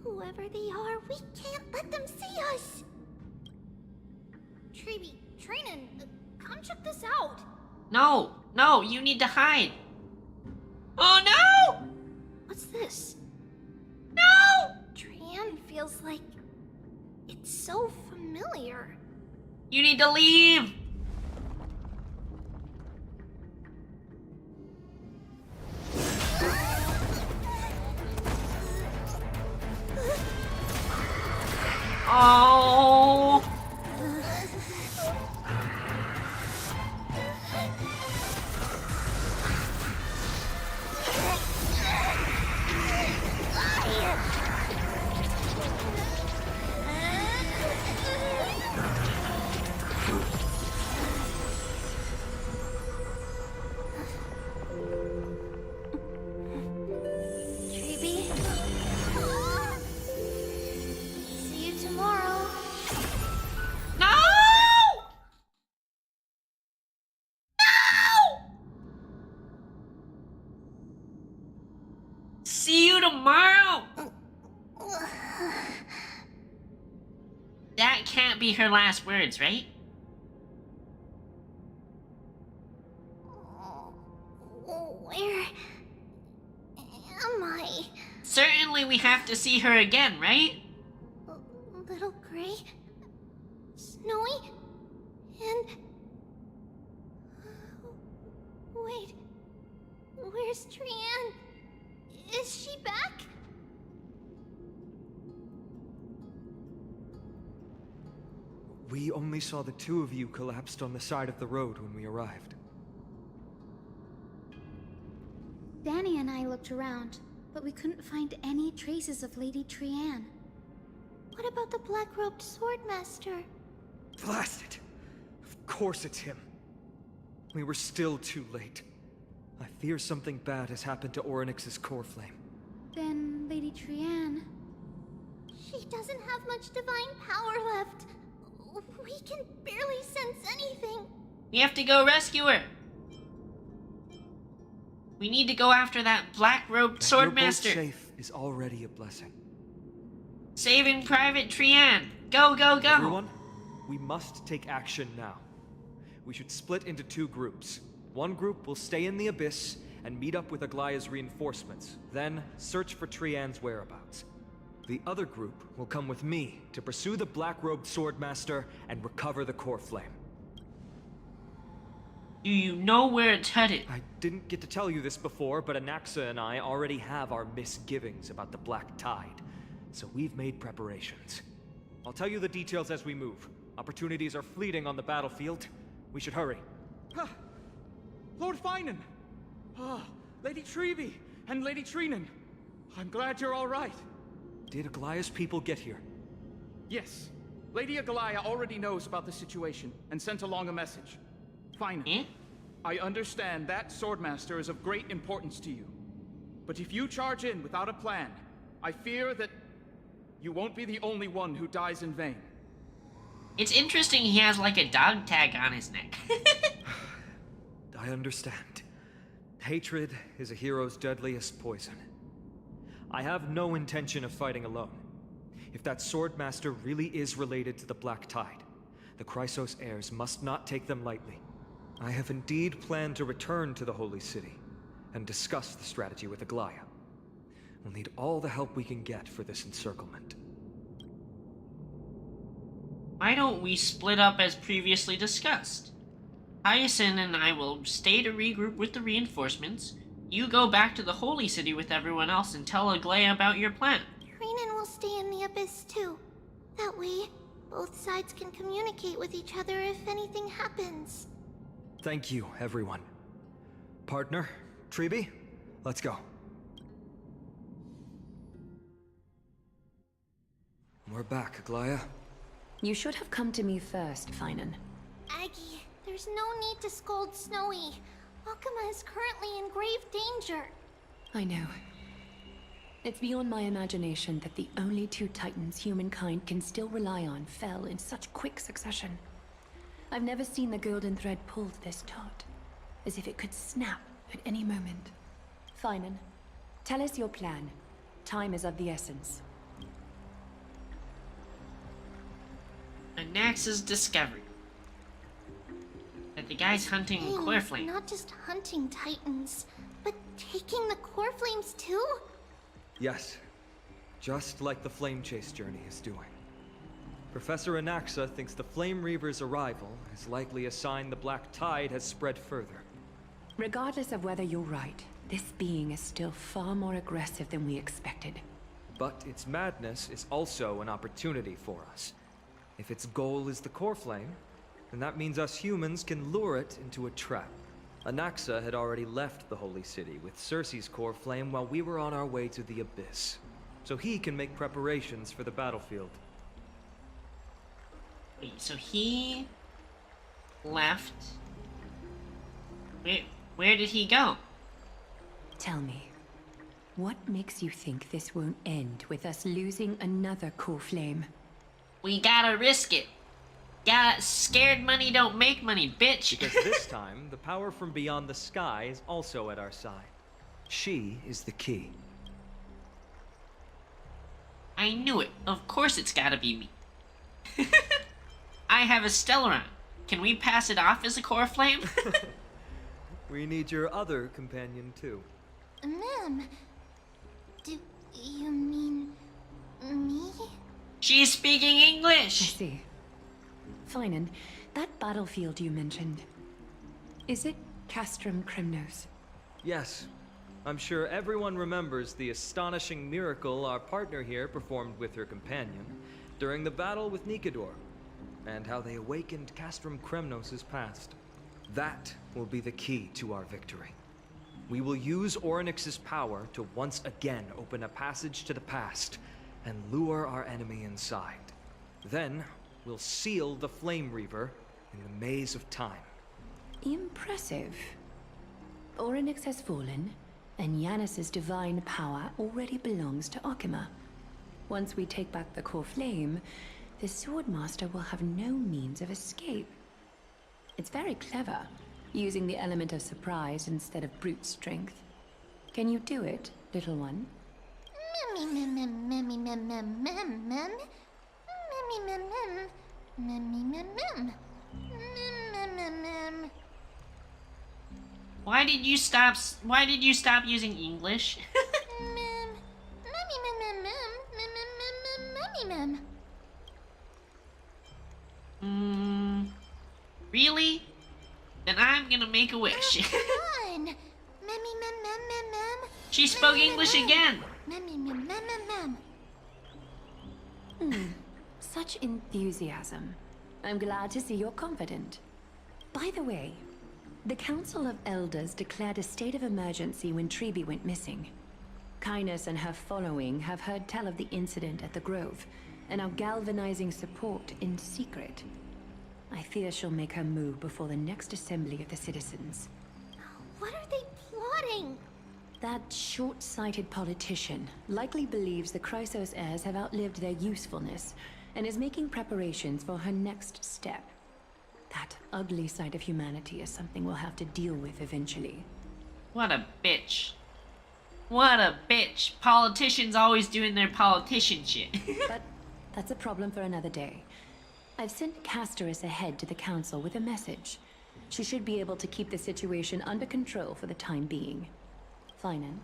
Whoever they are, we can't let them see us. Tribbie, Trinan, come check this out. No, no, you need to hide. Oh no! What's this? No! Trian feels like it's so familiar. You need to leave. Oh. Tribbie? See you tomorrow. No! No! See you tomorrow. That can't be her last words, right? Where am I? Certainly we have to see her again, right? Little Gray? Snowy? And... Wait. Where's Trian? Is she back? We only saw the 2 of you collapsed on the side of the road when we arrived. Danny and I looked around, but we couldn't find any traces of Lady Trian. What about the black-robed swordmaster? Blast it! Of course it's him. We were still too late. I fear something bad has happened to Orynyx's core flame. Then Lady Trian... She doesn't have much divine power left. We can barely sense anything. We have to go rescue her. We need to go after that black-robed That you're both swordmaster. safe is already a blessing. Saving Private Trian. Go, go, go. Everyone, we must take action now. We should split into 2 groups. One group will stay in the Abyss and meet up with Aglaya's reinforcements, then search for Trian's whereabouts. The other group will come with me to pursue the black-robed swordmaster and recover the core flame. Do you know where it's headed? I didn't get to tell you this before, but Anaxa and I already have our misgivings about the Black Tide, so we've made preparations. I'll tell you the details as we move. Opportunities are fleeting on the battlefield. We should hurry. Lord Finan! Lady Tribbie and Lady Trinan. I'm glad you're all right. Did Aglaya's people get here? Yes. Lady Aglaya already knows about the situation and sent along a message. Finan, I understand that swordmaster is of great importance to you. But if you charge in without a plan, I fear that you won't be the only one who dies in vain. It's interesting he has like a dog tag on his neck. I understand. Hatred is a hero's deadliest poison. I have no intention of fighting alone. If that swordmaster really is related to the Black Tide, the Chrysos heirs must not take them lightly. I have indeed planned to return to the Holy City and discuss the strategy with Aglaya. We'll need all the help we can get for this encirclement. Why don't we split up as previously discussed? Hyacinth and I will stay to regroup with the reinforcements. You go back to the Holy City with everyone else and tell Aglaya about your plan. Trinan will stay in the Abyss too. That way, Both sides can communicate with each other if anything happens. Thank you, everyone. Partner, Tribbie, let's go. We're back, Aglaya. You should have come to me first, Finan. Aggie, there's no need to scold Snowy. Akuma is currently in grave danger. I know. It's beyond my imagination that the only two titans humankind can still rely on fell in such quick succession. I've never seen the golden thread pulled this taut, as if it could snap at any moment. Finan, tell us your plan. Time is of the essence. Anax's discovery that the guy's hunting core flame. Not just hunting titans, but taking the core flames too? Yes, just like the Flame Chase journey is doing. Professor Anaxa thinks the Flame Reaver's arrival is likely a sign the Black Tide has spread further. Regardless of whether you're right, this being is still far more aggressive than we expected. But its madness is also an opportunity for us. If its goal is the core flame, then that means us humans can lure it into a trap. Anaxa had already left the Holy City with Cersei's core flame while we were on our way to the Abyss, so he can make preparations for the battlefield. Wait, so he left? Where did he go? Tell me, what makes you think this won't end with us losing another core flame? We gotta risk it. Scared money don't make money, bitch. Because this time, the power from beyond the sky is also at our side. She is the key. I knew it. Of course it's gotta be me. I have a Stellaron. Can we pass it off as a core flame? We need your other companion, too. Ma'am, do you mean me? She's speaking English! I see. Finan, that battlefield you mentioned, is it Castrum Kremnos? Yes. I'm sure everyone remembers the astonishing miracle our partner here performed with her companion during the battle with Nikador, and how they awakened Castrum Kremnos' past. That will be the key to our victory. We will use Orynyx's power to once again open a passage to the past and lure our enemy inside. Then, we'll seal the Flame Reaver in the maze of time. Impressive. Orynyx has fallen, and Yanis's divine power already belongs to Akuma. Once we take back the core flame, the Swordmaster will have no means of escape. It's very clever, using the element of surprise instead of brute strength. Can you do it, little one? Why did you stop using English? Really? Then I'm gonna make a wish. She spoke English again. Such enthusiasm. I'm glad to see you're confident. By the way, the Council of Elders declared a state of emergency when Tribbie went missing. Kainos and her following have heard tell of the incident at the Grove, and are galvanizing support in secret. I fear she'll make her move before the next assembly of the citizens. What are they plotting? That short-sighted politician likely believes the Chrysos heirs have outlived their usefulness, and is making preparations for her next step. That ugly side of humanity is something we'll have to deal with eventually. What a bitch. What a bitch. Politicians always doing their politician shit. But that's a problem for another day. I've sent Castorus ahead to the council with a message. She should be able to keep the situation under control for the time being. Finan,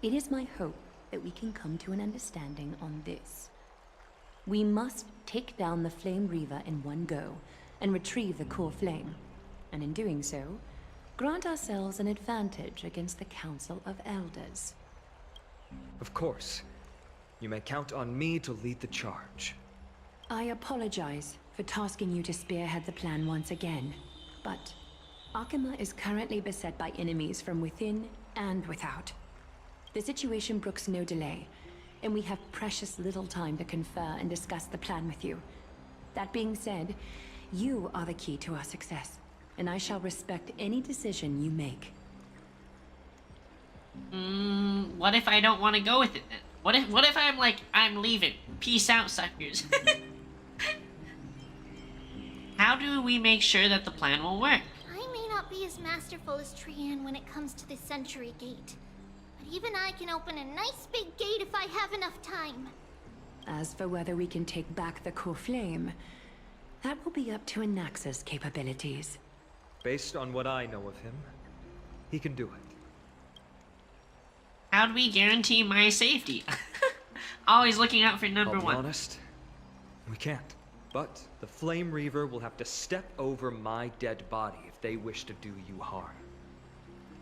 it is my hope that we can come to an understanding on this. We must take down the Flame Reaver in one go, and retrieve the core flame. And in doing so, grant ourselves an advantage against the Council of Elders. Of course. You may count on me to lead the charge. I apologize for tasking you to spearhead the plan once again, but Akima is currently beset by enemies from within and without. The situation brooks no delay, and we have precious little time to confer and discuss the plan with you. That being said, you are the key to our success, and I shall respect any decision you make. What if I don't want to go with it then? What if I'm like, I'm leaving. Peace out, suckers. How do we make sure that the plan will work? I may not be as masterful as Trian when it comes to the Century Gate, but even I can open a nice big gate if I have enough time. As for whether we can take back the core flame, that will be up to Anaxa's capabilities. Based on what I know of him, he can do it. How do we guarantee my safety? Always looking out for number I'll be one. honest, we can't. But the Flame Reaver will have to step over my dead body if they wish to do you harm.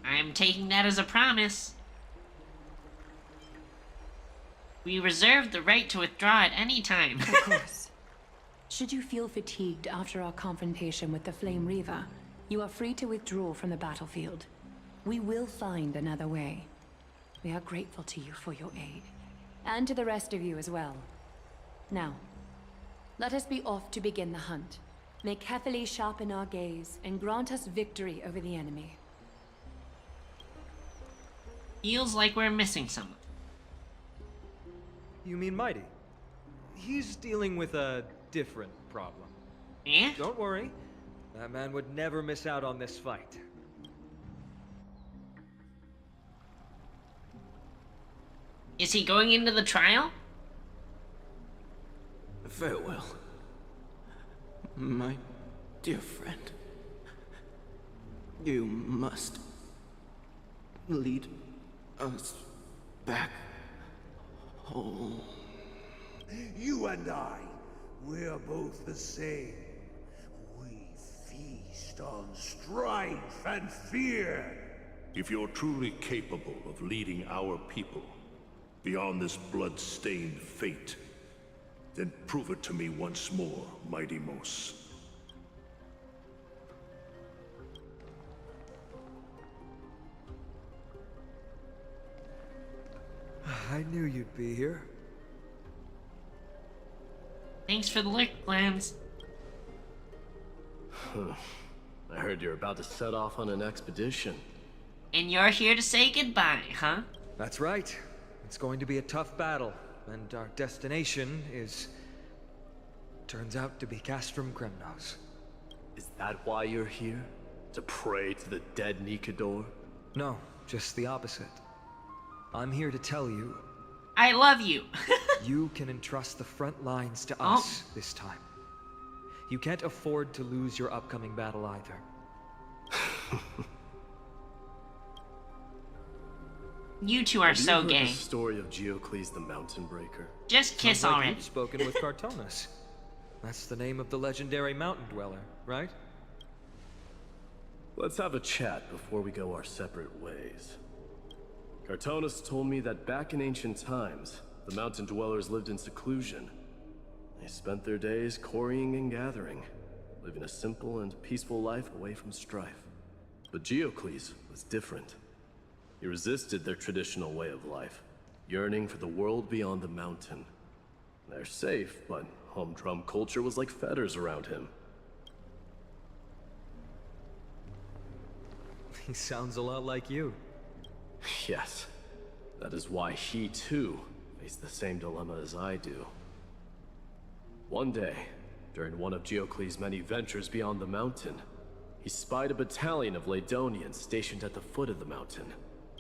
I'm taking that as a promise. We reserve the right to withdraw at any time. Of course. Should you feel fatigued after our confrontation with the Flame Reaver, you are free to withdraw from the battlefield. We will find another way. We are grateful to you for your aid. And to the rest of you as well. Now, let us be off to begin the hunt. May carefully sharpen our gaze and grant us victory over the enemy. Feels like we're missing someone. You mean Mighty? He's dealing with a different problem. Yeah? Don't worry. That man would never miss out on this fight. Is he going into the trial? Farewell, my dear friend. You must lead us back home. You and I, we're both the same. We feast on strife and fear. If you're truly capable of leading our people beyond this blood-stained fate, then prove it to me once more, Mighty Mos. I knew you'd be here. Thanks for the look, Glams. I heard you're about to set off on an expedition. And you're here to say goodbye, huh? That's right. It's going to be a tough battle, and our destination turns out to be Castrum Kremnos. Is that why you're here? To pray to the dead Nikador? No, just the opposite. I'm here to tell you... I love you! You can entrust the front lines to us this time. You can't afford to lose your upcoming battle either. You two are so gay. Have you heard the story of Geocles the Mountain Breaker? Just kiss Sounds like already. You've spoken with Cartonus. That's the name of the legendary mountain dweller, right? Let's have a chat before we go our separate ways. Cartonus told me that back in ancient times, the mountain dwellers lived in seclusion. They spent their days quarrying and gathering, living a simple and peaceful life away from strife. But Geocles was different. He resisted their traditional way of life, yearning for the world beyond the mountain. They're safe, but humdrum culture was like fetters around him. He sounds a lot like you. Yes, that is why he too faced the same dilemma as I do. One day, during one of Geocles' many ventures beyond the mountain, he spied a battalion of Ladonians stationed at the foot of the mountain.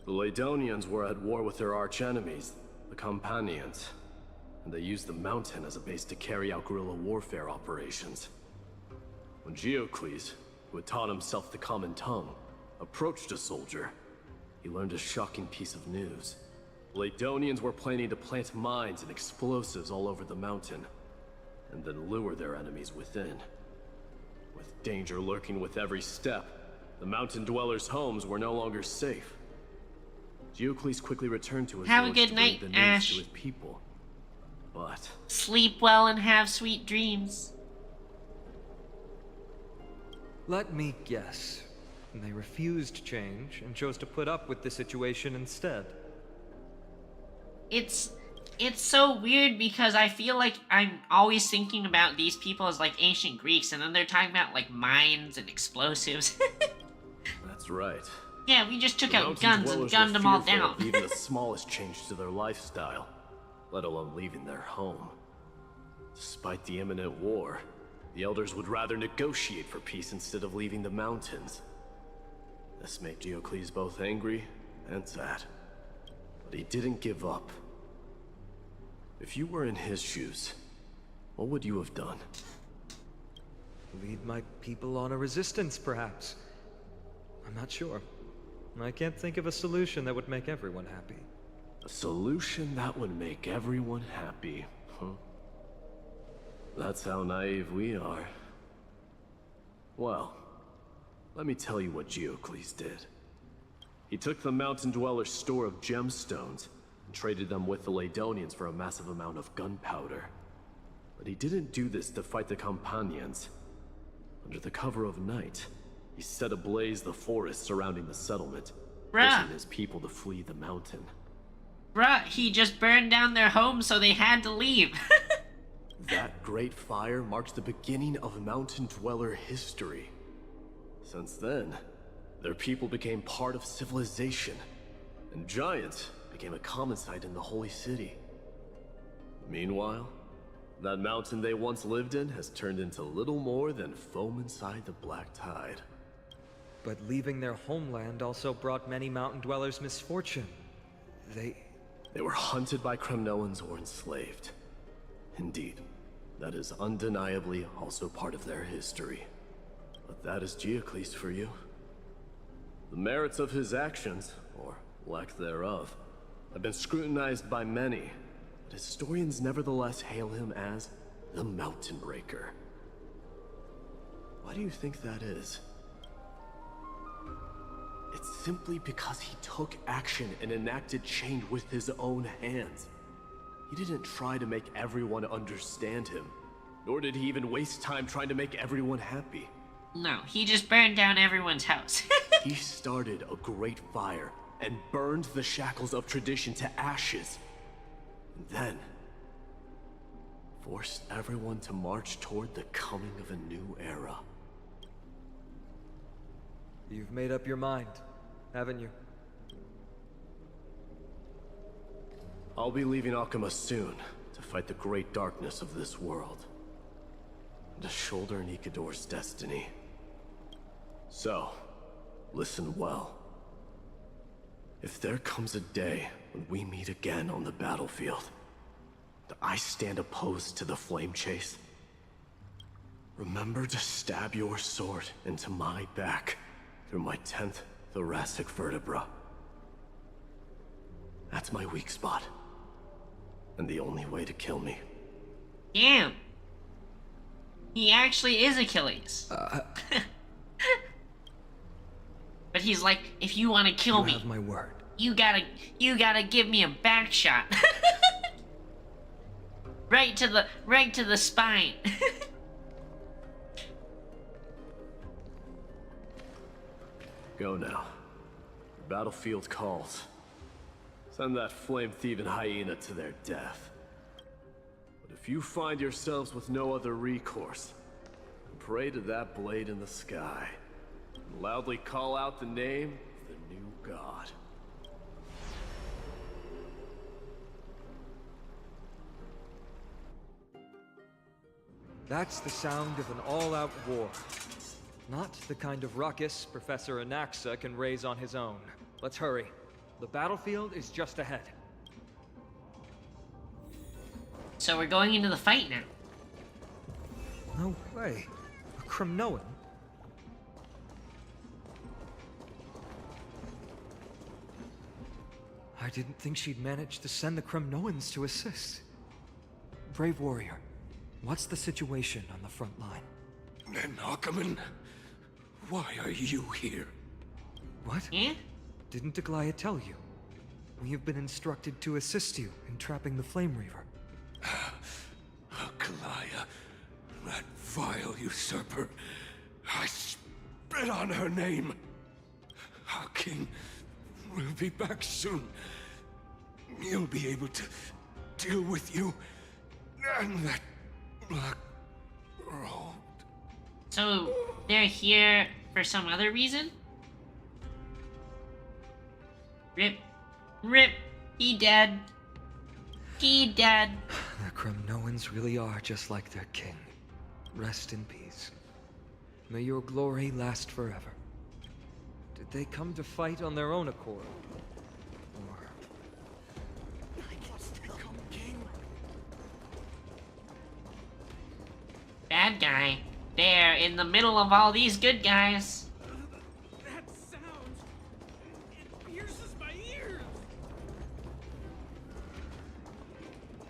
The Ladonians were at war with their arch-enemies, the Companions, and they used the mountain as a base to carry out guerrilla warfare operations. When Geocles, who had taught himself the common tongue, approached a soldier, he learned a shocking piece of news. Ladonians were planning to plant mines and explosives all over the mountain, and then lure their enemies within. With danger lurking with every step, the mountain dwellers' homes were no longer safe. Geocles quickly returned to his Have a village good to bring night, the news Ash. to his people. but... Sleep well and have sweet dreams. Let me guess. They refused change and chose to put up with the situation instead. It's so weird because I feel like I'm always thinking about these people as like ancient Greeks, and then they're talking about like mines and explosives. That's right. Yeah, we just took The out mountain guns and dwellers gunned were them all fearful down. of even the smallest change to their lifestyle, let alone leaving their home. Despite the imminent war, the elders would rather negotiate for peace instead of leaving the mountains. This made Diocles both angry and sad. But he didn't give up. If you were in his shoes, what would you have done? Lead my people on a resistance, perhaps. I'm not sure. I can't think of a solution that would make everyone happy. A solution that would make everyone happy, huh? That's how naive we are. Well, let me tell you what Diocles did. He took the mountain dwellers' store of gemstones and traded them with the Ladonians for a massive amount of gunpowder. But he didn't do this to fight the Companions. Under the cover of night, he set ablaze the forest surrounding the settlement, forcing his people to flee the mountain. Bruh, he just burned down their home so they had to leave. That great fire marks the beginning of mountain dweller history. Since then, their people became part of civilization, and giants became a common sight in the holy city. Meanwhile, that mountain they once lived in has turned into little more than foam inside the black tide. But leaving their homeland also brought many mountain dwellers misfortune. They were hunted by Kremnoans or enslaved. Indeed, that is undeniably also part of their history. But that is Diocles for you. The merits of his actions, or lack thereof, have been scrutinized by many, but historians nevertheless hail him as the Mountain Breaker. Why do you think that is? It's simply because he took action and enacted change with his own hands. He didn't try to make everyone understand him, nor did he even waste time trying to make everyone happy. No, he just burned down everyone's house. He started a great fire and burned the shackles of tradition to ashes. And then forced everyone to march toward the coming of a new era. You've made up your mind, haven't you? I'll be leaving Akama soon to fight the great darkness of this world, and to shoulder Nikador's destiny. So, listen well. If there comes a day when we meet again on the battlefield, that I stand opposed to the flame chase, remember to stab your sword into my back through my 10th thoracic vertebra. That's my weak spot, and the only way to kill me. Damn. He actually is Achilles. But he's like, if you want to kill me, have my word. You gotta give me a back shot. right to the spine. Go now. The battlefield calls. Send that flame-thieving hyena to their death. But if you find yourselves with no other recourse, pray to that blade in the sky, and loudly call out the name of the new god. That's the sound of an all-out war. Not the kind of ruckus Professor Anaxa can raise on his own. Let's hurry. The battlefield is just ahead. So we're going into the fight now. No way. A Kremnoan? I didn't think she'd manage to send the Kremnoans to assist. Brave warrior, what's the situation on the front line? Nakaman, why are you here? What? Yeah? Didn't Aglaia tell you? We have been instructed to assist you in trapping the Flame Reaver. That vile usurper. I spit on her name. Our king will be back soon. He'll be able to deal with you and that black robe. So, they're here for some other reason? Rip. Rip. He dead. He dead. The Kremnoans really are just like their king. Rest in peace. May your glory last forever. Did they come to fight on their own accord? Or... Bad guy. There, in the middle of all these good guys. That sound, it pierces my ears.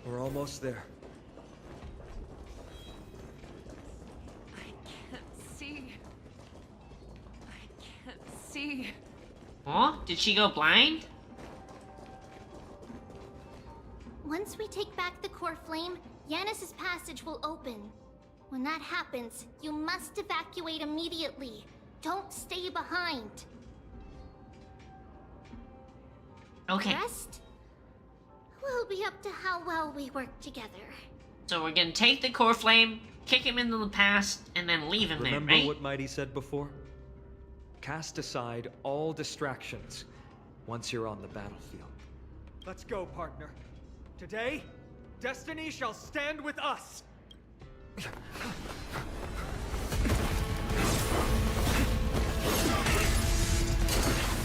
We're almost there. See. Huh? Did she go blind? Once we take back the core flame, Yanis's passage will open. When that happens, you must evacuate immediately. Don't stay behind. Okay. The rest will be up to how well we work together. So we're gonna take the core flame, kick him into the past, and then leave him Remember there, right? what Mighty said before? Cast aside all distractions once you're on the battlefield. Let's go, partner. Today, destiny shall stand with us.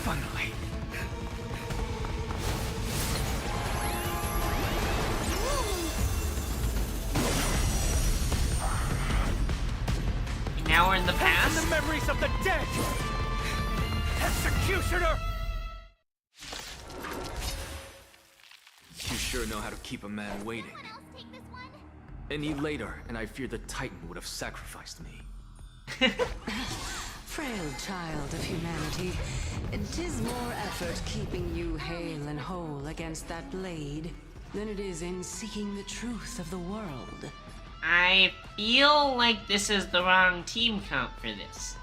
Finally. Now we're in the past? The memories of the dead! Executioner! You sure know how to keep a man waiting. Any later, and I fear the Titan would have sacrificed me. Frail child of humanity, 'tis more effort keeping you hale and whole against that blade than it is in seeking the truth of the world. I feel like this is the wrong team comp for this.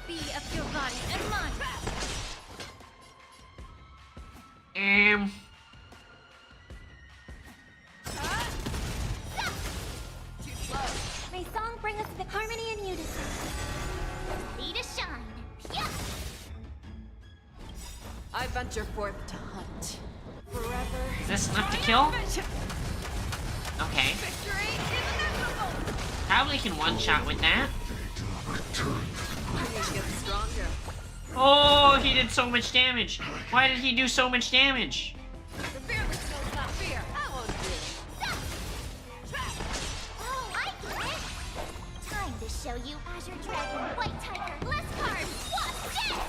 Be of your body and mind. Too slow. May song bring us the harmony and unison. Ready to shine. Yeah. I venture forth to hunt. Forever. Is this enough to kill? Okay. Probably can one-shot with that. Oh, he did so much damage. Why did he do so much damage? The fearless knows not fear. I won't do. Oh, I get it. Time to show you Azure Dragon, White Tiger, less cards, what's dead?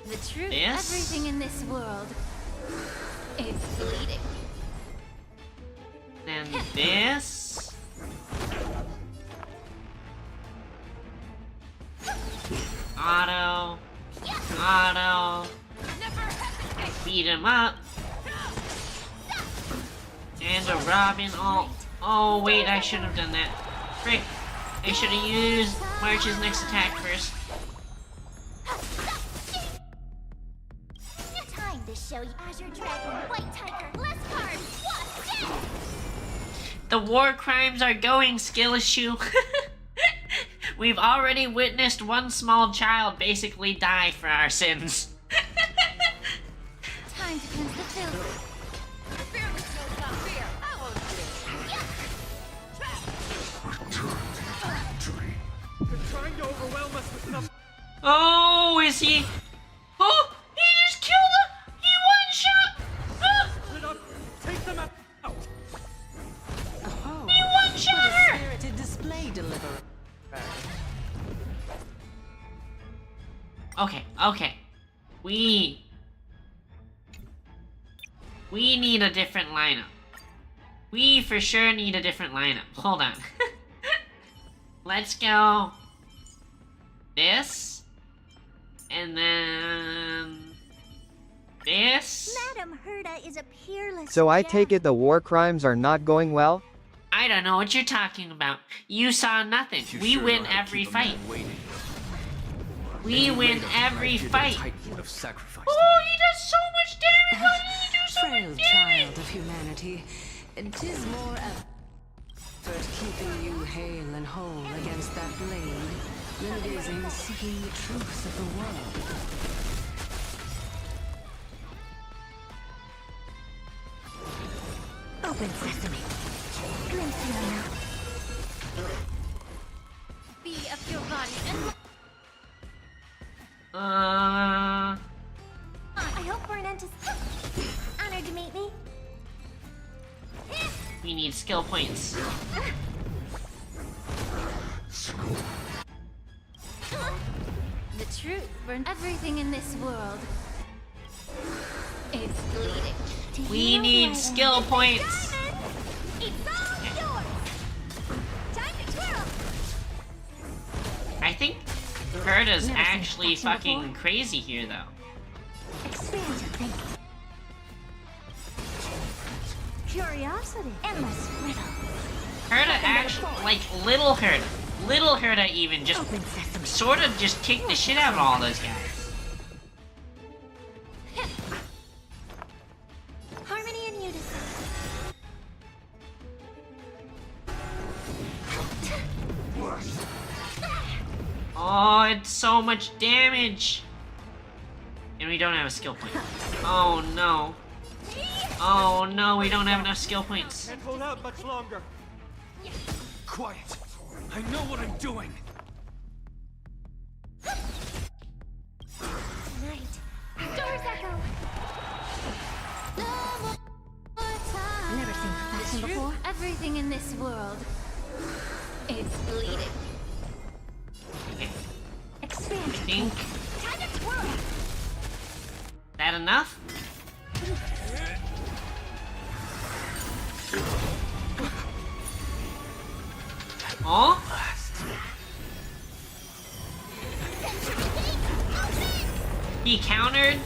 The truth, This? everything in this world is bleeding. Then this. Auto. Auto. Beat him up. And a Robin ult. Oh wait, I should have done that. Frick. I should have used March's next attack first. Time to show you Azure Dragon, White Tiger, less cards, what's dead? The war crimes are going, skill issue. We've already witnessed one small child basically die for our sins. Time to cleanse the filth. The fearless knows not fear. I won't do. They're trying to overwhelm us with nothing. Oh, is he? Oh, he just killed him! He one-shot! Ah! Split up, take them out. Oh, He one-shot what a her! spirited display deliverer. Okay, okay. We need a different lineup. We for sure need a different lineup. Hold on. Let's go. This. And then... this? Madam Herda is a peerless. So I take it the war crimes are not going well? I don't know what you're talking about. You saw nothing. We win every fight. We win every fight. Oh, he does so much damage! Why did he do so Frail much damage? child of humanity, 'tis more effort keeping you hale and whole against that blade than it is in seeking the truth of the world. Open sesame. Glimpse you now. Be of your body and... I hope we're an end to... Honored to meet me. We need skill points. The truth burns everything in this world. It's bleeding. We need skill points. I think Herda's actually fucking crazy here, though. Expand your thinking. Curiosity. Endless riddle. Herda actually, like, little Herda even just sort of just kicked the shit out of all those guys. Harmony and unison. Oh, it's so much damage. And we don't have a skill point. Oh no. Oh no, we don't have enough skill points. Can't hold out much longer. Quiet. I know what I'm doing. Tonight. Doors echo. Never seen perfection before. Everything in this world. It's bleeding. Expand. I think. Time to twirl. That enough? Oh? He countered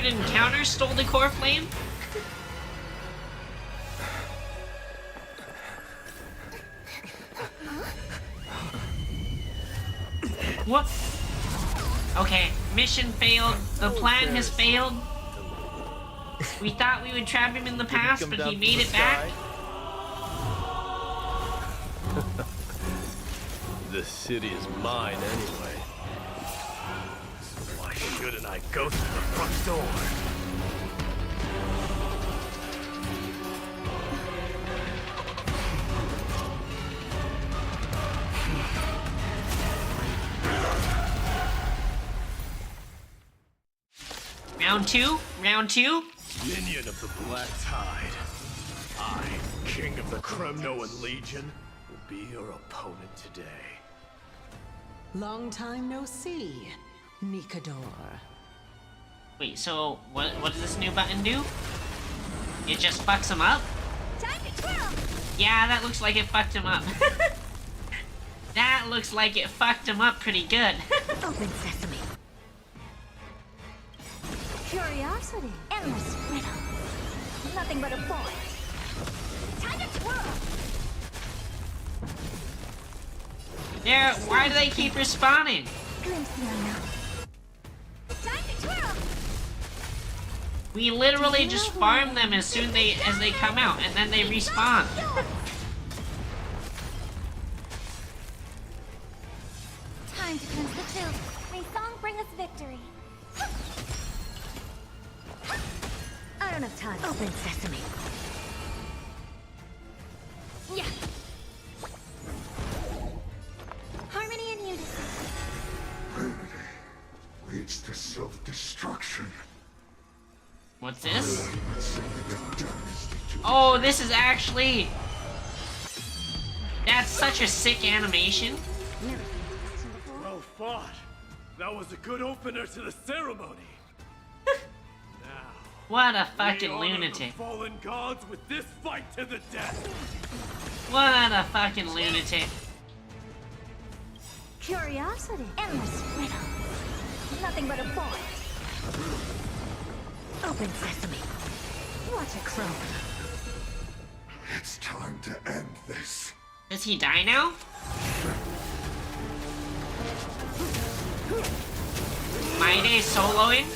and counter stole the core flame? What? Okay, mission failed. The plan has failed. We thought we would trap him in the past, but he made it back. This city is mine anyway. So why shouldn't I go through the front door? Round two? Round two? Minion of the Black Tide. I, King of the Kremnoan Legion, will be your opponent today. Long time no see, Mikador. Wait, so what does this new button do? It just fucks him up? Time to twirl. Yeah, that looks like it fucked him up. That looks like it fucked him up pretty good. Open sesame. Curiosity. Endless riddle. Nothing but a point. Time to twirl. There, why do they keep respawning? Glimpse the unknown. Time to twirl. We literally just farm them as soon as they come out, and then they respawn. Time to cleanse the field. May song bring us victory. I don't have time. Open sesame. Yeah. Harmony and unison. Leads to self-destruction. What's this? Oh, this is actually... That's such a sick animation. Well fought. That was a good opener to the ceremony. What a fucking We honor the lunatic. fallen gods with this fight to the death. What a fucking lunatic. Curiosity. Endless riddle. nothing but a pawn. Open sesame. What a crone. It's time to end this. Does he die now? Mayday soloing?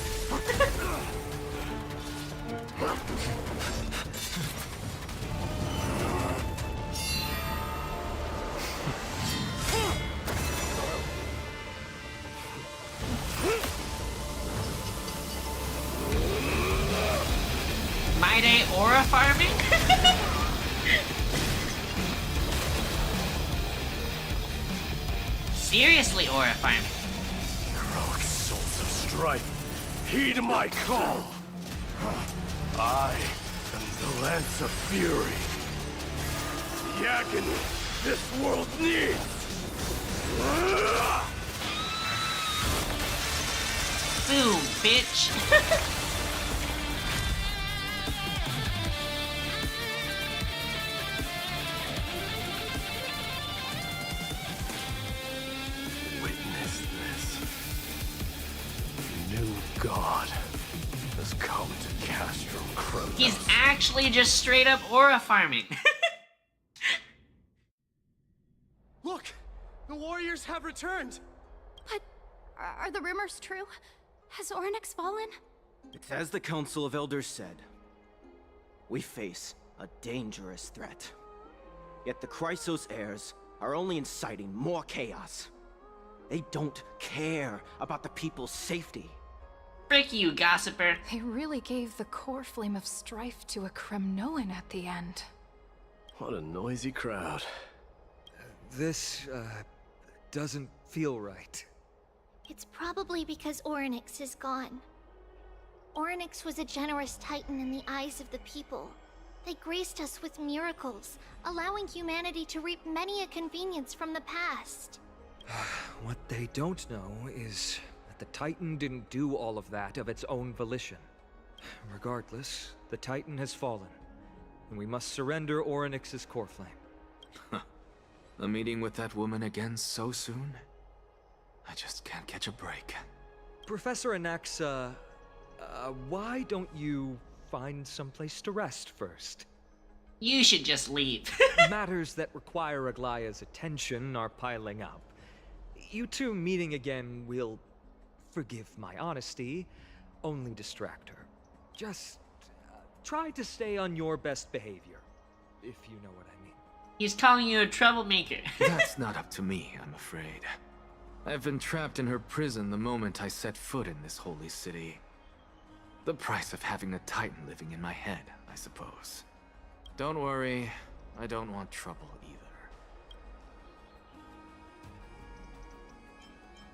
Mayday aura farming? Seriously aura farming. Heroic souls of strife, heed my call. I am the Lance of Fury. The agony this world needs. Boom, bitch. Witness this. New God has come to Castro Kronos. He's actually just straight up aura farming. Look! The warriors have returned! But are the rumors true? Has Oryx fallen? It's as the Council of Elders said. We face a dangerous threat. Yet the Chrysos heirs are only inciting more chaos. They don't care about the people's safety. Frick you, gossiper. They really gave the core flame of strife to a Kremnoan at the end. What a noisy crowd. This, doesn't feel right. It's probably because Oryx is gone. Oryx was a generous titan in the eyes of the people. They graced us with miracles, allowing humanity to reap many a convenience from the past. What they don't know is that the Titan didn't do all of that of its own volition. Regardless, the Titan has fallen, and we must surrender Oryx's core flame. A meeting with that woman again so soon? I just can't catch a break. Professor Anaxa, why don't you find someplace to rest first? You should just leave. Matters that require Aglaya's attention are piling up. You two meeting again will, forgive my honesty, only distract her. Just try to stay on your best behavior, if you know what I mean. He's calling you a troublemaker. That's not up to me, I'm afraid. I've been trapped in her prison the moment I set foot in this holy city. The price of having a Titan living in my head, I suppose. Don't worry, I don't want trouble either.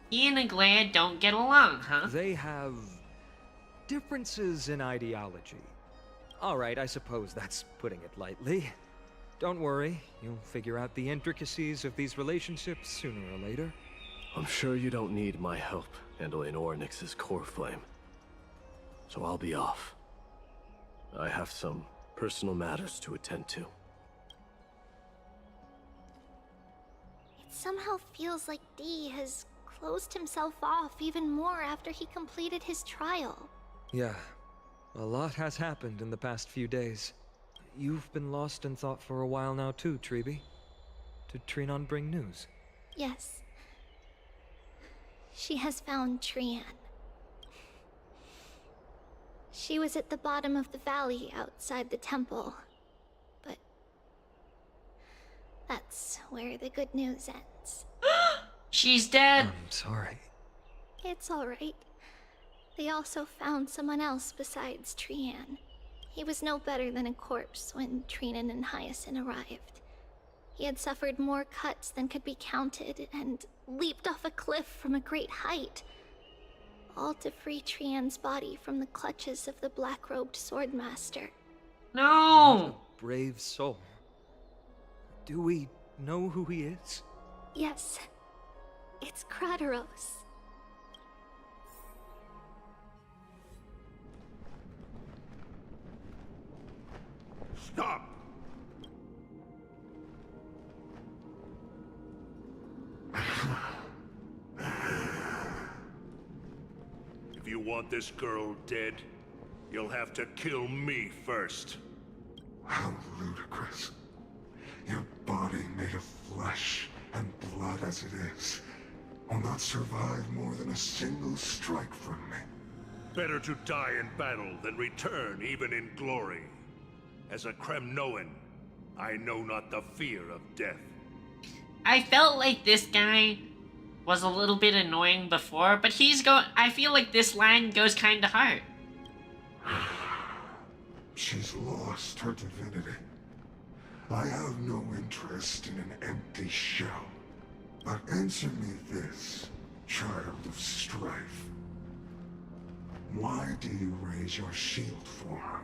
He and Aglaya don't get along, huh? They have differences in ideology. Alright, I suppose that's putting it lightly. Don't worry, you'll figure out the intricacies of these relationships sooner or later. I'm sure you don't need my help handling Oryx's core flame. So I'll be off. I have some personal matters to attend to. It somehow feels like D has closed himself off even more after he completed his trial. Yeah, a lot has happened in the past few days. You've been lost in thought for a while now too, Tribbie. Did Trinon bring news? Yes. She has found Trian. She was at the bottom of the valley outside the temple. But that's where the good news ends. She's dead. I'm sorry. It's alright. They also found someone else besides Trian. He was no better than a corpse when Trinan and Hyacinth arrived. He had suffered more cuts than could be counted and leaped off a cliff from a great height. All to free Trian's body from the clutches of the black-robed swordmaster. No! Brave soul. Do we know who he is? Yes. It's Krateros. Stop! If you want this girl dead, you'll have to kill me first. How ludicrous. Your body made of flesh and blood as it is will not survive more than a single strike from me. Better to die in battle than return even in glory. As a Kremnoan, I know not the fear of death. I felt like this guy was a little bit annoying before, but I feel like this line goes kinda hard. She's lost her divinity. I have no interest in an empty shell. But answer me this, child of strife. Why do you raise your shield for her?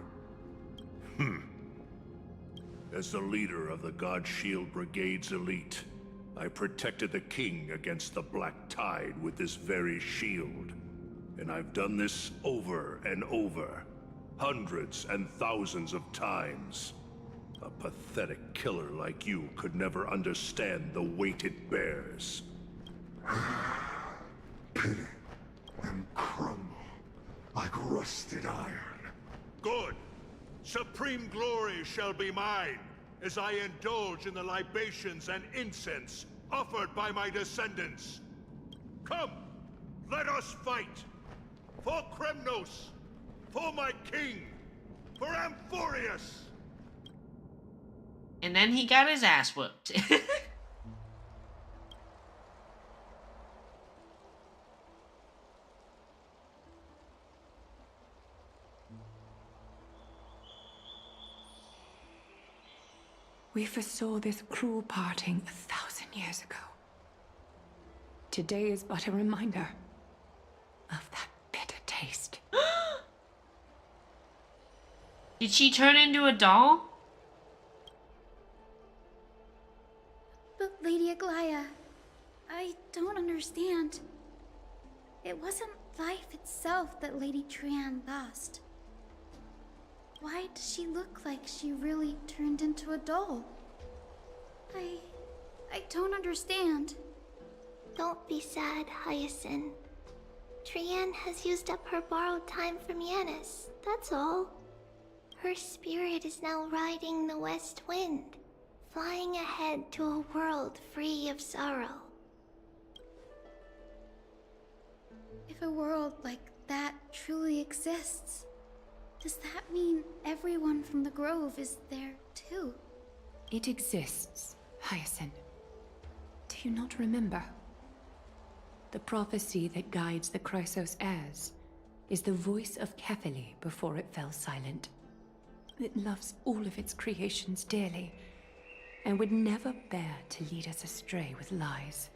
As the leader of the God Shield Brigade's elite, I protected the king against the Black Tide with this very shield. And I've done this over and over, hundreds and thousands of times. A pathetic killer like you could never understand the weight it bears. Pity and crumble like rusted iron. Good. Supreme glory shall be mine, as I indulge in the libations and incense offered by my descendants. Come, let us fight! For Kremnos! For my king! For Amphorius! And then he got his ass whooped. We foresaw this cruel parting 1,000 years ago. Today is but a reminder of that bitter taste. Did she turn into a doll? But Lady Aglaya, I don't understand. It wasn't life itself that Lady Trian lost. Why does she look like she really turned into a doll? I don't understand. Don't be sad, Hyacinth. Trian has used up her borrowed time from Yanis, that's all. Her spirit is now riding the west wind, flying ahead to a world free of sorrow. If a world like that truly exists, does that mean everyone from the Grove is there too? It exists, Hyacinth. Do you not remember? The prophecy that guides the Chrysos heirs is the voice of Kefili before it fell silent. It loves all of its creations dearly, and would never bear to lead us astray with lies.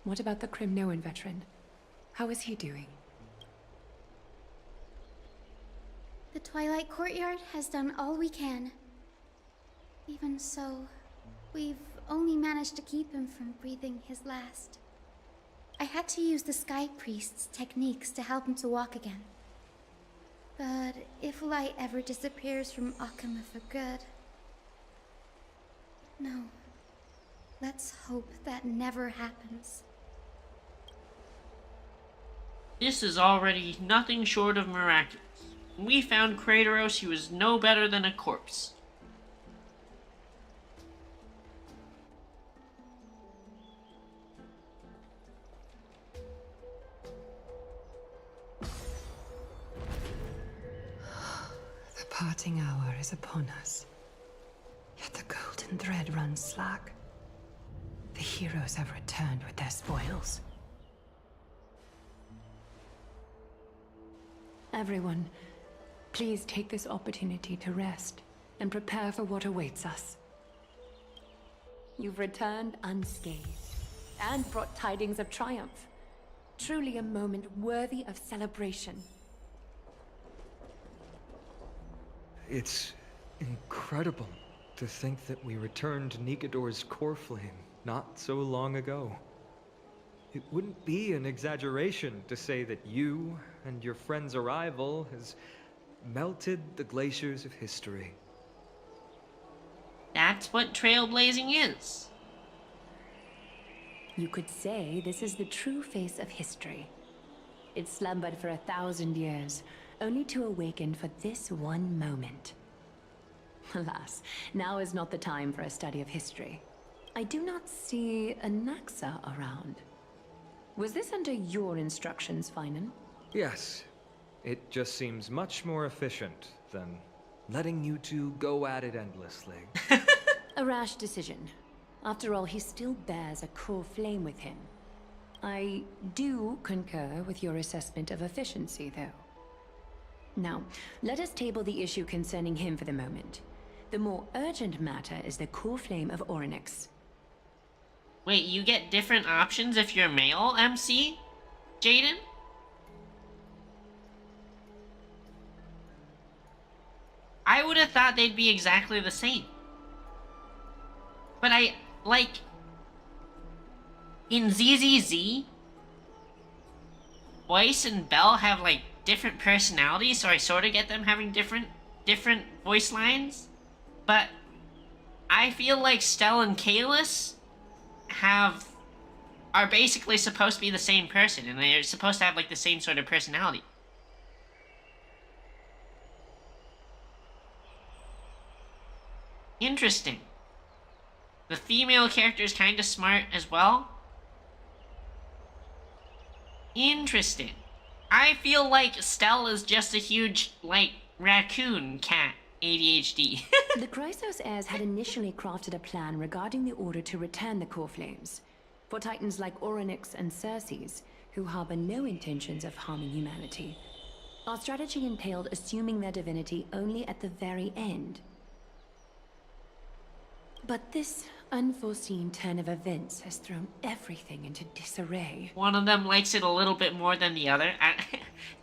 What about the Kremnoan veteran? How is he doing? The Twilight Courtyard has done all we can. Even so, we've only managed to keep him from breathing his last. I had to use the Sky Priest's techniques to help him to walk again. But if light ever disappears from Akama for good... No. Let's hope that never happens. This is already nothing short of miraculous. When we found Kratos, he was no better than a corpse. The parting hour is upon us. Yet the golden thread runs slack. The heroes have returned with their spoils. Everyone, please take this opportunity to rest and prepare for what awaits us. You've returned unscathed and brought tidings of triumph. Truly a moment worthy of celebration. It's incredible to think that we returned Nikodor's core flame not so long ago. It wouldn't be an exaggeration to say that you and your friend's arrival has melted the glaciers of history. That's what trailblazing is. You could say this is the true face of history. It slumbered for 1,000 years, only to awaken for this one moment. Alas, now is not the time for a study of history. I do not see a Naxa around. Was this under your instructions, Finan? Yes. It just seems much more efficient than letting you two go at it endlessly. A rash decision. After all, he still bears a core flame with him. I do concur with your assessment of efficiency, though. Now, let us table the issue concerning him for the moment. The more urgent matter is the core flame of Orynyx. Wait, you get different options if you're male, MC? Jaden? I would have thought they'd be exactly the same. But in ZZZ, Voice and Belle have, like, different personalities, so I sort of get them having different voice lines. But I feel like Stell and Kalis are basically supposed to be the same person, and they're supposed to have, like, the same sort of personality. Interesting. The female character is kind of smart as well. Interesting. I feel like Stell is just a huge, like, raccoon cat ADHD. The Chrysos heirs had initially crafted a plan regarding the order to return the core flames. For titans like Orynyx and Circes, who harbor no intentions of harming humanity. Our strategy entailed assuming their divinity only at the very end. But this unforeseen turn of events has thrown everything into disarray. One of them likes it a little bit more than the other.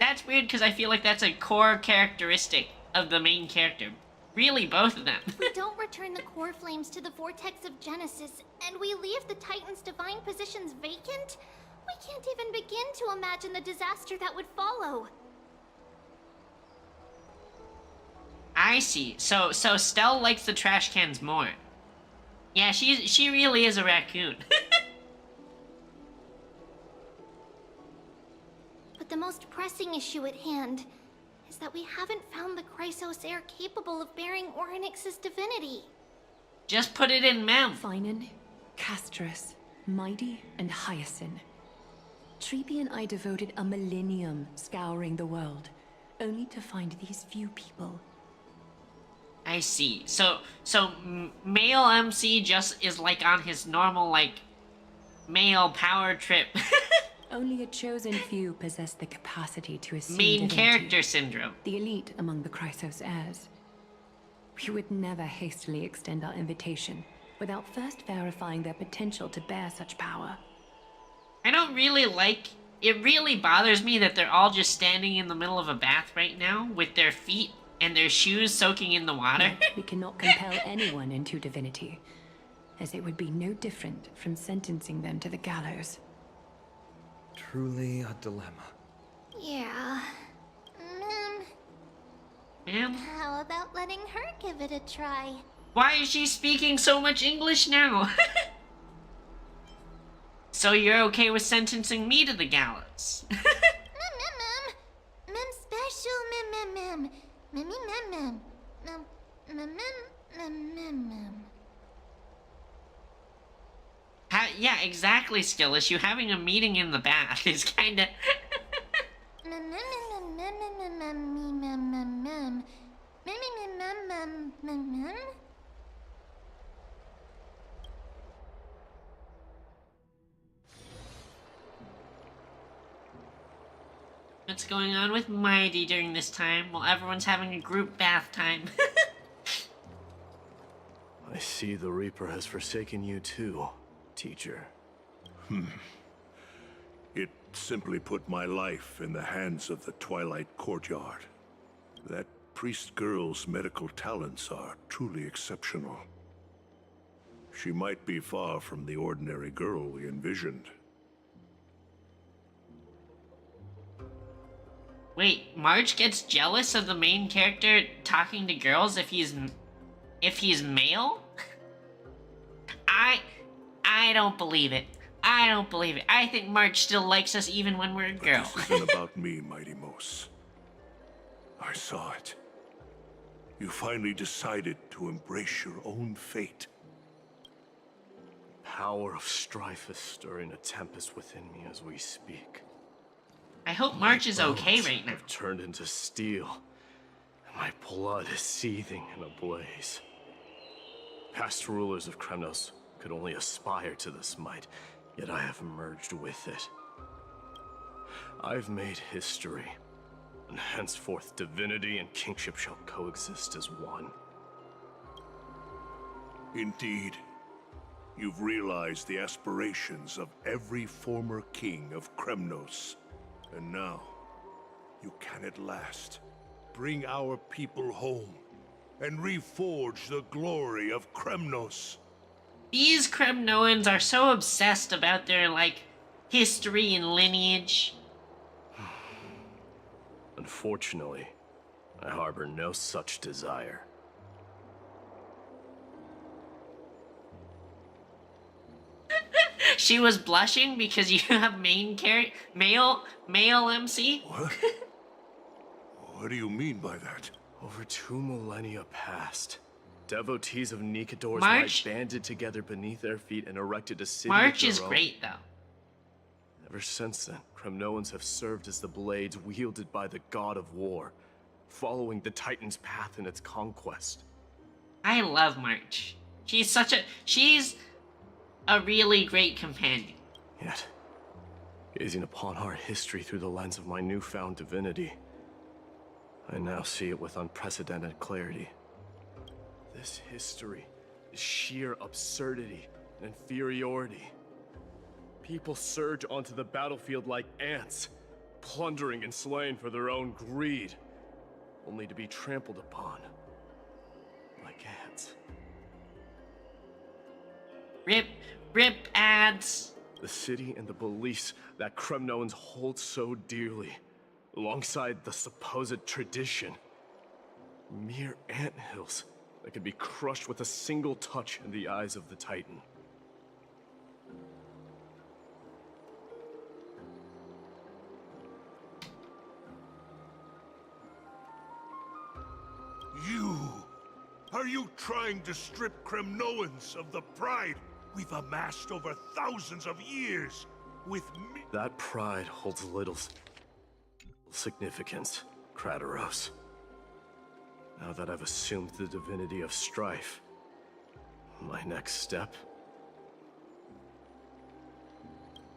That's weird because I feel like that's a core characteristic of the main character. Really, both of them. We don't return the core flames to the vortex of Genesis, and we leave the Titan's divine positions vacant? We can't even begin to imagine the disaster that would follow. I see. So Stell likes the trash cans more. Yeah, she really is a raccoon. But the most pressing issue at hand is that we haven't found the Chrysos heir capable of bearing Orynyx's divinity. Just put it in Mem. Finan, Castrus, Mighty, and Hyacinth. Tribbie and I devoted a millennium scouring the world, only to find these few people. I see. So male MC just is like on his normal, like, male power trip. Only a chosen few possess the capacity to assume Main divinity. character syndrome. The elite among the Chrysos heirs. We would never hastily extend our invitation without first verifying their potential to bear such power. I don't really like... It really bothers me that they're all just standing in the middle of a bath right now with their feet and their shoes soaking in the water. Yet we cannot compel anyone into divinity, as it would be no different from sentencing them to the gallows. Truly a dilemma. Yeah. Ma'am? How about letting her give it a try? Why is she speaking so much English now? So you're okay with sentencing me to the gallows? Mem special, mem. Mem. Yeah, exactly, Skill Issue. Having a meeting in the bath is kinda... What's going on with Mighty during this time while everyone's having a group bath time? I see the Reaper has forsaken you too, teacher. It simply put my life in the hands of the Twilight Courtyard. That priest girl's medical talents are truly exceptional. She might be far from the ordinary girl we envisioned. Wait, March gets jealous of the main character talking to girls if he's male? I don't believe it. I don't believe it. I think March still likes us even when we're a girl. This isn't about me, Mighty Mos. I saw it. You finally decided to embrace your own fate. Power of strife is stirring a tempest within me as we speak. I hope March is okay right now. I've turned into steel, and my blood is seething in a blaze. Past rulers of Kremnos could only aspire to this might, yet I have merged with it. I've made history, and henceforth divinity and kingship shall coexist as one. Indeed. You've realized the aspirations of every former king of Kremnos. And now, you can at last bring our people home and reforge the glory of Kremnos. These Kremnoans are so obsessed about their, like, history and lineage. Unfortunately, I harbor no such desire. She was blushing because you have male MC? What? What do you mean by that? Over 2 millennia past, devotees of Nikador's March? light banded together beneath their feet and erected a city March of is their own. great, though. Ever since then, Kremnoans have served as the blades wielded by the god of war, following the Titan's path in its conquest. I love March. She's a really great companion. Yet, gazing upon our history through the lens of my newfound divinity, I now see it with unprecedented clarity. This history is sheer absurdity and inferiority. People surge onto the battlefield like ants, plundering and slaying for their own greed, only to be trampled upon like ants. Rip ads. The city and the beliefs that Kremnoans hold so dearly, alongside the supposed tradition, mere anthills that can be crushed with a single touch in the eyes of the Titan. Are you trying to strip Kremnoans of the pride we've amassed over thousands of years with me? That pride holds little significance, Kratoros. Now that I've assumed the divinity of strife, my next step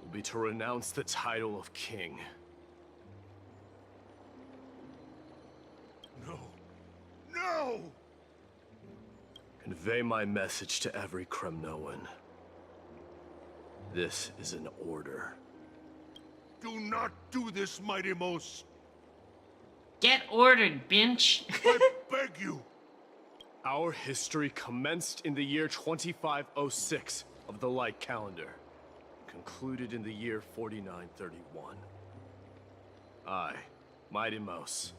will be to renounce the title of king. No. No! Convey my message to every Kremnoan. This is an order. Do not do this, Mighty Mos. Get ordered, bench. I beg you. Our history commenced in the year 2506 of the Light Calendar, concluded in the year 4931. I, Mighty Mos,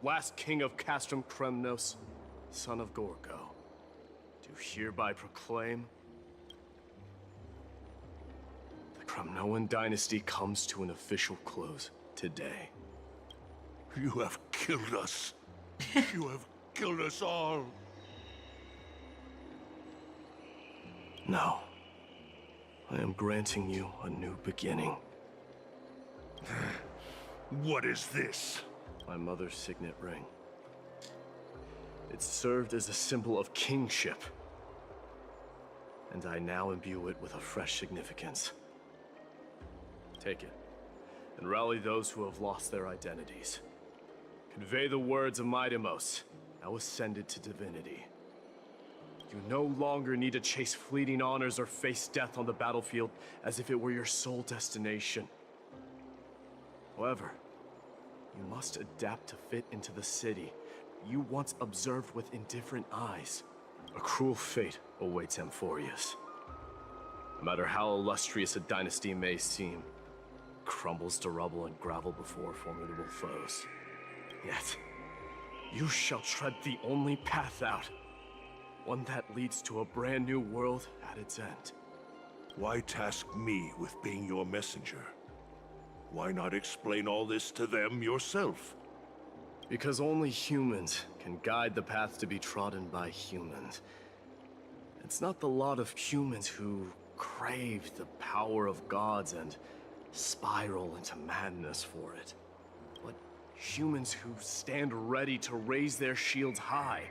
last king of Castrum Kremnos, son of Gorgo, do hereby proclaim the Kremnoan dynasty comes to an official close today. You have killed us. You have killed us all. No. I am granting you a new beginning. What is this? My mother's signet ring. It served as a symbol of kingship, and I now imbue it with a fresh significance. Take it, and rally those who have lost their identities. Convey the words of Mighty Mos, now ascended to divinity. You no longer need to chase fleeting honors or face death on the battlefield as if it were your sole destination. However, you must adapt to fit into the city you once observed with indifferent eyes. A cruel fate awaits Amphorius. No matter how illustrious a dynasty may seem, it crumbles to rubble and gravel before formidable foes. Yet, you shall tread the only path out, one that leads to a brand new world at its end. Why task me with being your messenger? Why not explain all this to them yourself? Because only humans can guide the path to be trodden by humans. It's not the lot of humans who crave the power of gods and spiral into madness for it, but humans who stand ready to raise their shields high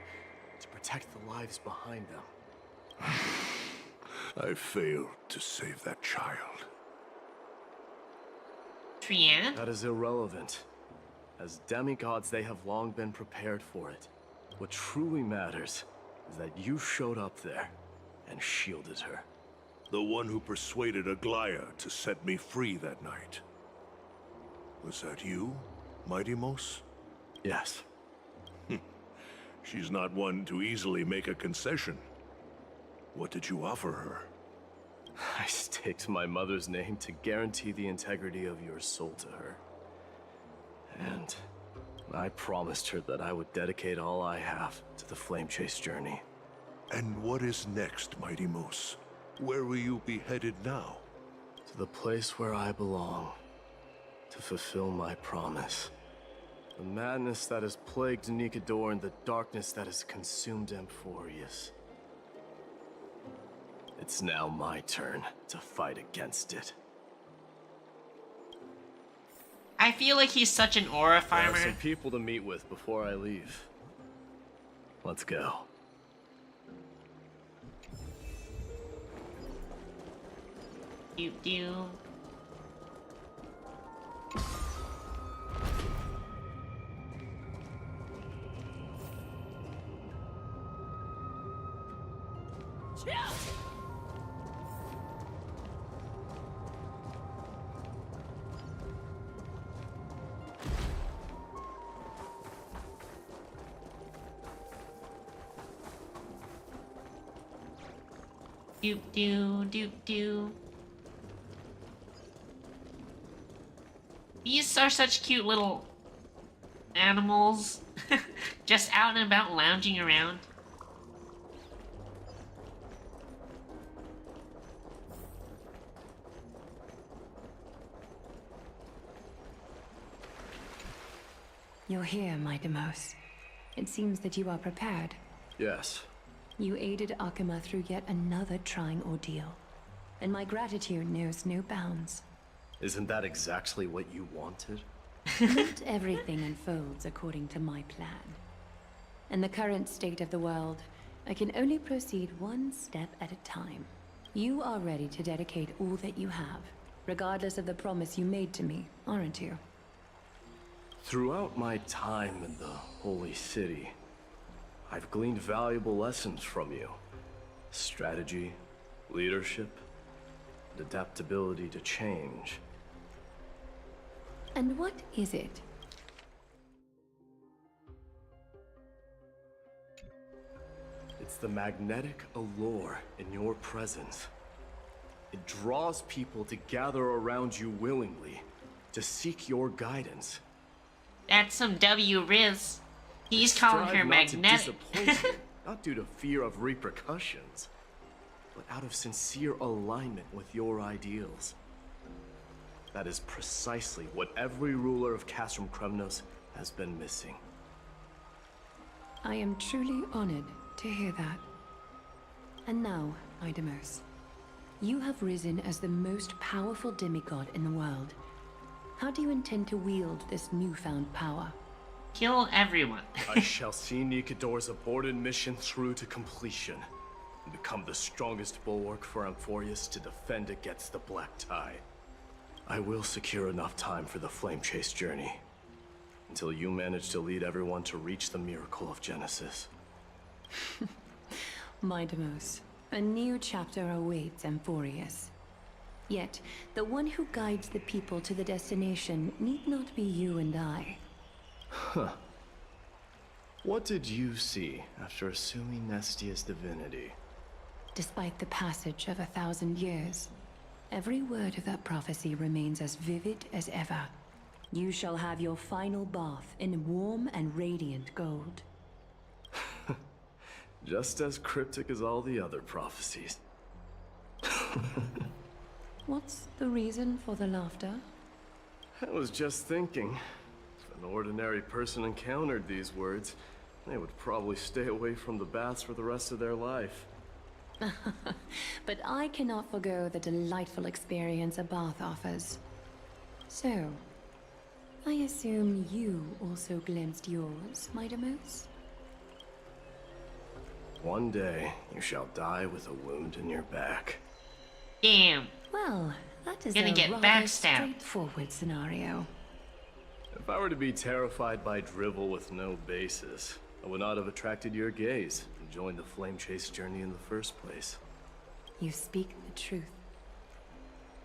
to protect the lives behind them. I failed to save that child. Trian? That is irrelevant. As demigods, they have long been prepared for it. What truly matters is that you showed up there and shielded her. The one who persuaded Aglaya to set me free that night. Was that you, Mighty Mos? Yes. She's not one to easily make a concession. What did you offer her? I staked my mother's name to guarantee the integrity of your soul to her. And I promised her that I would dedicate all I have to the Flame Chase journey. And what is next, Mighty Mos? Where will you be headed now? To the place where I belong, to fulfill my promise. The madness that has plagued Nikador and the darkness that has consumed Amphorius. It's now my turn to fight against it. I feel like he's such an aura I farmer. have some people to meet with before I leave. Let's go. Do. Do. These are such cute little animals. Just out and about lounging around. You're here, Mighty Mos. It seems that you are prepared. Yes. You aided Akuma through yet another trying ordeal, and my gratitude knows no bounds. Isn't that exactly what you wanted? Not everything unfolds according to my plan. In the current state of the world, I can only proceed one step at a time. You are ready to dedicate all that you have, regardless of the promise you made to me, aren't you? Throughout my time in the Holy City, I've gleaned valuable lessons from you. Strategy, leadership, and adaptability to change. And what is it? It's the magnetic allure in your presence. It draws people to gather around you willingly, to seek your guidance. That's some W Riz. He's calling her Strive not to magnetic. disappoint you, not due to fear of repercussions, but out of sincere alignment with your ideals. That is precisely what every ruler of Castrum Kremnos has been missing. I am truly honored to hear that. And now, Mighty Mos, you have risen as the most powerful demigod in the world. How do you intend to wield this newfound power? Kill everyone. I shall see Nikador's aborted mission through to completion, and become the strongest bulwark for Amphorius to defend against the Black Tide. I will secure enough time for the Flame Chase journey, until you manage to lead everyone to reach the miracle of Genesis. Mighty Mos, a new chapter awaits Amphorius. Yet, the one who guides the people to the destination need not be you and I. Huh. What did you see after assuming Nestia's divinity? Despite the passage of 1,000 years, every word of that prophecy remains as vivid as ever. You shall have your final bath in warm and radiant gold. Just as cryptic as all the other prophecies. What's the reason for the laughter? I was just thinking, if an ordinary person encountered these words, they would probably stay away from the baths for the rest of their life. But I cannot forgo the delightful experience a bath offers. So, I assume you also glimpsed yours, Mighty Moose? One day, you shall die with a wound in your back. Damn. Well, that is Gonna a get rather backstabbed. straightforward scenario. If I were to be terrified by drivel with no basis, I would not have attracted your gaze and joined the flame chase journey in the first place. You speak the truth.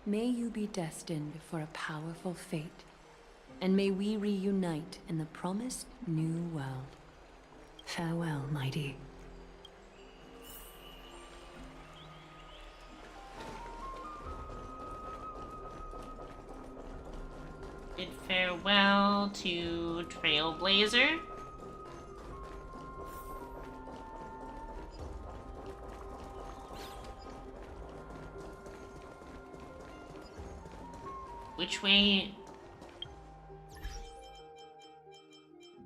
May you be destined for a powerful fate, and may we reunite in the promised new world. Farewell, Mighty. Bid farewell to Trailblazer. Which way?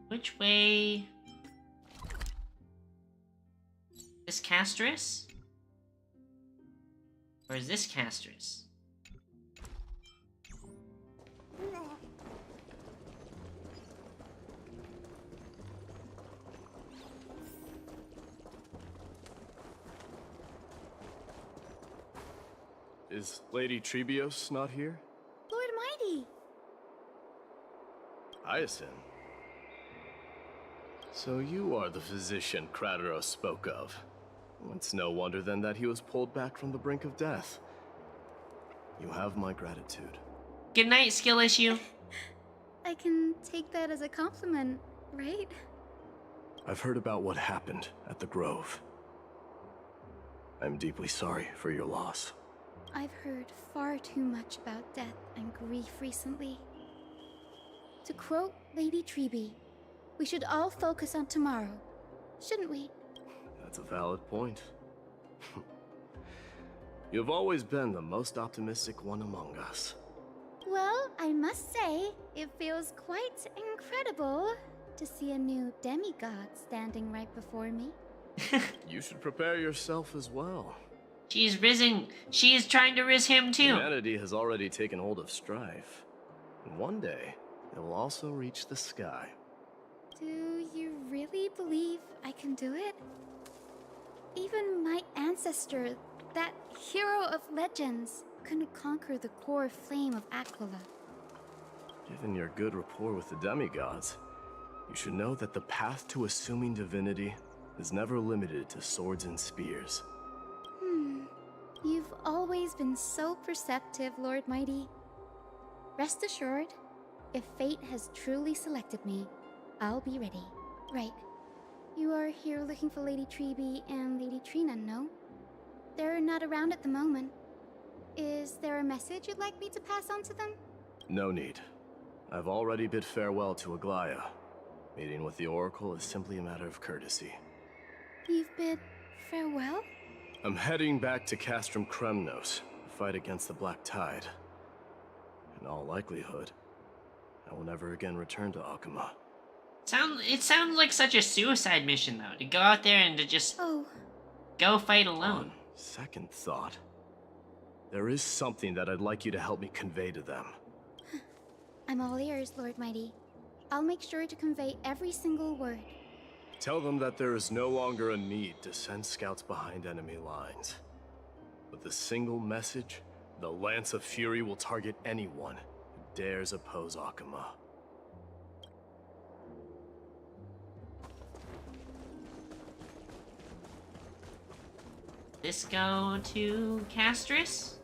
Which way? This Castris? Or is this Castris? Is Lady Tribbios not here? Lord Mighty! Hyacinth. So you are the physician Krateros spoke of. It's no wonder then that he was pulled back from the brink of death. You have my gratitude. Good night, skill issue. I can take that as a compliment, right? I've heard about what happened at the Grove. I'm deeply sorry for your loss. I've heard far too much about death and grief recently. To quote Lady Tribbie, we should all focus on tomorrow, shouldn't we? That's a valid point. You've always been the most optimistic one among us. Well, I must say, it feels quite incredible to see a new demigod standing right before me. You should prepare yourself as well. She's risen. She is trying to riz him too. Humanity has already taken hold of strife. And one day, it will also reach the sky. Do you really believe I can do it? Even my ancestor, that hero of legends, couldn't conquer the core flame of Aquila. Given your good rapport with the demigods, you should know that the path to assuming divinity is never limited to swords and spears. You've always been so perceptive, Lord Mighty. Rest assured, if fate has truly selected me, I'll be ready. Right. You are here looking for Lady Tribbie and Lady Trina, no? They're not around at the moment. Is there a message you'd like me to pass on to them? No need. I've already bid farewell to Aglaya. Meeting with the Oracle is simply a matter of courtesy. You've bid farewell? I'm heading back to Castrum Kremnos to fight against the Black Tide. In all likelihood, I will never again return to Akuma. It sounds like such a suicide mission though, to go out there and to just go fight alone. On second thought, there is something that I'd like you to help me convey to them. I'm all ears, Lord Mighty. I'll make sure to convey every single word. Tell them that there is no longer a need to send scouts behind enemy lines. With a single message, the Lance of Fury will target anyone who dares oppose Akuma. This go to Castris?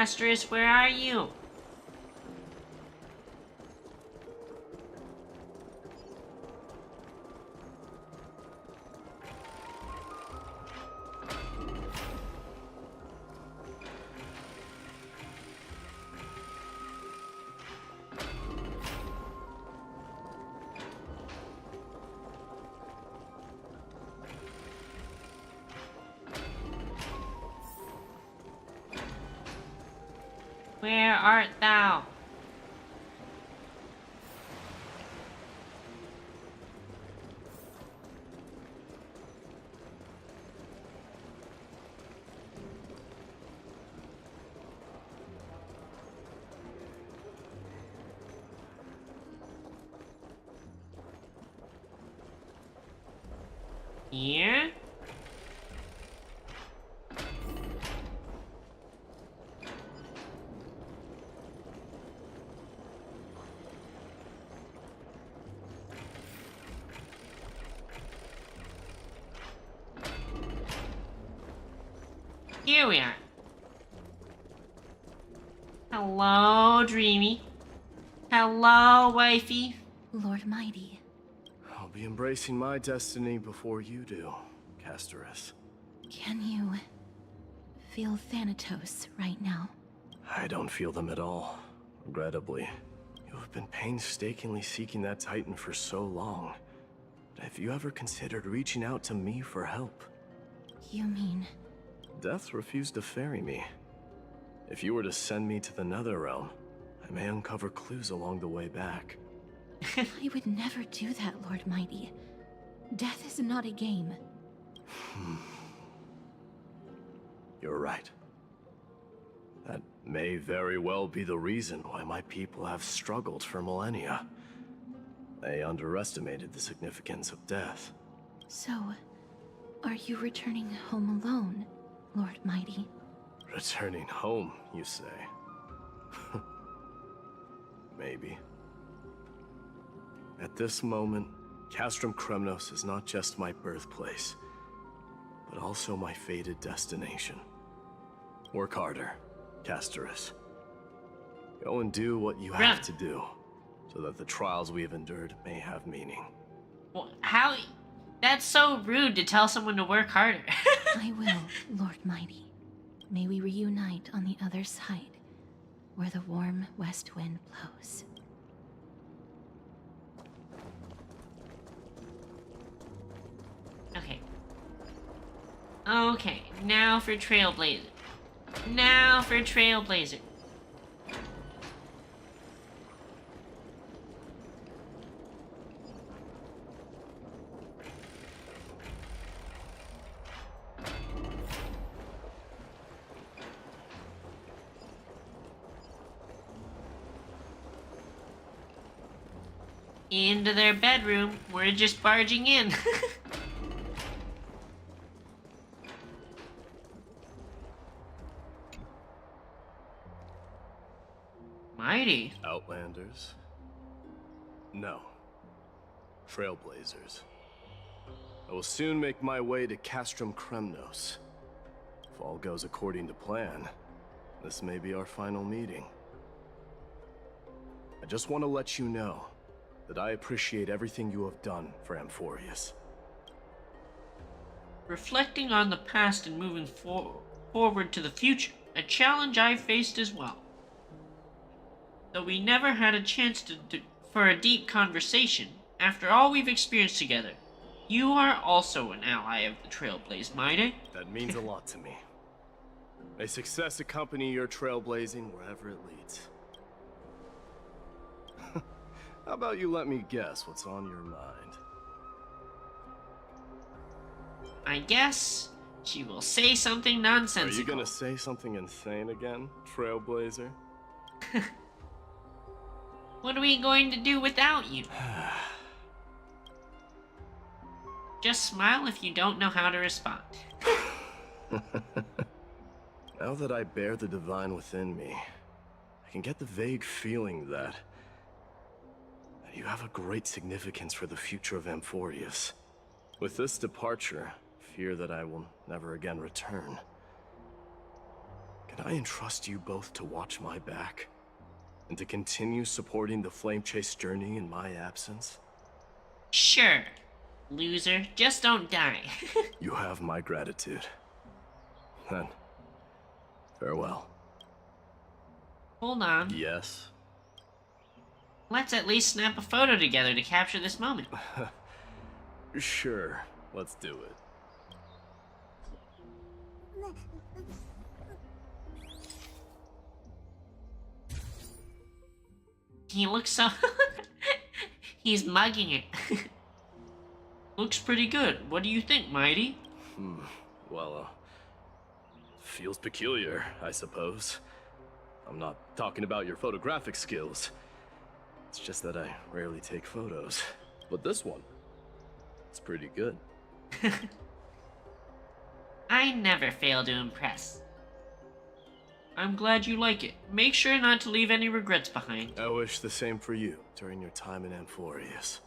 Castorus, where are you? Where art thou? Here? Here we are. Hello, Dreamy. Hello, wifey. Lord Mighty. I'll be embracing my destiny before you do, Castorus. Can you feel Thanatos right now? I don't feel them at all, regrettably. You have been painstakingly seeking that Titan for so long. But have you ever considered reaching out to me for help? You mean... Death refused to ferry me. If you were to send me to the Netherrealm, I may uncover clues along the way back. I would never do that, Lord Mighty. Death is not a game. You're right. That may very well be the reason why my people have struggled for millennia. They underestimated the significance of death. So, are you returning home alone, Lord Mighty? Returning home, you say? Maybe. At this moment, Castrum Kremnos is not just my birthplace, but also my fated destination. Work harder, Castorus. Go and do what you have to do, so that the trials we have endured may have meaning. Well, how? That's so rude to tell someone to work harder. I will, Lord Mighty. May we reunite on the other side, where the warm west wind blows. Okay. Okay, now for Trailblazer. Now for Trailblazer. Into their bedroom. We're just barging in. Mighty. Outlanders? No. Trailblazers. I will soon make my way to Castrum Kremnos. If all goes according to plan, this may be our final meeting. I just want to let you know that I appreciate everything you have done for Amphorius. Reflecting on the past and moving forward to the future, a challenge I faced as well. Though we never had a chance for a deep conversation, after all we've experienced together, you are also an ally of the Trailblaze, Mighty. That means a lot to me. May success accompany your trailblazing wherever it leads. How about you let me guess what's on your mind? I guess she will say something nonsensical. Are you gonna say something insane again, Trailblazer? What are we going to do without you? Just smile if you don't know how to respond. Now that I bear the divine within me, I can get the vague feeling that you have a great significance for the future of Amphorius. With this departure, fear that I will never again return. Can I entrust you both to watch my back? And to continue supporting the Flame Chase journey in my absence? Sure, loser. Just don't die. You have my gratitude. Then, farewell. Hold on. Yes? Let's at least snap a photo together to capture this moment. Sure, let's do it. He looks so... He's mugging it. Looks pretty good. What do you think, Mighty? Well, feels peculiar, I suppose. I'm not talking about your photographic skills. It's just that I rarely take photos. But this one, it's pretty good. I never fail to impress. I'm glad you like it. Make sure not to leave any regrets behind. I wish the same for you during your time in Amphorius.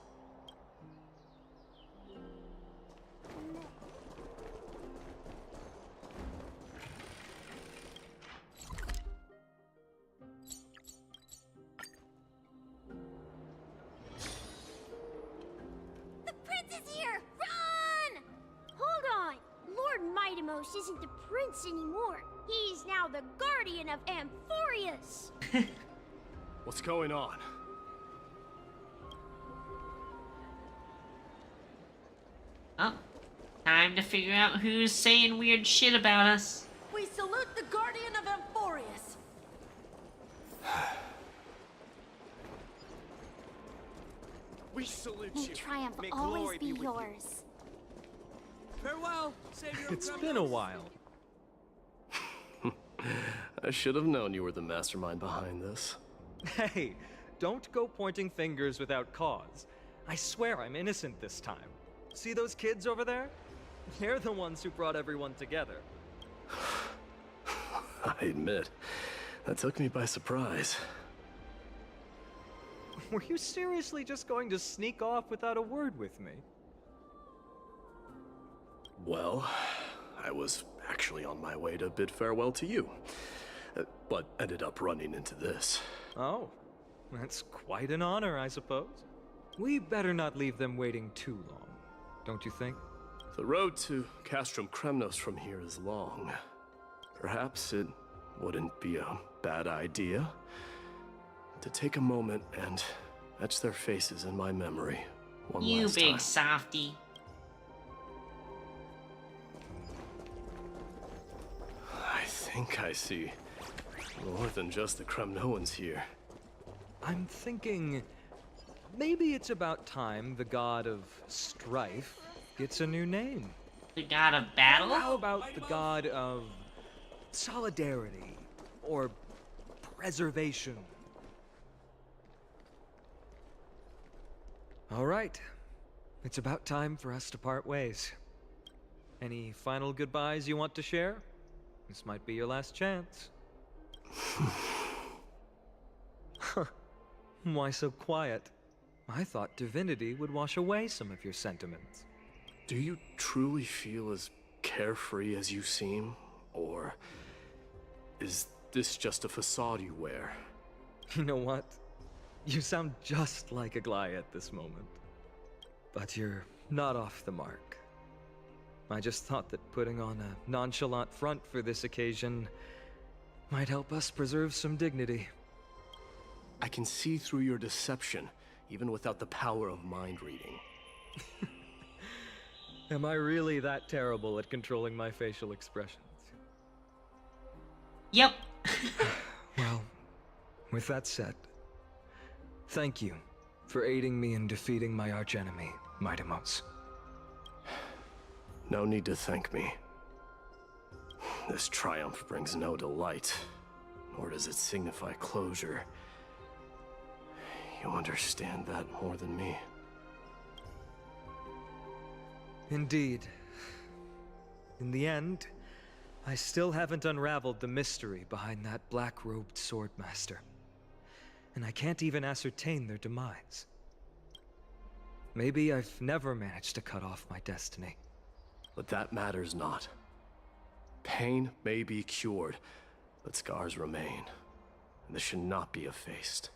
The prince is here! Run! Hold on! Lord Mightimos isn't the prince anymore. He's now the guardian of Amphorius! What's going on? Oh, time to figure out who's saying weird shit about us. We salute the guardian of Amphorius. We salute May you. triumph May always glory be with you. yours. Farewell, Savior. It's been a while. I should have known you were the mastermind behind this. Hey, don't go pointing fingers without cause. I swear I'm innocent this time. See those kids over there? They're the ones who brought everyone together. I admit, that took me by surprise. Were you seriously just going to sneak off without a word with me? Well, I was actually on my way to bid farewell to you, but ended up running into this. Oh, that's quite an honor, I suppose. We better not leave them waiting too long, don't you think? The road to Castrum Kremnos from here is long. Perhaps it wouldn't be a bad idea to take a moment and etch their faces in my memory one You last big time. softy. I think I see more than just the Kremnoans here. I'm thinking maybe it's about time the god of strife gets a new name. The god of battle? How about the god of solidarity or preservation? All right. It's about time for us to part ways. Any final goodbyes you want to share? This might be your last chance. Why so quiet? I thought divinity would wash away some of your sentiments. Do you truly feel as carefree as you seem? Or is this just a facade you wear? You know what? You sound just like Aglaia at this moment. But you're not off the mark. I just thought that putting on a nonchalant front for this occasion might help us preserve some dignity. I can see through your deception, even without the power of mind reading. Am I really that terrible at controlling my facial expressions? Yep. Well, with that said, thank you for aiding me in defeating my archenemy, Mightimos. No need to thank me. This triumph brings no delight, nor does it signify closure. You understand that more than me. Indeed. In the end, I still haven't unraveled the mystery behind that black-robed swordmaster. And I can't even ascertain their demise. Maybe I've never managed to cut off my destiny. But that matters not. Pain may be cured, But scars remain, and this should not be effaced.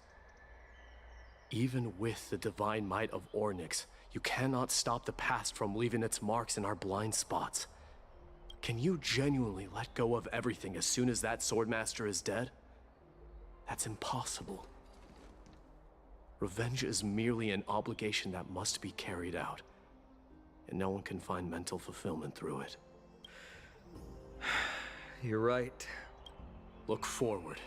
Even with the divine might of Ornyx, you cannot stop the past from leaving its marks in our blind spots. Can you genuinely let go of everything as soon as that Swordmaster is dead? That's impossible. Revenge is merely an obligation that must be carried out, and no one can find mental fulfillment through it. You're right. Look forward.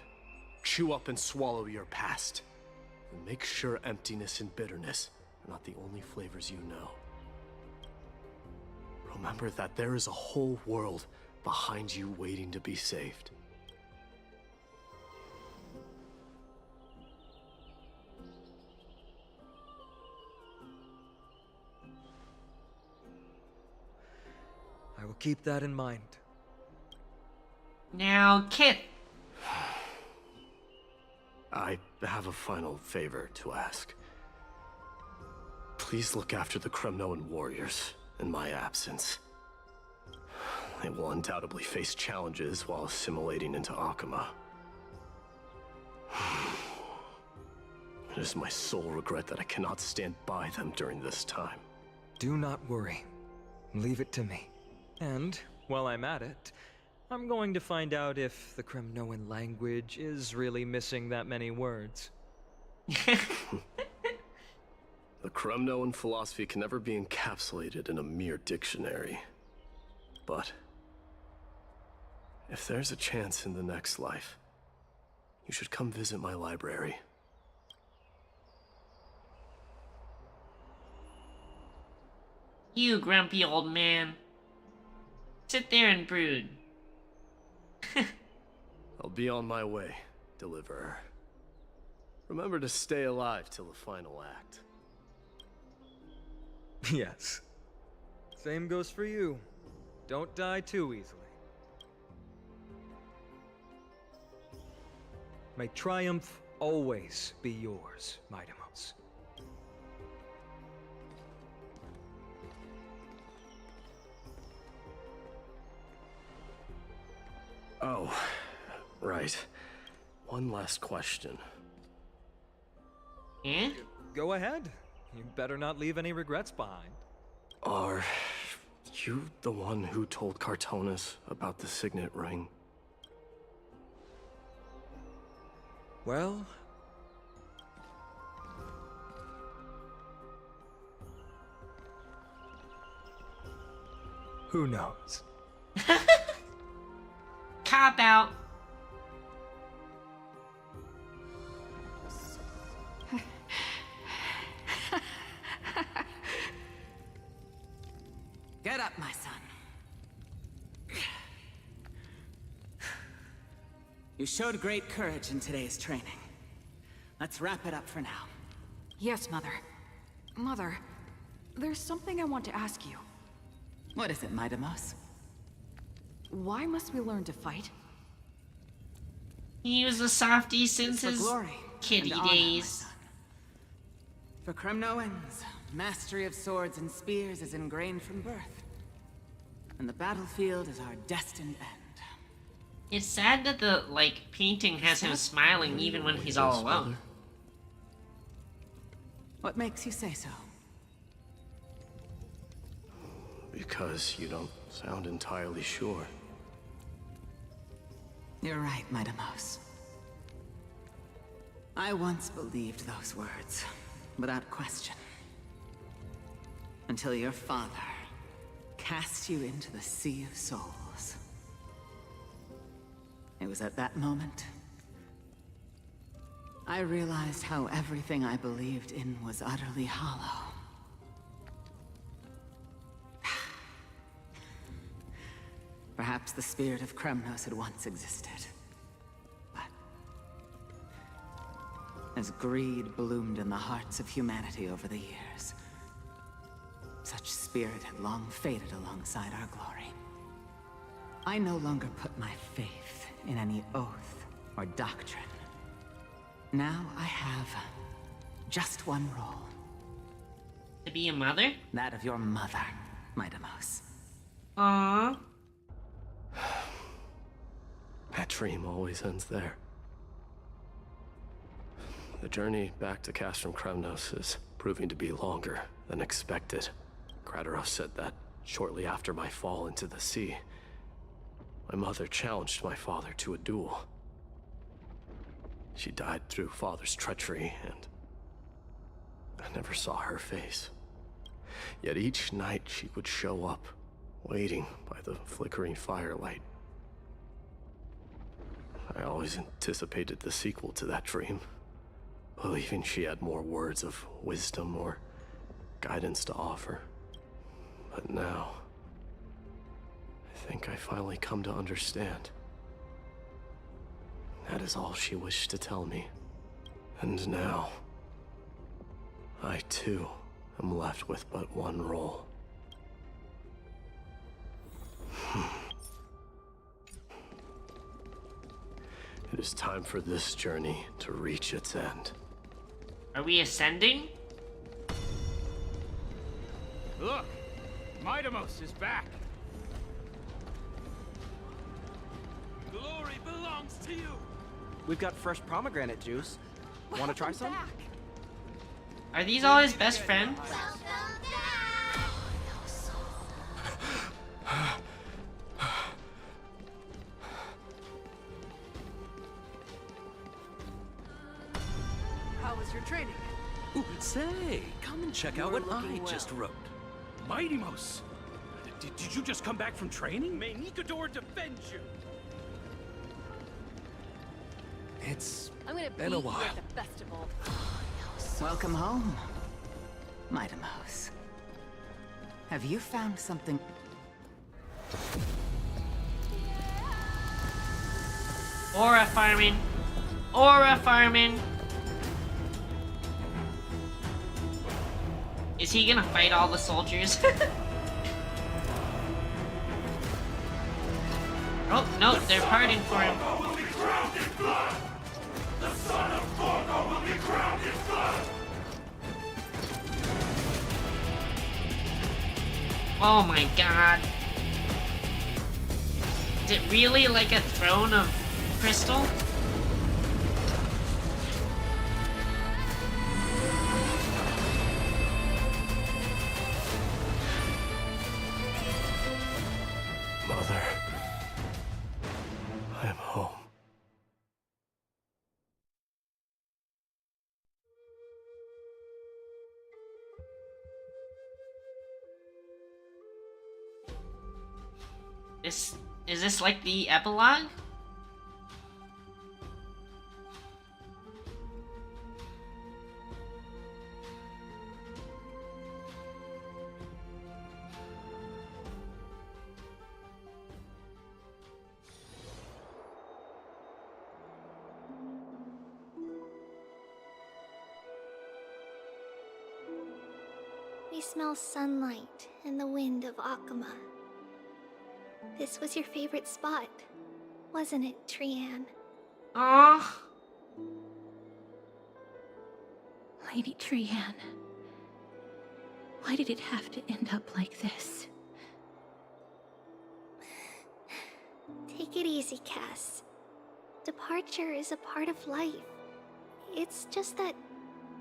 Chew up and swallow your past. And make sure emptiness and bitterness are not the only flavors you know. Remember that there is a whole world behind you waiting to be saved. I will keep that in mind. Now, Kit. I have a final favor to ask. Please look after the Kremnoan warriors in my absence. They will undoubtedly face challenges while assimilating into Akama. It is my sole regret that I cannot stand by them during this time. Do not worry. Leave it to me. And, while I'm at it, I'm going to find out if the Kremnoan language is really missing that many words. The Kremnoan philosophy can never be encapsulated in a mere dictionary. But if there's a chance in the next life, you should come visit my library. You grumpy old man. Sit there and brood. I'll be on my way, Deliverer. Remember to stay alive till the final act. Yes. Same goes for you. Don't die too easily. May triumph always be yours, Midamos. Oh, right. One last question. Eh? Go ahead. You better not leave any regrets behind. Are you the one who told Cartonis about the signet ring? Well... who knows? Cop out. Get up, my son. You showed great courage in today's training. Let's wrap it up for now. Yes, Mother. Mother, there's something I want to ask you. What is it, Midamos? Why must we learn to fight? He was a softie since For his glory kiddie and honor, my days. son. For Kremnoans, mastery of swords and spears is ingrained from birth. And the battlefield is our destined end. It's sad that the, painting has him smiling even when he's all alone. What makes you say so? Because you don't sound entirely sure. You're right, Midamos. I once believed those words, without question. Until your father cast you into the Sea of Souls. It was at that moment I realized how everything I believed in was utterly hollow. Perhaps the spirit of Kremnos had once existed. But as greed bloomed in the hearts of humanity over the years, such spirit had long faded alongside our glory. I no longer put my faith in any oath or doctrine. Now I have just one role. To be a mother? That of your mother, Midamos. Aww. That dream always ends there. The journey back to Castrum Kremnos is proving to be longer than expected. Krateros said that shortly after my fall into the sea, my mother challenged my father to a duel. She died through father's treachery, and I never saw her face. Yet each night she would show up, waiting by the flickering firelight. I always anticipated the sequel to that dream, believing she had more words of wisdom or guidance to offer. But now, I think I finally come to understand. That is all she wished to tell me. And now, I too am left with but one role. It is time for this journey to reach its end. Are we ascending? Look! Midamos is back! Glory belongs to you! We've got fresh pomegranate juice. Want to try some? Are these all his best friends? How was your training? Ooh, say, come and check out what I just wrote. Midamos! Did you just come back from training? May Nikador defend you! It's I'm gonna been a while. at the festival. Welcome home, Midamos. Have you found something? Aura farming. Aura farming. Is he gonna fight all the soldiers? Oh, no, they're parting for him. The son of Gorgo will be crowned in blood! Oh my god. Is it really like a throne of crystal? Mother, I am home. Is this like the epilogue? We smell sunlight and the wind of Akama. This was your favorite spot, wasn't it, Trianne? Aww. Lady Trianne, why did it have to end up like this? Take it easy, Cass. Departure is a part of life. It's just that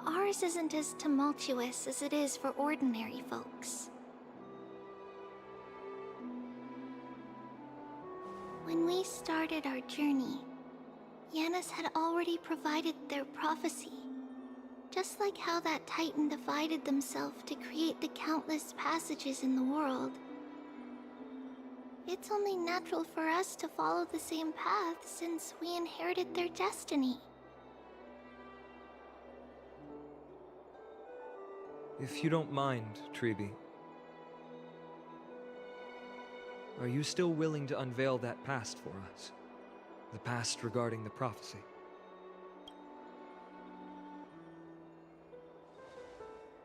ours isn't as tumultuous as it is for ordinary folks. When we started our journey, Yanis had already provided their prophecy. Just like how that Titan divided themselves to create the countless passages in the world. It's only natural for us to follow the same path since we inherited their destiny. If you don't mind, Tribbie, are you still willing to unveil that past for us? The past regarding the prophecy?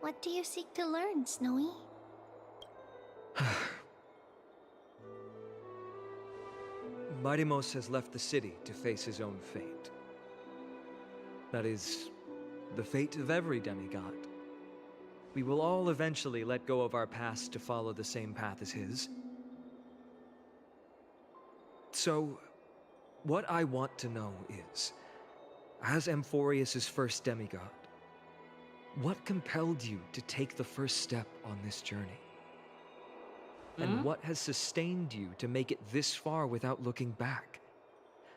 What do you seek to learn, Snowy? Midamos has left the city to face his own fate. That is, the fate of every demigod. We will all eventually let go of our past to follow the same path as his. So, What I want to know is, as Amphorius' first demigod, what compelled you to take the first step on this journey? And what has sustained you to make it this far without looking back?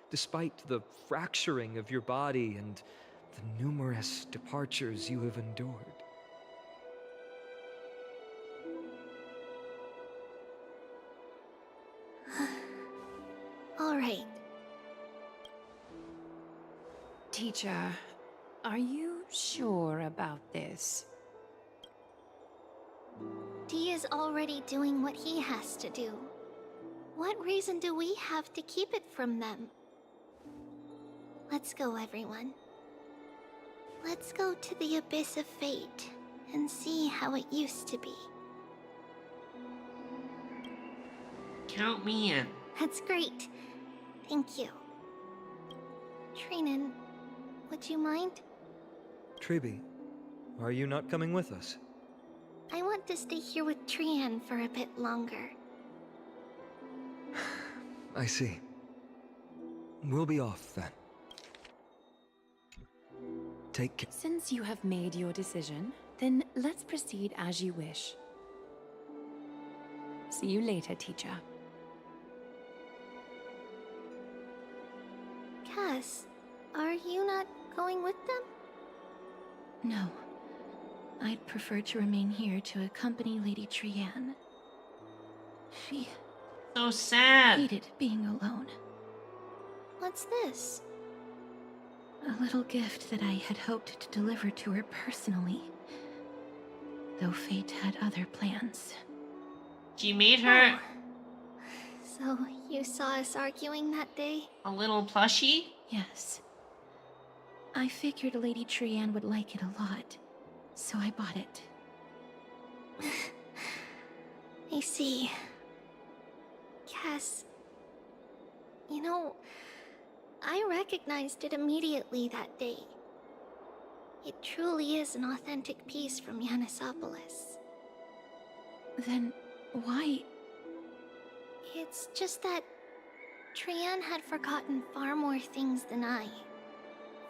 Despite the fracturing of your body and the numerous departures you have endured. All right. Teacher, are you sure about this? Dee is already doing what he has to do. What reason do we have to keep it from them? Let's go, everyone. Let's go to the abyss of fate and see how it used to be. Count me in. That's great. Thank you. Trinan, would you mind? Tribbie, are you not coming with us? I want to stay here with Trian for a bit longer. I see. We'll be off then. Take care. Since you have made your decision, then let's proceed as you wish. See you later, teacher. Cass, are you not going with them? No. I'd prefer to remain here to accompany Lady Trian. She So sad. hated being alone. What's this? A little gift that I had hoped to deliver to her personally. Though fate had other plans. She made her So, you saw us arguing that day? a little plushie? Yes. I figured Lady Trian would like it a lot, so I bought it. I see. Cass, you know, I recognized it immediately that day. It truly is an authentic piece from Yanisopolis. Then why? It's just that Trian had forgotten far more things than I.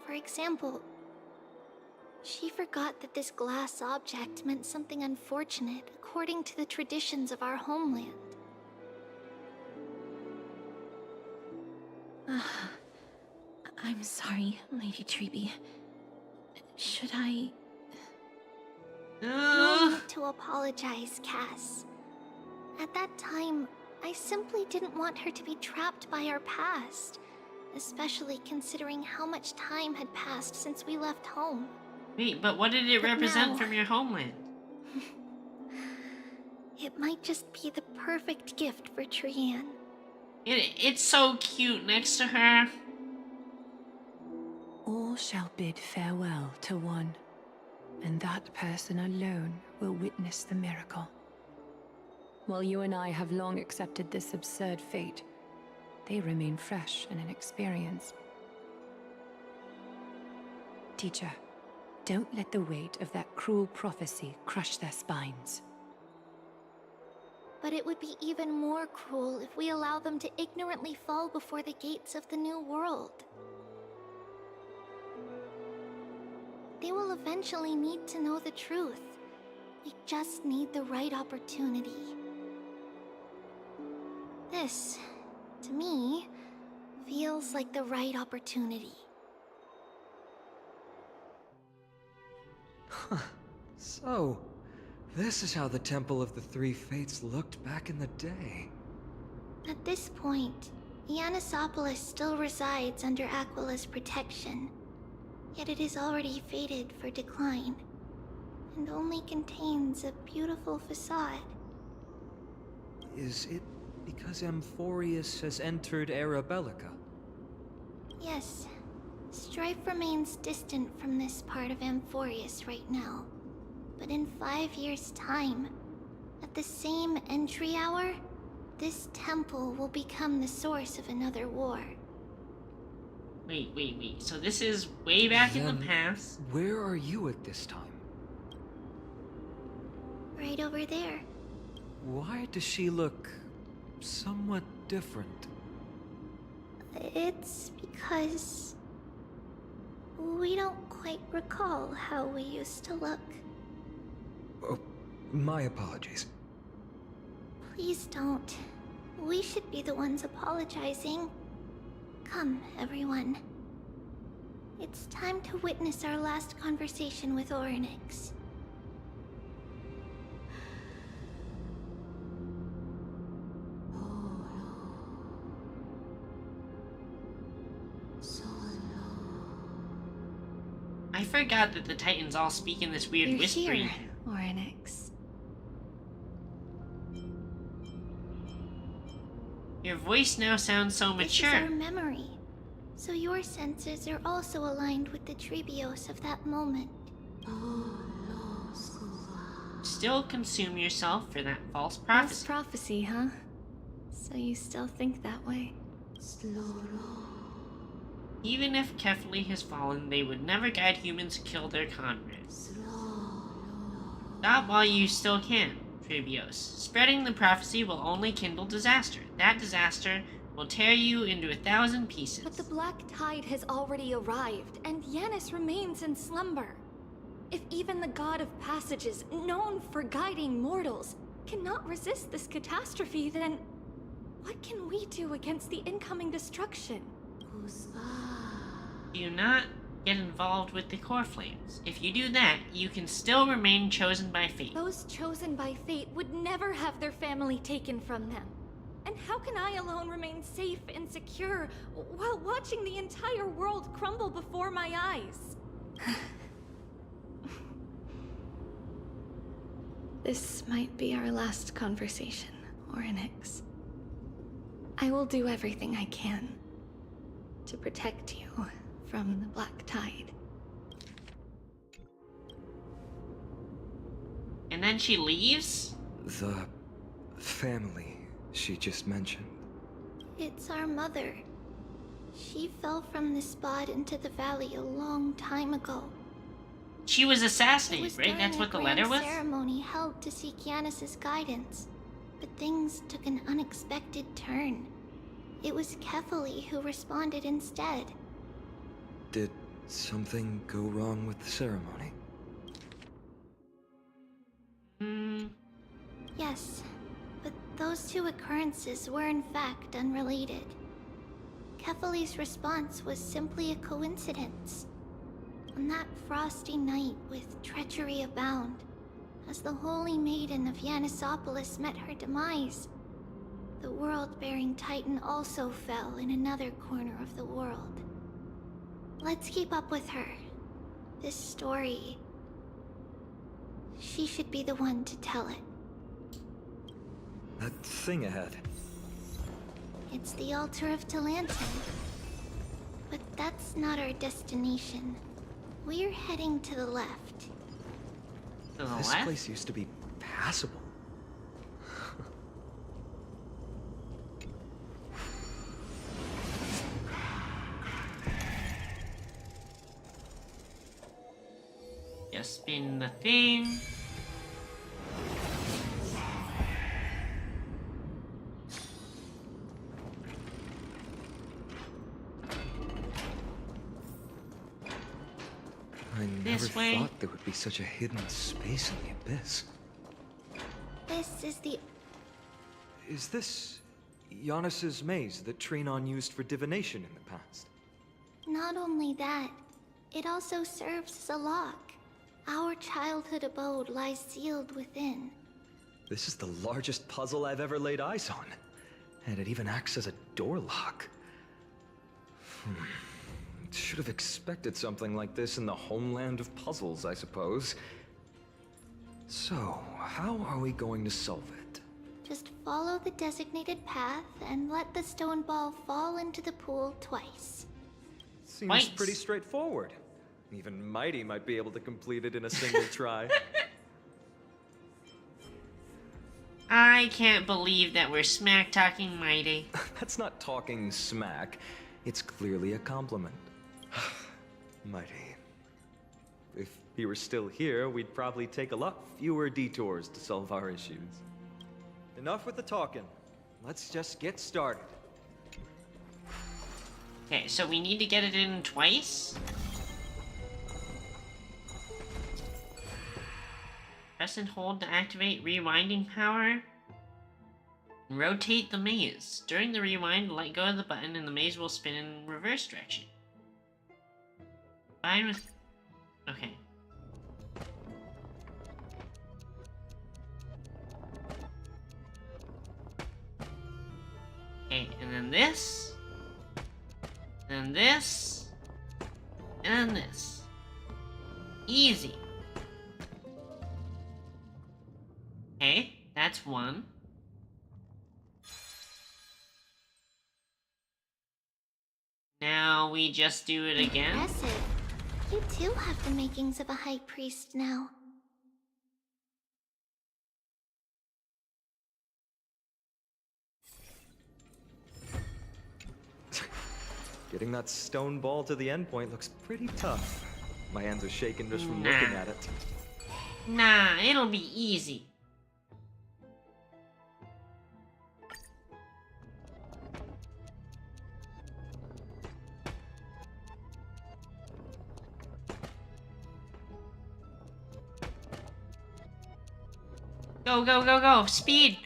For example, she forgot that this glass object meant something unfortunate according to the traditions of our homeland. I'm sorry, Lady Tribbie. Should I... No need to apologize, Cass. At that time, I simply didn't want her to be trapped by our past, especially considering how much time had passed since we left home. Wait, but what did it represent from your homeland? It might just be the perfect gift for Trian. It's so cute next to her. All shall bid farewell to one, and that person alone will witness the miracle. While you and I have long accepted this absurd fate, they remain fresh and inexperienced. Teacher, don't let the weight of that cruel prophecy crush their spines. But it would be even more cruel if we allow them to ignorantly fall before the gates of the new world. They will eventually need to know the truth. We just need the right opportunity. This, to me, feels like the right opportunity. So, this is how the Temple of the Three Fates looked back in the day. At this point, Yanisopolis still resides under Aquila's protection, yet it is already fated for decline, and only contains a beautiful facade. Is it because Amphorius has entered Era Bellica? Yes, strife remains distant from this part of Amphorius right now. But in 5 years' time, at the same entry hour, this temple will become the source of another war. Wait. So this is way back in the past. Where are you at this time? Right over there. Why does she look somewhat different? It's because we don't quite recall how we used to look. Oh, my apologies. Please don't. We should be the ones apologizing. Come, everyone. It's time to witness our last conversation with Orynyx. I forgot that the Titans all speak in this weird You're whispering. here, Orynyx. Your voice now sounds so mature. This is our memory. So your senses are also aligned with the Tribbios of that moment. Still consume yourself for that false False prophecy. prophecy, huh? So you still think that way? Even if Kefli has fallen, they would never guide humans to kill their comrades. Stop while you still can, Tribbios. Spreading the prophecy will only kindle disaster. That disaster will tear you into 1,000 pieces. But the Black Tide has already arrived, and Yanis remains in slumber. If even the God of Passages, known for guiding mortals, cannot resist this catastrophe, then what can we do against the incoming destruction? Do not get involved with the core flames. If you do that, you can still remain chosen by fate. Those chosen by fate would never have their family taken from them. And how can I alone remain safe and secure while watching the entire world crumble before my eyes? This might be our last conversation, Orynyx. I will do everything I can to protect you from the Black Tide. And then she leaves? The family she just mentioned. It's our mother. She fell from the spot into the valley a long time ago. She was It assassinated, was right? during That's a what the grand letter was? ceremony held to seek Yanis' guidance, but things took an unexpected turn. It was Kefali who responded instead. Did something go wrong with the ceremony? Yes, but those two occurrences were in fact unrelated. Kefali's response was simply a coincidence. On that frosty night with treachery abound, as the Holy Maiden of Yanisopolis met her demise, the world-bearing Titan also fell in another corner of the world. Let's keep up with her. This story... she should be the one to tell it. That thing ahead. It's the altar of Talantin. But that's not our destination. We're heading to the left. To the This left? place used to be passable. Just spin the thing. I This never way. thought there would be such a hidden space in the abyss. This is the... Is this Yanis's maze that Trinon used for divination in the past? Not only that, it also serves as a lock. Our childhood abode lies sealed within. This is the largest puzzle I've ever laid eyes on. And it even acts as a door lock. Should have expected something like this in the homeland of puzzles, I suppose. So, how are we going to solve it? Just follow the designated path and let the stone ball fall into the pool twice. Seems pretty straightforward. Even Mighty might be able to complete it in a single try. I can't believe that we're smack-talking Mighty. That's not talking smack. It's clearly a compliment. Mighty. If he were still here, we'd probably take a lot fewer detours to solve our issues. Enough with the talking. Let's just get started. Okay, so we need to get it in twice. Press and hold to activate rewinding power. Rotate the maze. During the rewind, let go of the button and the maze will spin in reverse direction. Fine with... Okay. Okay, and then this. And then this. And then this. Easy. Okay, that's one. Now we just do it again. Impressive. You too have the makings of a high priest now. Getting that stone ball to the endpoint looks pretty tough. My hands are shaking just from looking at it. Nah, it'll be easy. Go, go, go, go! Speed!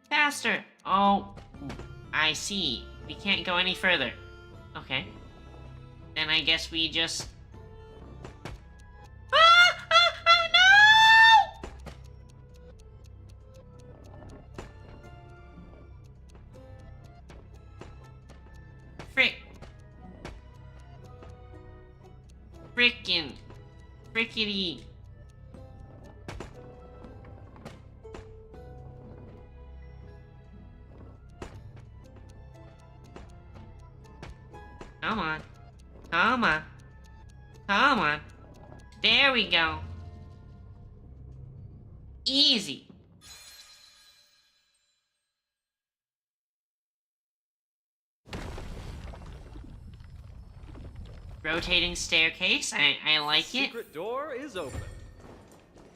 Faster! Oh, I see. We can't go any further. Okay. Then I guess we just... No! Frick. Frickin'. Frickety. Come on. Come on. Come on. There we go. Easy. Rotating staircase. I like it. Secret door is open.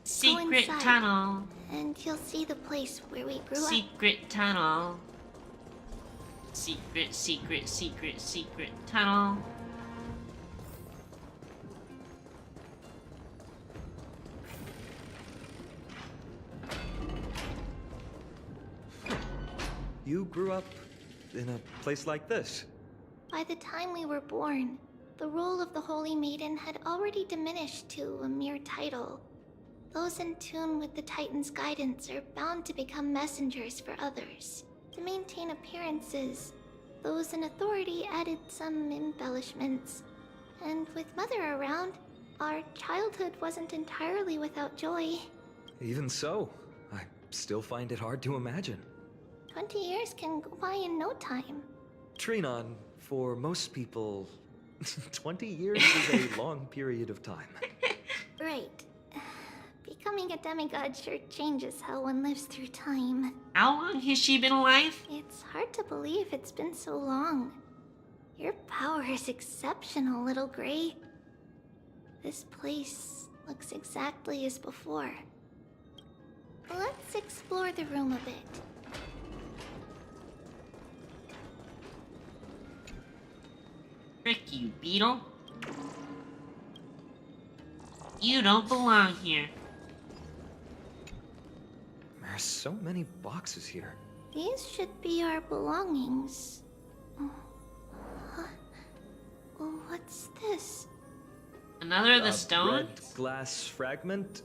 Secret Go inside, tunnel. and you'll see the place where we grew up. Secret tunnel. Secret, secret, secret, secret tunnel. You grew up in a place like this? By the time we were born, the role of the Holy Maiden had already diminished to a mere title. Those in tune with the Titan's guidance are bound to become messengers for others. To maintain appearances, those in authority added some embellishments. And with Mother around, our childhood wasn't entirely without joy. Even so, I still find it hard to imagine. 20 years can go by in no time. Trinon, for most people, 20 years is a long period of time. Right. Becoming a demigod sure changes how one lives through time. How long has she been alive? It's hard to believe it's been so long. Your power is exceptional, little Gray. This place looks exactly as before. Let's explore the room a bit. Frick you, beetle. You don't belong here. There's so many boxes here. These should be our belongings. What's this? Another of the A stones? red glass fragment?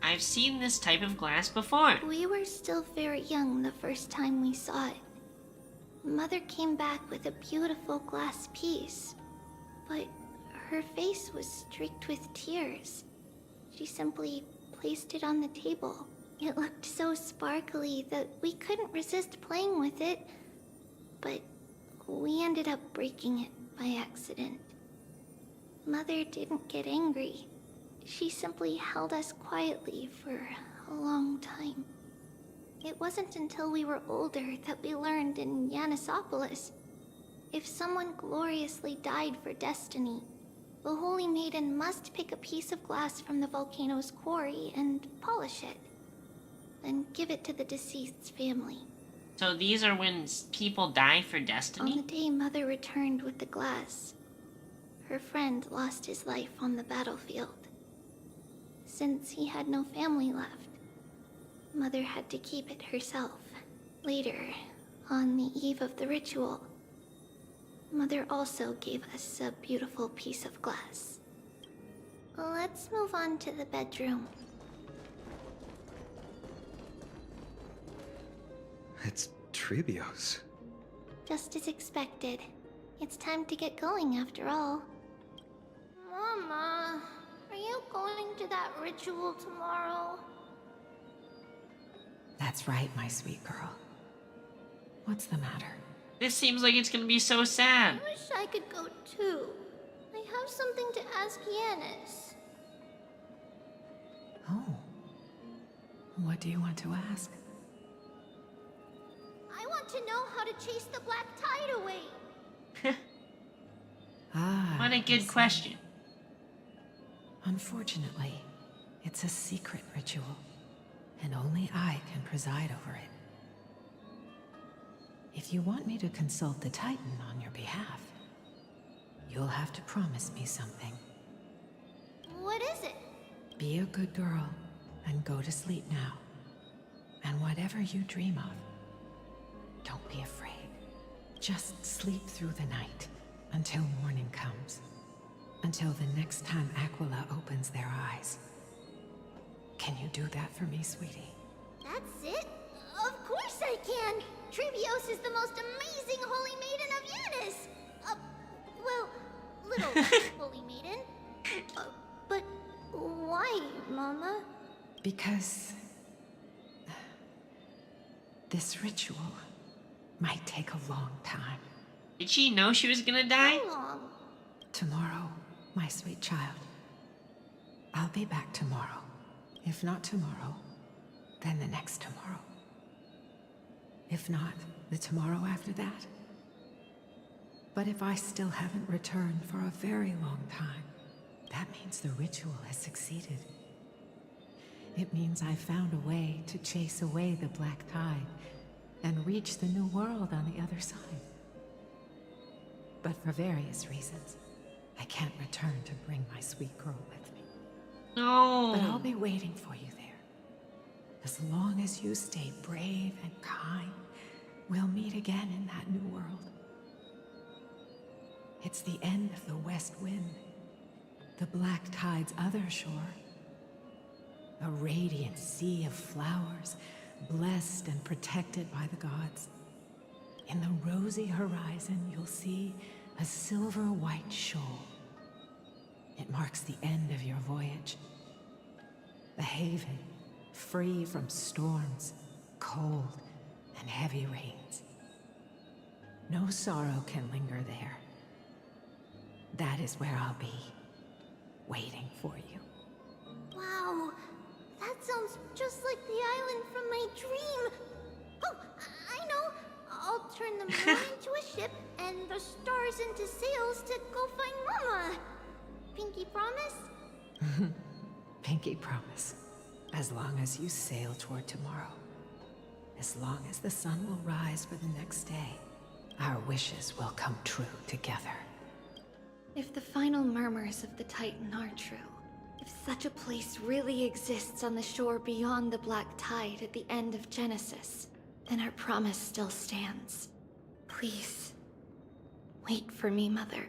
I've seen this type of glass before. We were still very young the first time we saw it. Mother came back with a beautiful glass piece, but her face was streaked with tears. She simply placed it on the table. It looked so sparkly that we couldn't resist playing with it, but we ended up breaking it by accident. Mother didn't get angry. She simply held us quietly for a long time. It wasn't until we were older that we learned in Yanissopolis, if someone gloriously died for destiny, the Holy Maiden must pick a piece of glass from the volcano's quarry and polish it, then give it to the deceased's family. So these are when people die for On destiny? the day Mother returned with the glass, her friend lost his life on the battlefield. Since he had no family left, Mother had to keep it herself. Later, on the eve of the ritual, Mother also gave us a beautiful piece of glass. Let's move on to the bedroom. It's Tribbio's. Just as expected. It's time to get going after all. Mama, are you going to that ritual tomorrow? That's right, my sweet girl. What's the matter? This seems like it's gonna be so sad. I wish I could go too. I have something to ask Yanis. Oh. What do you want to ask? I want to know how to chase the black tide away. What a good question. Unfortunately, it's a secret ritual, and only I can preside over it. If you want me to consult the Titan on your behalf, you'll have to promise me something. What is it? Be a good girl and go to sleep now. And whatever you dream of, don't be afraid. Just sleep through the night until morning comes. Until the next time Aquila opens their eyes. Can you do that for me, sweetie? That's it? Of course I can! Tribbios is the most amazing holy maiden of Yanis! Well, little holy maiden. But why, Mama? Because this ritual might take a long time. Did she know she was gonna die? How long? Tomorrow, my sweet child. I'll be back tomorrow. If not tomorrow, then the next tomorrow. If not, the tomorrow after that. But if I still haven't returned for a very long time, that means the ritual has succeeded. It means I found a way to chase away the black tide and reach the new world on the other side. But for various reasons, I can't return to bring my sweet girl with me. No. But I'll be waiting for you there. As long as you stay brave and kind, we'll meet again in that new world. It's the end of the west wind, the black tide's other shore. A radiant sea of flowers, blessed and protected by the gods. In the rosy horizon, you'll see a silver-white shoal. It marks the end of your voyage. The haven, free from storms, cold, and heavy rains. No sorrow can linger there. That is where I'll be, waiting for you. Wow, that sounds just like the island from my dream. Oh, I know. I'll turn the moon into a ship and the stars into sails to go find Mama. Pinky promise? Pinky promise. As long as you sail toward tomorrow. As long as the sun will rise for the next day, our wishes will come true together. If the final murmurs of the Titan are true, if such a place really exists on the shore beyond the black tide at the end of Genesis, then our promise still stands. Please, wait for me, Mother.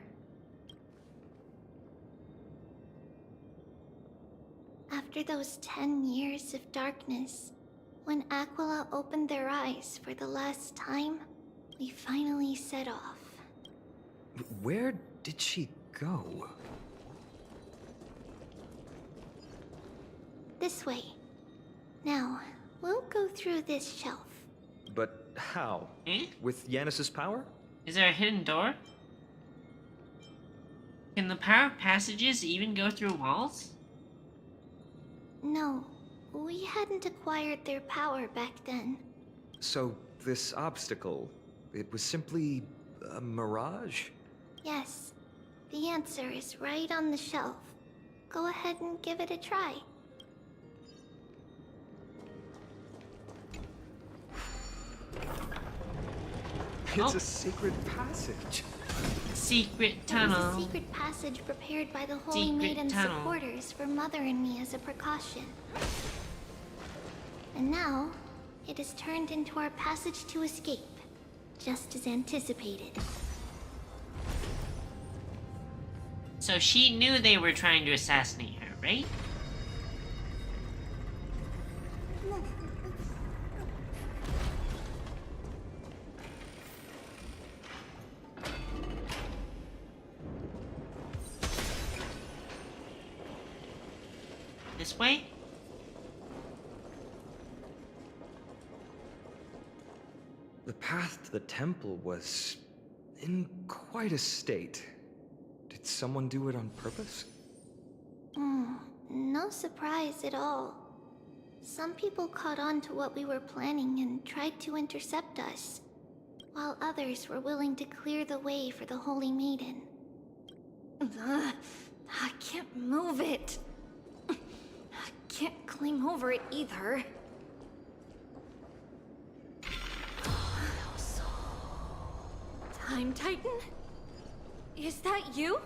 After those 10 years of darkness, when Aquila opened their eyes for the last time, we finally set off. Where did she go? This way. Now, we'll go through this shelf. But how? With Yanis's power? Is there a hidden door? Can the power of passages even go through walls? No, we hadn't acquired their power back then. So, this obstacle, it was simply a mirage? Yes, the answer is right on the shelf. Go ahead and give it a try. It's a secret passage. Secret It was tunnel. a secret passage prepared by the Holy Secret Maiden's tunnel. supporters for Mother and me as a precaution. And now, it is turned into our passage to escape, just as anticipated. So she knew they were trying to assassinate her, right? This way? The path to the temple was in quite a state. Did someone do it on purpose? No surprise at all. Some people caught on to what we were planning and tried to intercept us, while others were willing to clear the way for the Holy Maiden. I can't move it. I can't climb over it either. Time Titan? Is that you?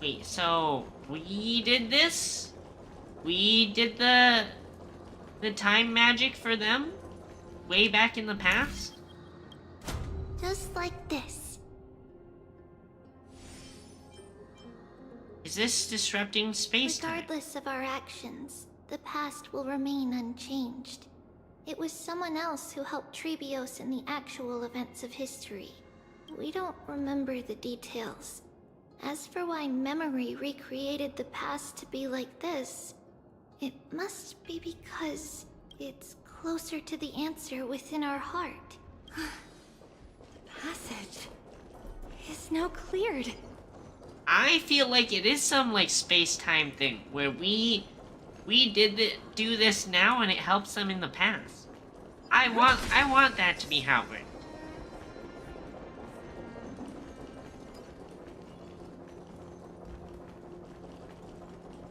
Wait, so we did this? We did the time magic for them? Way back in the past? Just like this. Is this disrupting space-time? Regardless of our actions, the past will remain unchanged. It was someone else who helped Tribbios in the actual events of history. We don't remember the details. As for why memory recreated the past to be like this, it must be because it's closer to the answer within our heart. The passage is now cleared. I feel like it is some like space-time thing where we do this now and it helps them in the past. I want that to be how it works.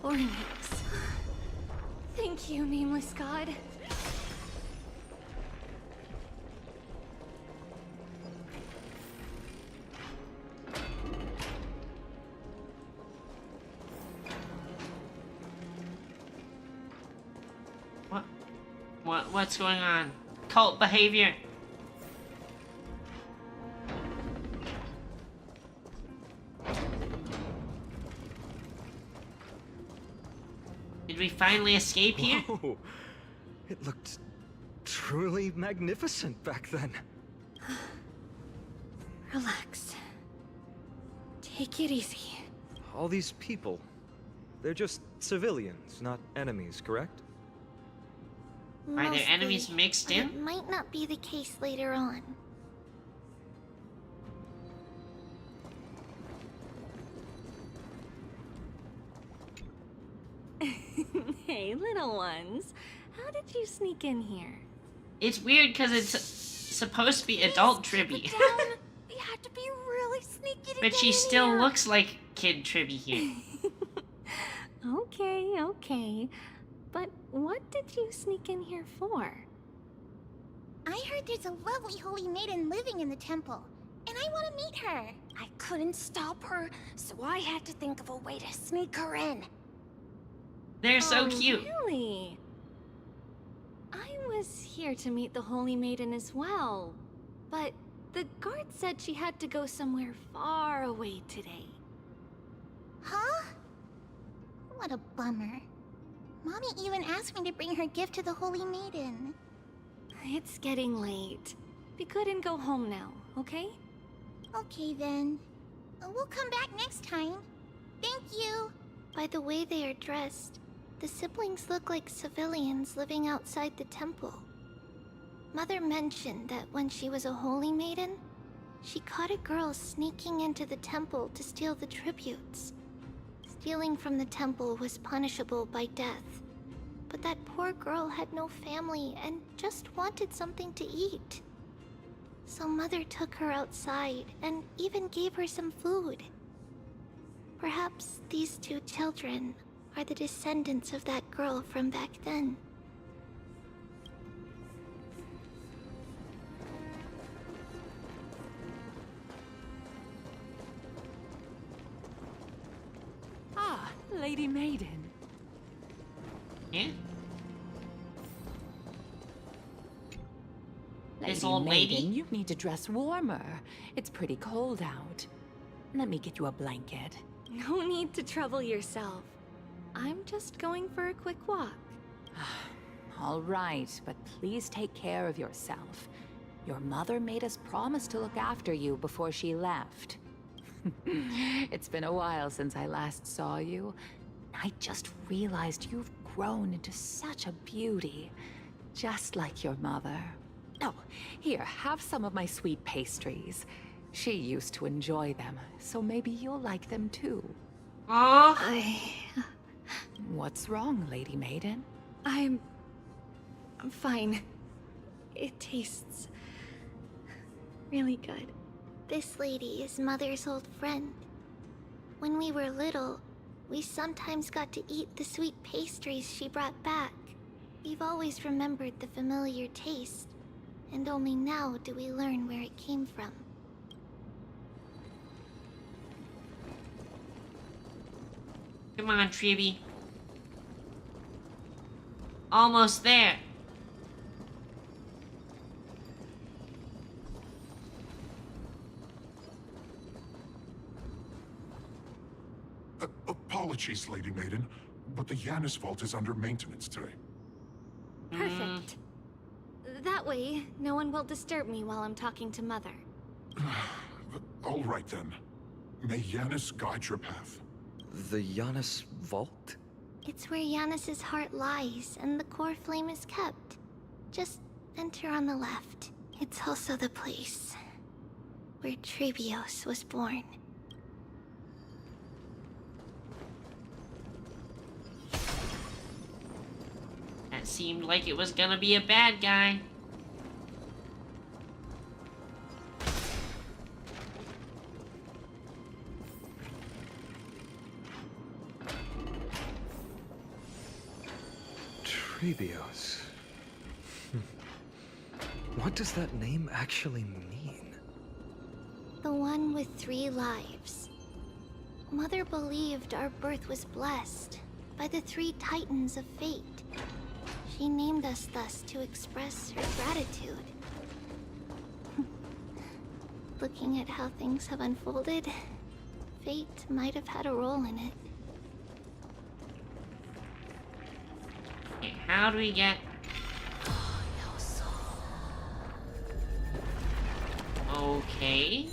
Ornaments. Thank you, nameless god. What's going on? Cult behavior. Did we finally escape here? Whoa. It looked truly magnificent back then. Relax. Take it easy. All these people, they're just civilians, not enemies, correct? Are there enemies mixed in? It might not be the case later on. Hey, little ones. How did you sneak in here? It's weird because it's supposed to be adult Tribbie. We had to be really sneaky to But get she in still here. looks like kid Tribbie here. Okay. But what did you sneak in here for? I heard there's a lovely holy maiden living in the temple, and I want to meet her. I couldn't stop her, so I had to think of a way to sneak her in. They're so cute. Really? I was here to meet the holy maiden as well, but the guard said she had to go somewhere far away today. Huh? What a bummer. Mommy even asked me to bring her gift to the holy maiden. It's getting late. Be good and go home now, okay? Okay then. We'll come back next time. Thank you. By the way they are dressed, the siblings look like civilians living outside the temple. Mother mentioned that when she was a holy maiden, she caught a girl sneaking into the temple to steal the tributes. Stealing from the temple was punishable by death. But that poor girl had no family and just wanted something to eat. So Mother took her outside and even gave her some food. Perhaps these two children are the descendants of that girl from back then. Lady Maiden. Yeah? This Lady old lady? Maiden, you need to dress warmer. It's pretty cold out. Let me get you a blanket. No need to trouble yourself. I'm just going for a quick walk. All right, but please take care of yourself. Your mother made us promise to look after you before she left. It's been a while since I last saw you. I just realized you've grown into such a beauty, just like your mother. Oh, here, have some of my sweet pastries. She used to enjoy them, so maybe you'll like them too. What's wrong, Lady Maiden? I'm fine. It tastes really good. This lady is Mother's old friend. When we were little, we sometimes got to eat the sweet pastries she brought back. We've always remembered the familiar taste, and only now do we learn where it came from. Come on, Tribbie. Almost there. Apologies, Lady Maiden, but the Yanis vault is under maintenance today. Perfect. That way, no one will disturb me while I'm talking to Mother. All right then. May Yanis guide your path. The Yanis vault? It's where Yanis's heart lies and the core flame is kept. Just enter on the left. It's also the place where Tribbios was born. That seemed like it was gonna be a bad guy. Tribbios. What does that name actually mean? The one with 3 lives. Mother believed our birth was blessed by the 3 titans of fate. She named us thus to express her gratitude. Looking at how things have unfolded, fate might have had a role in it. Okay, how do we get... Okay.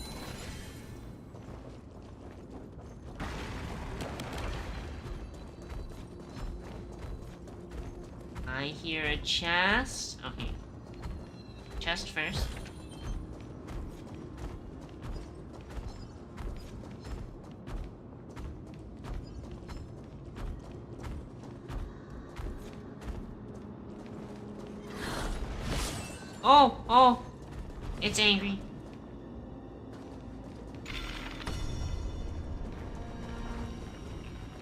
I hear a chest. Okay. Chest first. Oh! It's angry.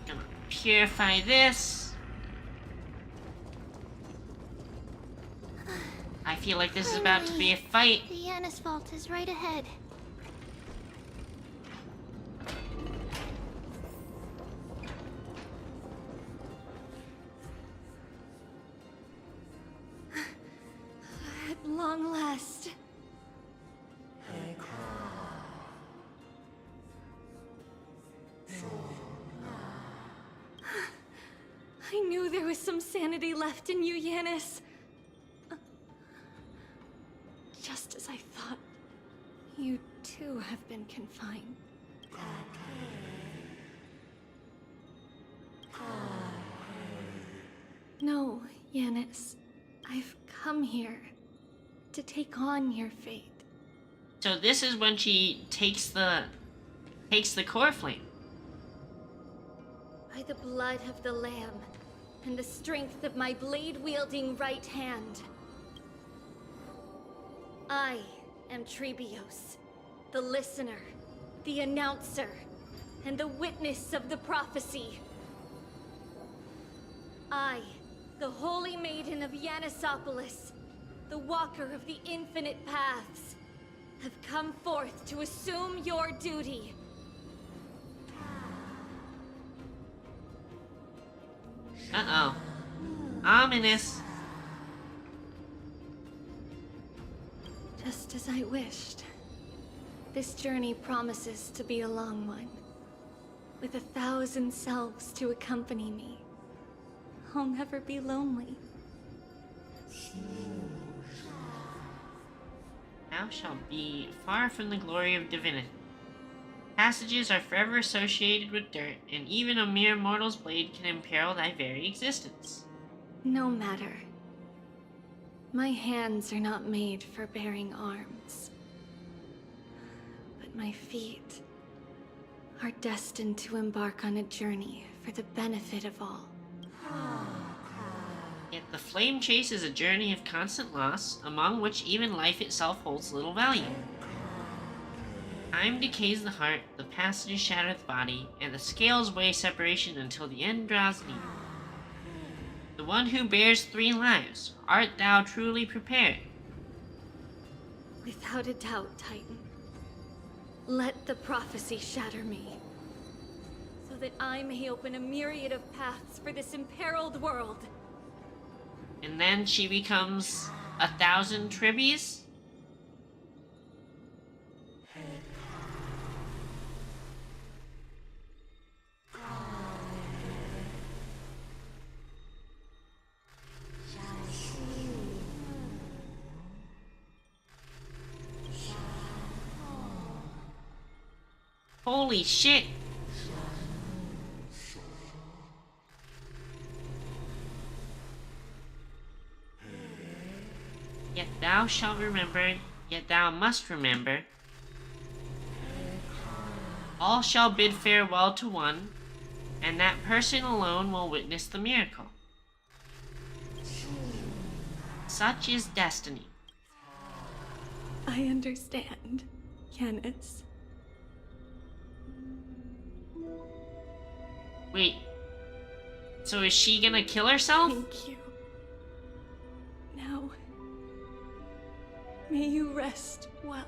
Gonna purify this. I feel like this is about to be a fight. The Yanis vault is right ahead. At long last. I knew there was some sanity left in you, Yanis. Just as I thought, you too have been confined. No, Yanis. I've come here to take on your fate. So this is when she takes the core flame. By the blood of the Lamb and the strength of my blade-wielding right hand. I am Tribbios, the listener, the announcer, and the witness of the prophecy. I, the Holy Maiden of Yanisopolis, the Walker of the Infinite Paths, have come forth to assume your duty. Uh-oh. Ominous. Just as I wished. This journey promises to be a long one. With 1,000 selves to accompany me. I'll never be lonely. Thou shalt be far from the glory of divinity. Passages are forever associated with dirt, and even a mere mortal's blade can imperil thy very existence. No matter. My hands are not made for bearing arms. But my feet are destined to embark on a journey for the benefit of all. Yet the flame chase is a journey of constant loss, among which even life itself holds little value. Time decays the heart, the passages shatter the body, and the scales weigh separation until the end draws near. The one who bears 3 lives, art thou truly prepared? Without a doubt, Titan. Let the prophecy shatter me, so that I may open a myriad of paths for this imperiled world. And then she becomes 1,000 Tribbies? Holy shit! Yet thou shalt remember, yet thou must remember. All shall bid farewell to one, and that person alone will witness the miracle. Such is destiny. I understand, Yanis. Wait, so is she gonna kill herself? Thank you. Now, may you rest well.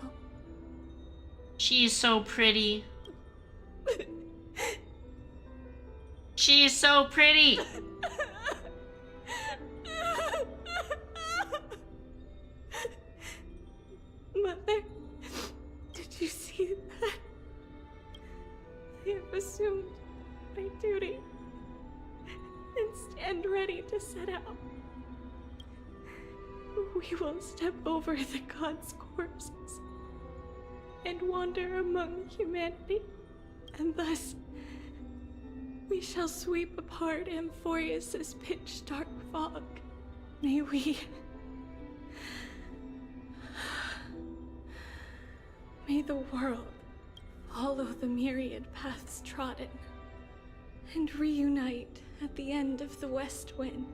She is so pretty. She is so pretty. Mother, did you see that? I have assumed my duty and stand ready to set out. We will step over the gods' corpses and wander among humanity, and thus we shall sweep apart Amphorius' pitch-dark fog. May we... May the world follow the myriad paths trodden and reunite at the end of the west wind,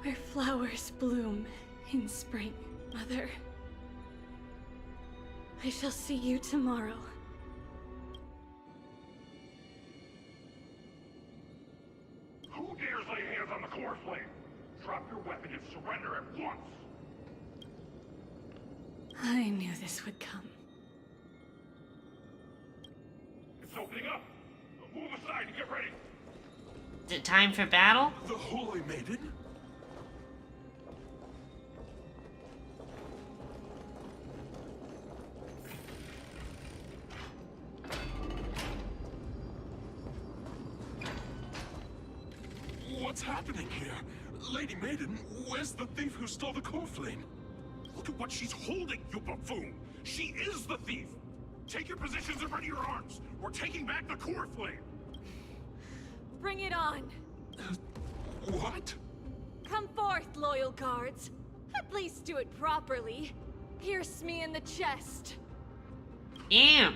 where flowers bloom in spring. Mother, I shall see you tomorrow. Who dares lay hands on the core flame? Drop your weapon and surrender at once! I knew this would come. It's opening up! Move aside and get ready! Is it time for battle? The Holy Maiden? What's happening here? Lady Maiden, where's the thief who stole the core flame? Look at what she's holding, you buffoon! She is the thief! Take your positions and ready your arms! We're taking back the core flame! Bring it on! What? Come forth, loyal guards. At least do it properly. Pierce me in the chest. Damn!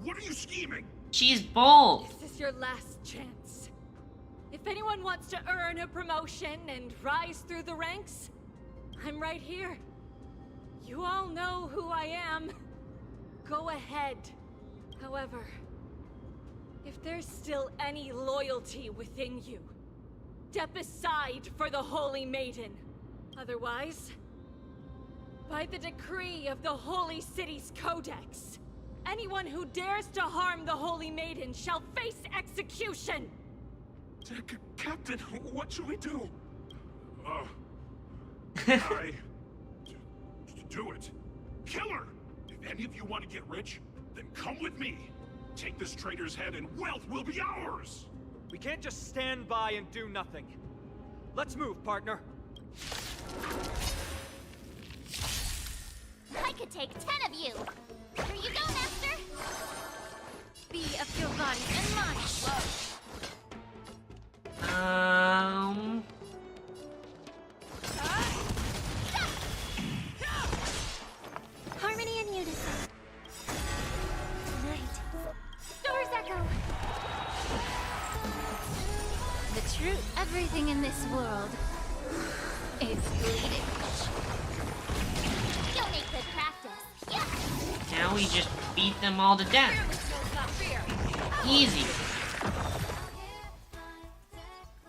What are you scheming? She's bold! This is your last chance. If anyone wants to earn a promotion and rise through the ranks, I'm right here. You all know who I am. Go ahead. However, if there's still any loyalty within you, step aside for the Holy Maiden. Otherwise, by the decree of the Holy City's Codex, anyone who dares to harm the Holy Maiden shall face execution! Captain, what should we do? Do it. Kill her! If any of you want to get rich, then come with me. Take this traitor's head and wealth will be ours! We can't just stand by and do nothing. Let's move, partner. I could take 10 of you. Here you go, Master. Be of your body and mine. Harmony and unison. Right. Doors echo. The truth. Everything in this world is bleeding. You'll make good practice. Yeah. Now we just beat them all to death. Easy.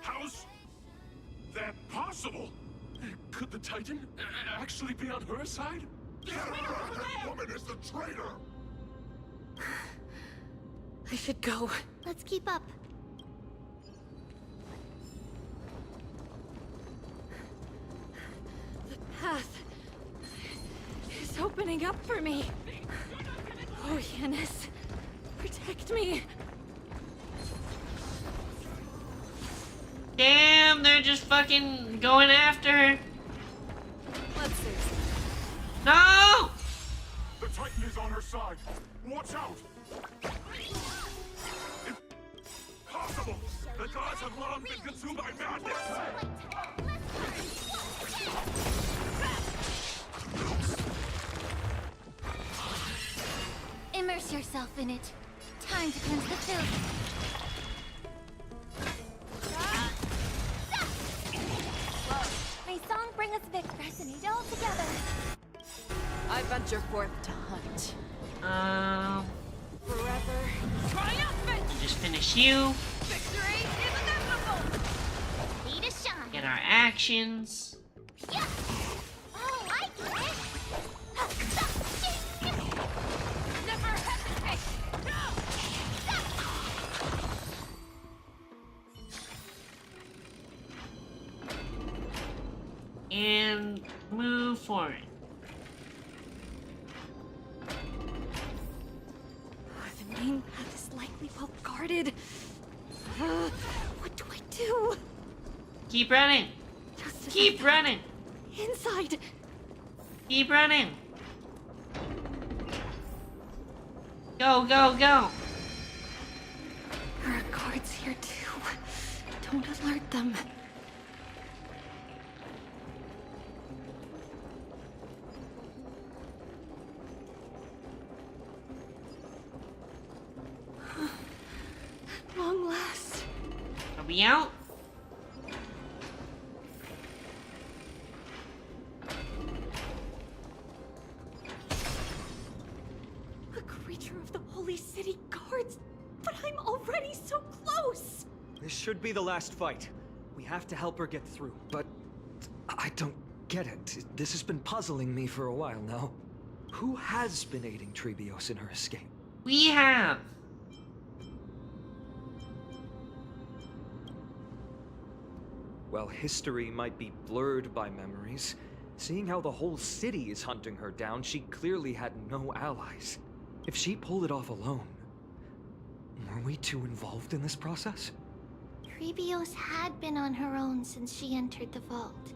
How's that possible? Could the Titan actually be on her side? That woman is the traitor! I should go. Let's keep up. The path is opening up for me. Oh, Yanis, protect me. Damn, they're just fucking going after her. Let's see. No! The Titan is on her side. Watch out! Impossible! The gods have long been consumed by madness! Immerse yourself in it. Time to cleanse the filth. May song bring us victory. Resonate all together. I venture forth to hunt. Forever triumphant! Just finish you. Victory is inevitable! Need a shine. Get our actions. Yeah. Oh, I get it. Never hesitate! And move forward. The main path is likely well guarded. What do I do? Keep running. Keep running. Inside. Keep running. Go, go, go. There are guards here too. Don't alert them. At long last. Are we out? A creature of the Holy City guards. But I'm already so close. This should be the last fight. We have to help her get through, but I don't get it. This has been puzzling me for a while now. Who has been aiding Tribbios in her escape? We have. Well, history might be blurred by memories. Seeing how the whole city is hunting her down, she clearly had no allies. If she pulled it off alone, were we too involved in this process? Tribbios had been on her own since she entered the vault.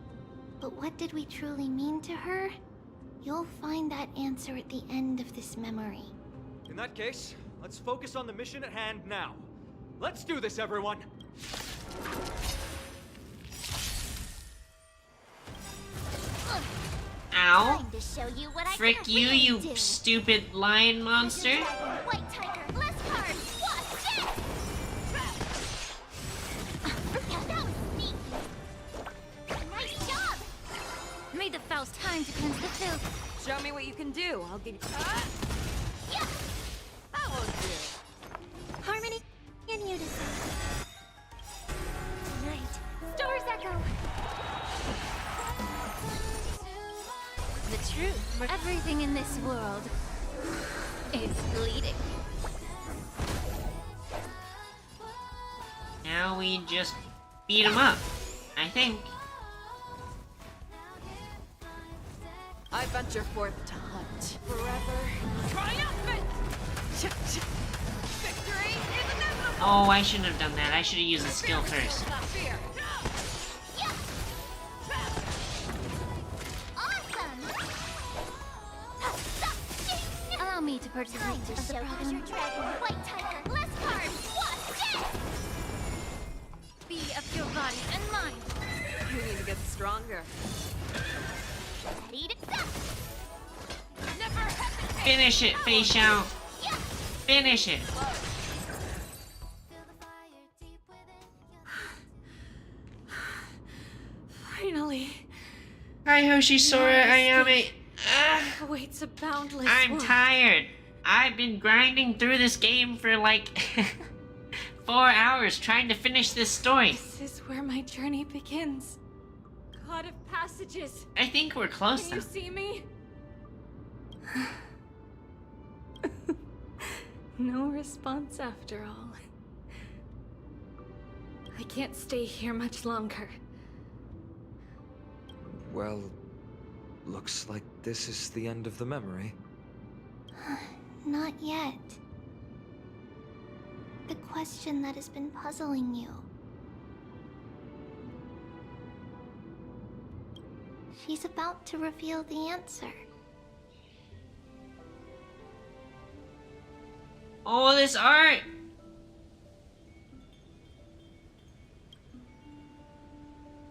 But what did we truly mean to her? You'll find that answer at the end of this memory. In that case, let's focus on the mission at hand now. Let's do this, everyone! Ow. Time to show you what I Frick can you, really you do. stupid lion monster. White tiger, less cards. Watch this. That was sneaky. Nice job. Made the Faust time to cleanse the filth. Show me what you can do. I'll give you. Yeah. That won't do. Harmony and unison. Tonight, stars echo. The truth. Everything in this world is bleeding. Now now we just beat him up. I think. I venture forth to hunt. Forever triumphant! Victory is inevitable! Oh, I shouldn't have done that. I should have used the skill first. Allow me to participate To of the show problem. your dragon, white tiger, less cards, what? Yes! Be of your body and mind. You need to get stronger. Ready to stop! Never hesitate. Finish it, Fei Xiao. Finish it. Finally. Hi, Hoshi, Sora, Ayame. Awaits a boundless I'm world. tired. I've been grinding through this game for like 4 hours trying to finish this story. This is where my journey begins. God of passages. I think we're close Can now. you see me? No response after all. I can't stay here much longer. Well, looks like this is the end of the memory. Not yet. The question that has been puzzling you. She's about to reveal the answer. Oh, this art!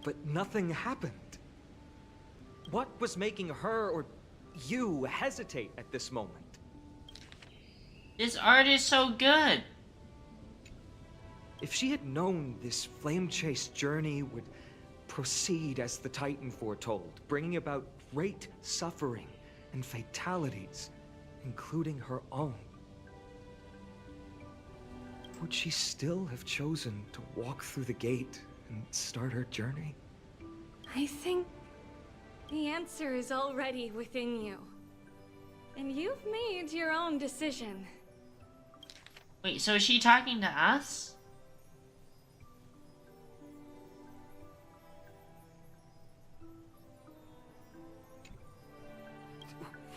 But nothing happened. What was making her or you hesitate at this moment? This art is so good. If she had known this flame-chased journey would proceed as the Titan foretold, bringing about great suffering and fatalities, including her own, would she still have chosen to walk through the gate and start her journey? I think the answer is already within you. And you've made your own decision. Wait, so is she talking to us?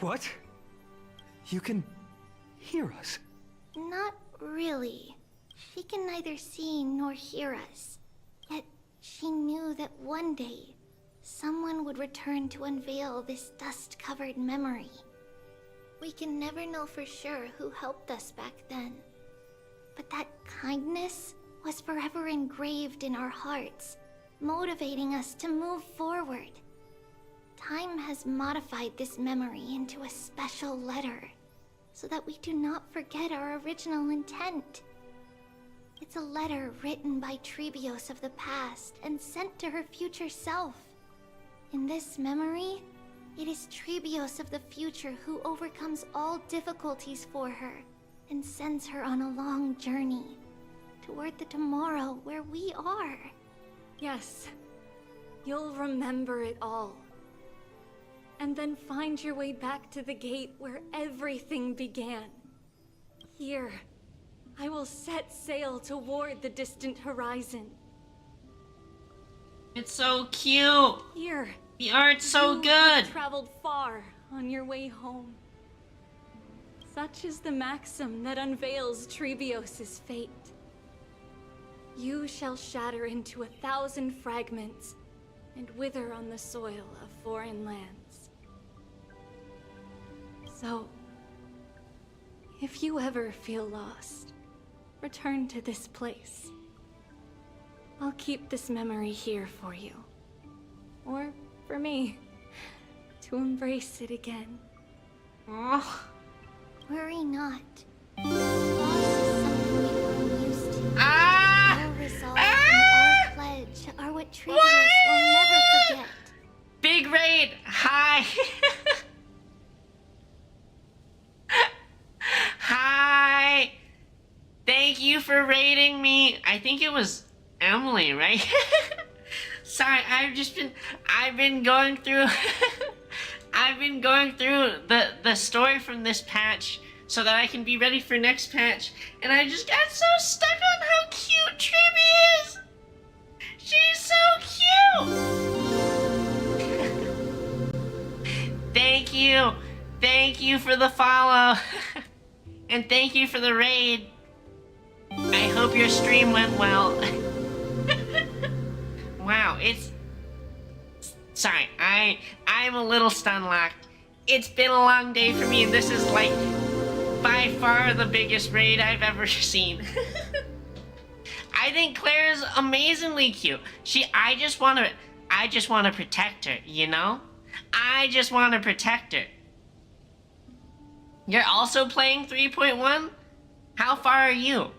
What? You can hear us? Not really. She can neither see nor hear us. Yet she knew that one day, someone would return to unveil this dust-covered memory. We can never know for sure who helped us back then. But that kindness was forever engraved in our hearts, motivating us to move forward. Time has modified this memory into a special letter, so that we do not forget our original intent. It's a letter written by Tribbios of the past and sent to her future self. In this memory, it is Tribbios of the future who overcomes all difficulties for her and sends her on a long journey toward the tomorrow where we are. Yes, you'll remember it all. And then find your way back to the gate where everything began. Here, I will set sail toward the distant horizon. It's so cute. Here. The art's so you good. have traveled far on your way home. Such is the maxim that unveils Tribbios' fate. You shall shatter into 1,000 fragments and wither on the soil of foreign lands. So, if you ever feel lost, return to this place. I'll keep this memory here for you. Or for me, to embrace it again. Oh. Worry not. Loss is something we've grown used to. Our resolve and our pledge are what Tribbios will never forget. Big raid! Hi! Hi! Thank you for raiding me. I think it was Emily, right? Sorry, I've been going through I've been going through the story from this patch so that I can be ready for next patch, and I just got so stuck on how cute Tribbie is! She's so cute! Thank you! Thank you for the follow! And thank you for the raid! I hope your stream went well. Wow, it's... Sorry, I'm a little stun-locked. It's been a long day for me, and this is, like, by far the biggest raid I've ever seen. I think Claire is amazingly cute. I just want to protect her, you know? I just want to protect her. You're also playing 3.1? How far are you?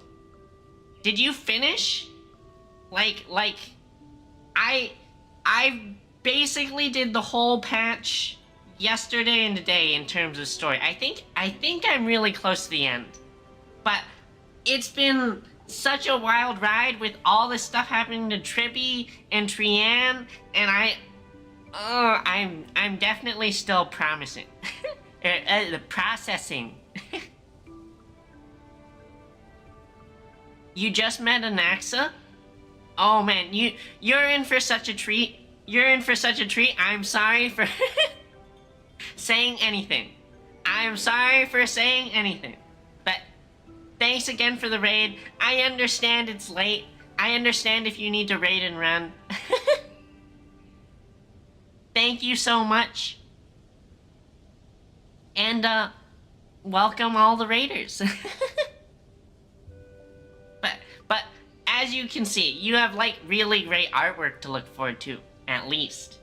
Did you finish? I basically did the whole patch yesterday and today in terms of story. I think I'm really close to the end. But it's been such a wild ride with all this stuff happening to Tribbie and Trian, and I'm definitely still promising. Processing. You just met Anaxa? Oh man, you're in for such a treat. You're in for such a treat. I'm sorry for saying anything. I'm sorry for saying anything. But thanks again for the raid. I understand it's late. I understand if you need to raid and run. Thank you so much. And welcome all the raiders. But as you can see, you have like really great artwork to look forward to, at least.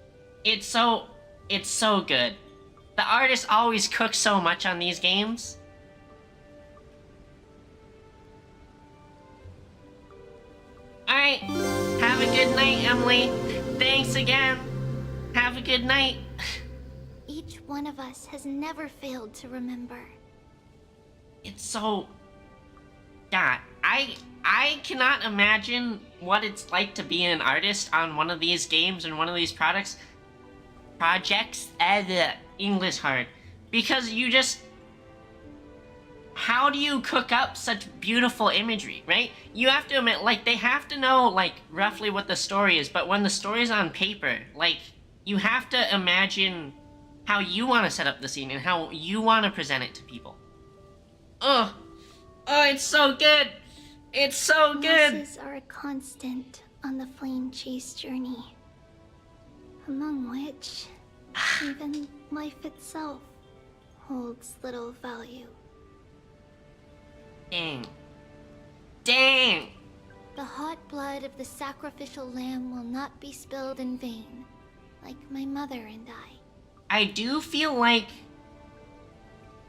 It's so good. The artist always cooks so much on these games. Alright, have a good night, Emily. Thanks again. Have a good night. Each one of us has never failed to remember. It's so... God, I cannot imagine what it's like to be an artist on one of these games and one of these projects. English hard. Because you just... How do you cook up such beautiful imagery, right? You have to admit, like, they have to know, like, roughly what the story is, but when the story's on paper, like, you have to imagine how you want to set up the scene and how you want to present it to people. Oh, it's so good! It's so good! Losses are a constant on the flame chase journey. Among which, even life itself holds little value. Dang. Dang! The hot blood of the sacrificial lamb will not be spilled in vain, like my mother and I. I do feel like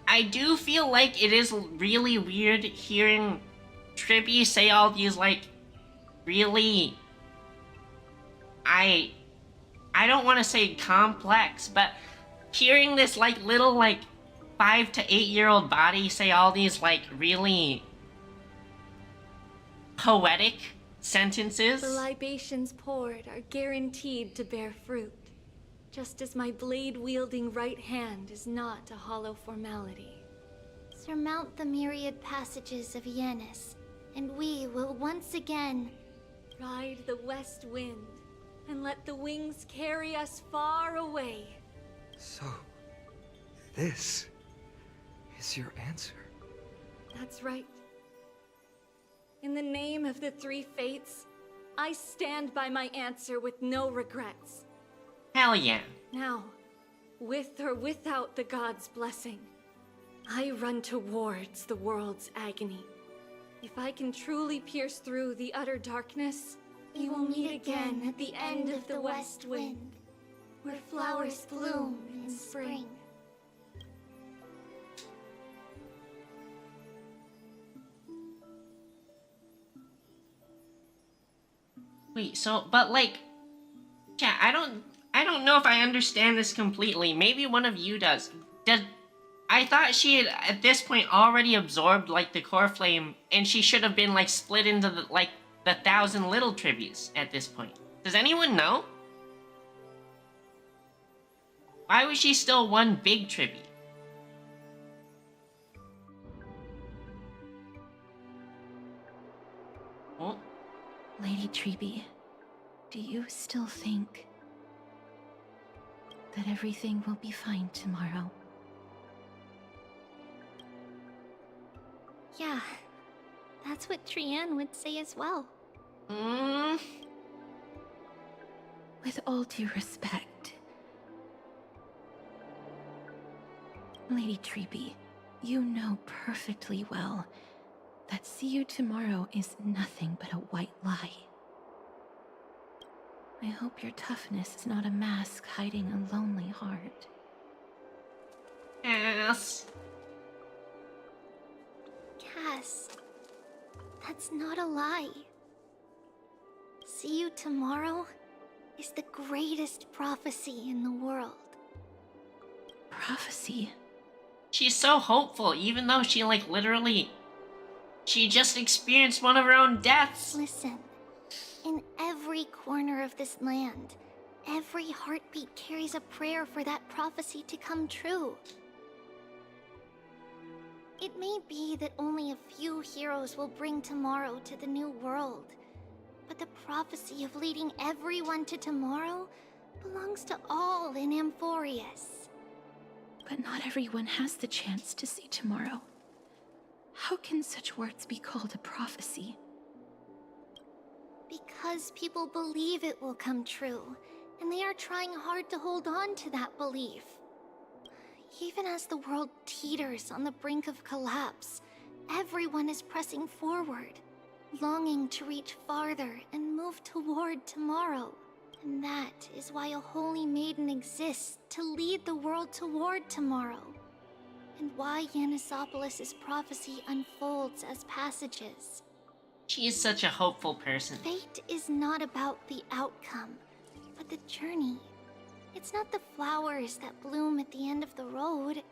it is really weird hearing Tribbie say all these, like, really... I don't want to say complex, but hearing this, like, little, like, 5 to 8-year-old body say all these, like, really poetic sentences. The libations poured are guaranteed to bear fruit, just as my blade-wielding right hand is not a hollow formality. Surmount the myriad passages of Yanis, and we will once again ride the west wind and let the wings carry us far away. So, this is your answer? That's right. In the name of the three fates, I stand by my answer with no regrets. Hell yeah. Now, with or without the god's blessing, I run towards the world's agony. If I can truly pierce through the utter darkness, we will meet again at the end of the west wind, where flowers bloom in spring. Wait, so, but like, chat, I don't know if I understand this completely. Maybe one of you does. I thought she had, at this point, already absorbed, like, the core flame, and she should have been, like, split into, the 1,000 little Tribbies at this point. Does anyone know? Why was she still one big Tribbie? Oh. Lady Tribbie, do you still think that everything will be fine tomorrow? Yeah, that's what Trian would say as well. With all due respect, Lady Tribbie, you know perfectly well that see you tomorrow is nothing but a white lie. I hope your toughness is not a mask hiding a lonely heart. Yes. Cass, that's not a lie. See you tomorrow is the greatest prophecy in the world. Prophecy? She's so hopeful, even though she, like, literally... She just experienced one of her own deaths. Listen, in every corner of this land, every heartbeat carries a prayer for that prophecy to come true. It may be that only a few heroes will bring tomorrow to the new world, but the prophecy of leading everyone to tomorrow belongs to all in Amphorius. But not everyone has the chance to see tomorrow. How can such words be called a prophecy? Because people believe it will come true, and they are trying hard to hold on to that belief. Even as the world teeters on the brink of collapse, everyone is pressing forward, longing to reach farther and move toward tomorrow. And that is why a holy maiden exists to lead the world toward tomorrow. And why Yanisopoulos' prophecy unfolds as passages. She is such a hopeful person. Fate is not about the outcome, but the journey. It's not the flowers that bloom at the end of the road,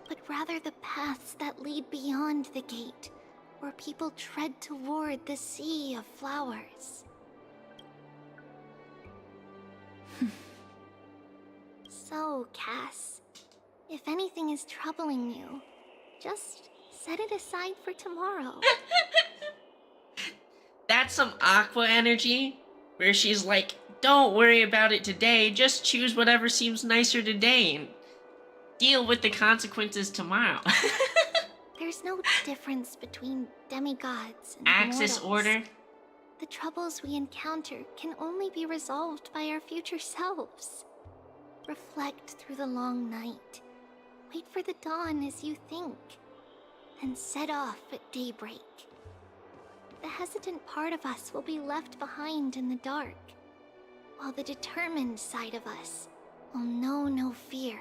but rather the paths that lead beyond the gate, where people tread toward the sea of flowers. So, Cass, if anything is troubling you, just set it aside for tomorrow. That's some Aqua energy, where she's like, don't worry about it today, just choose whatever seems nicer today and deal with the consequences tomorrow. There's no difference between demigods and Axis mortals. order. The troubles we encounter can only be resolved by our future selves. Reflect through the long night. Wait for the dawn as you think. Then set off at daybreak. The hesitant part of us will be left behind in the dark, while the determined side of us will know no fear.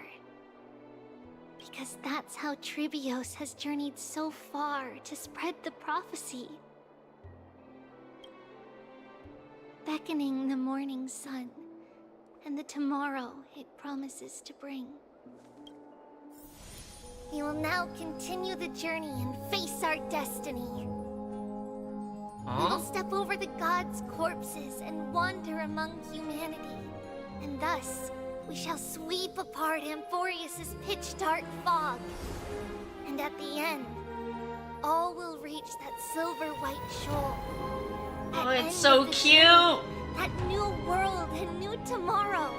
Because that's how Tribbios has journeyed so far to spread the prophecy. Beckoning the morning sun, and the tomorrow it promises to bring. We will now continue the journey and face our destiny. We will step over the gods' corpses and wander among humanity. And thus, we shall sweep apart Amphorius' pitch-dark fog. And at the end, all will reach that silver-white shoal. Oh, it's so cute! That new world and new tomorrow.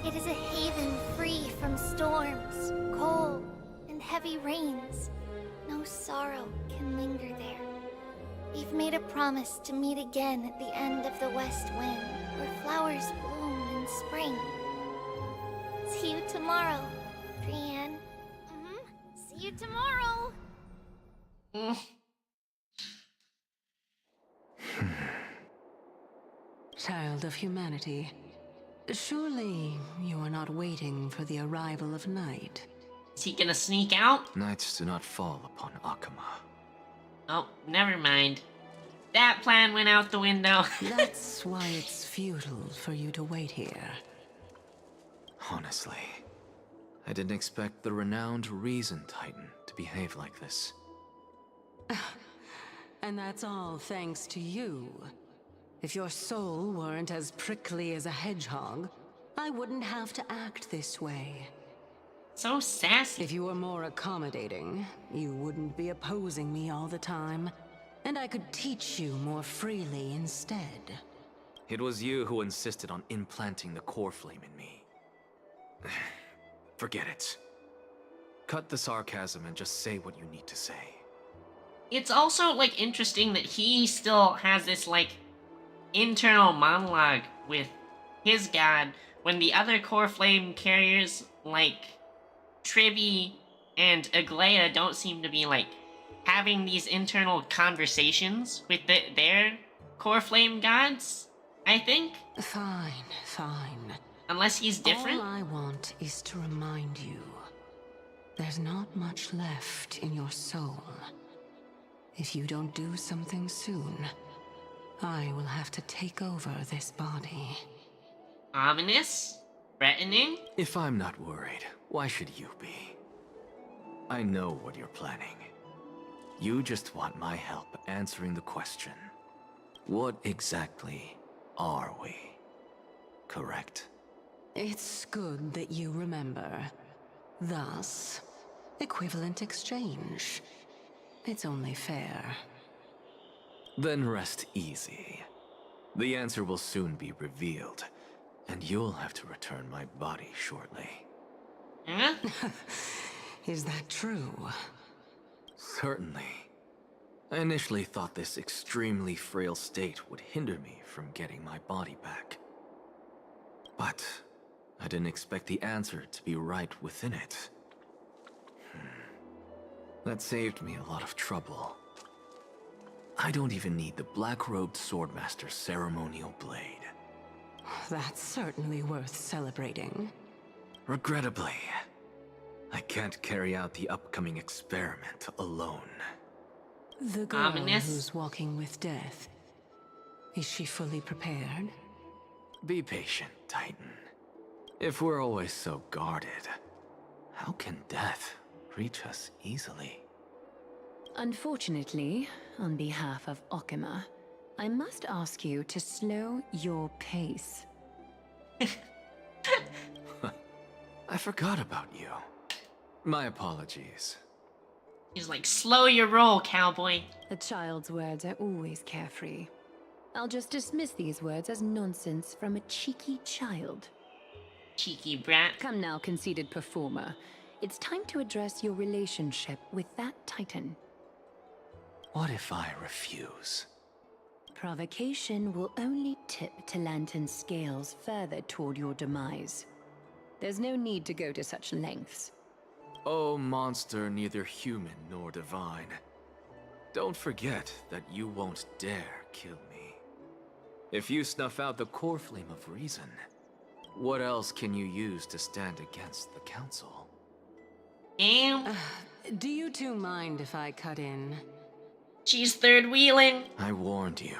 It is a haven free from storms, cold, and heavy rains. No sorrow can linger there. We've made a promise to meet again at the end of the west wind, where flowers bloom in spring. See you tomorrow, Brienne. See you tomorrow. Child of humanity, surely you are not waiting for the arrival of night. Is he gonna sneak out? Nights do not fall upon Akama. Oh, never mind. That plan went out the window. That's why it's futile for you to wait here. Honestly, I didn't expect the renowned Reason Titan to behave like this. And that's all thanks to you. If your soul weren't as prickly as a hedgehog, I wouldn't have to act this way. So sassy. If you were more accommodating, you wouldn't be opposing me all the time. And I could teach you more freely instead. It was you who insisted on implanting the core flame in me. Forget it. Cut the sarcasm and just say what you need to say. It's also, like, interesting that he still has this, like, internal monologue with his god when the other core flame carriers, like Tribbie and Aglaia, don't seem to be, like, having these internal conversations with their core flame gods, I think. Fine, fine. Unless he's different? All I want is to remind you, there's not much left in your soul. If you don't do something soon, I will have to take over this body. Ominous? Threatening? If I'm not worried, why should you be? I know what you're planning. You just want my help answering the question. What exactly are we? Correct? It's good that you remember. Thus, equivalent exchange. It's only fair. Then rest easy. The answer will soon be revealed, and you'll have to return my body shortly. Huh? Is that true? Certainly. I initially thought this extremely frail state would hinder me from getting my body back. But I didn't expect the answer to be right within it. That saved me a lot of trouble. I don't even need the black-robed swordmaster's ceremonial blade. That's certainly worth celebrating. Regrettably, I can't carry out the upcoming experiment alone. The girl Ominous? who's walking with death, is she fully prepared? Be patient, Titan. If we're always so guarded, how can death reach us easily? Unfortunately, on behalf of Okima, I must ask you to slow your pace. I forgot about you. My apologies. He's like, slow your roll, cowboy. A child's words are always carefree. I'll just dismiss these words as nonsense from a cheeky child. Cheeky brat. Come now, conceited performer. It's time to address your relationship with that Titan. What if I refuse? Provocation will only tip Talantan's scales further toward your demise. There's no need to go to such lengths. Oh, monster neither human nor divine. Don't forget that you won't dare kill me. If you snuff out the core flame of reason, what else can you use to stand against the council? Do you two mind if I cut in? She's third wheeling. I warned you.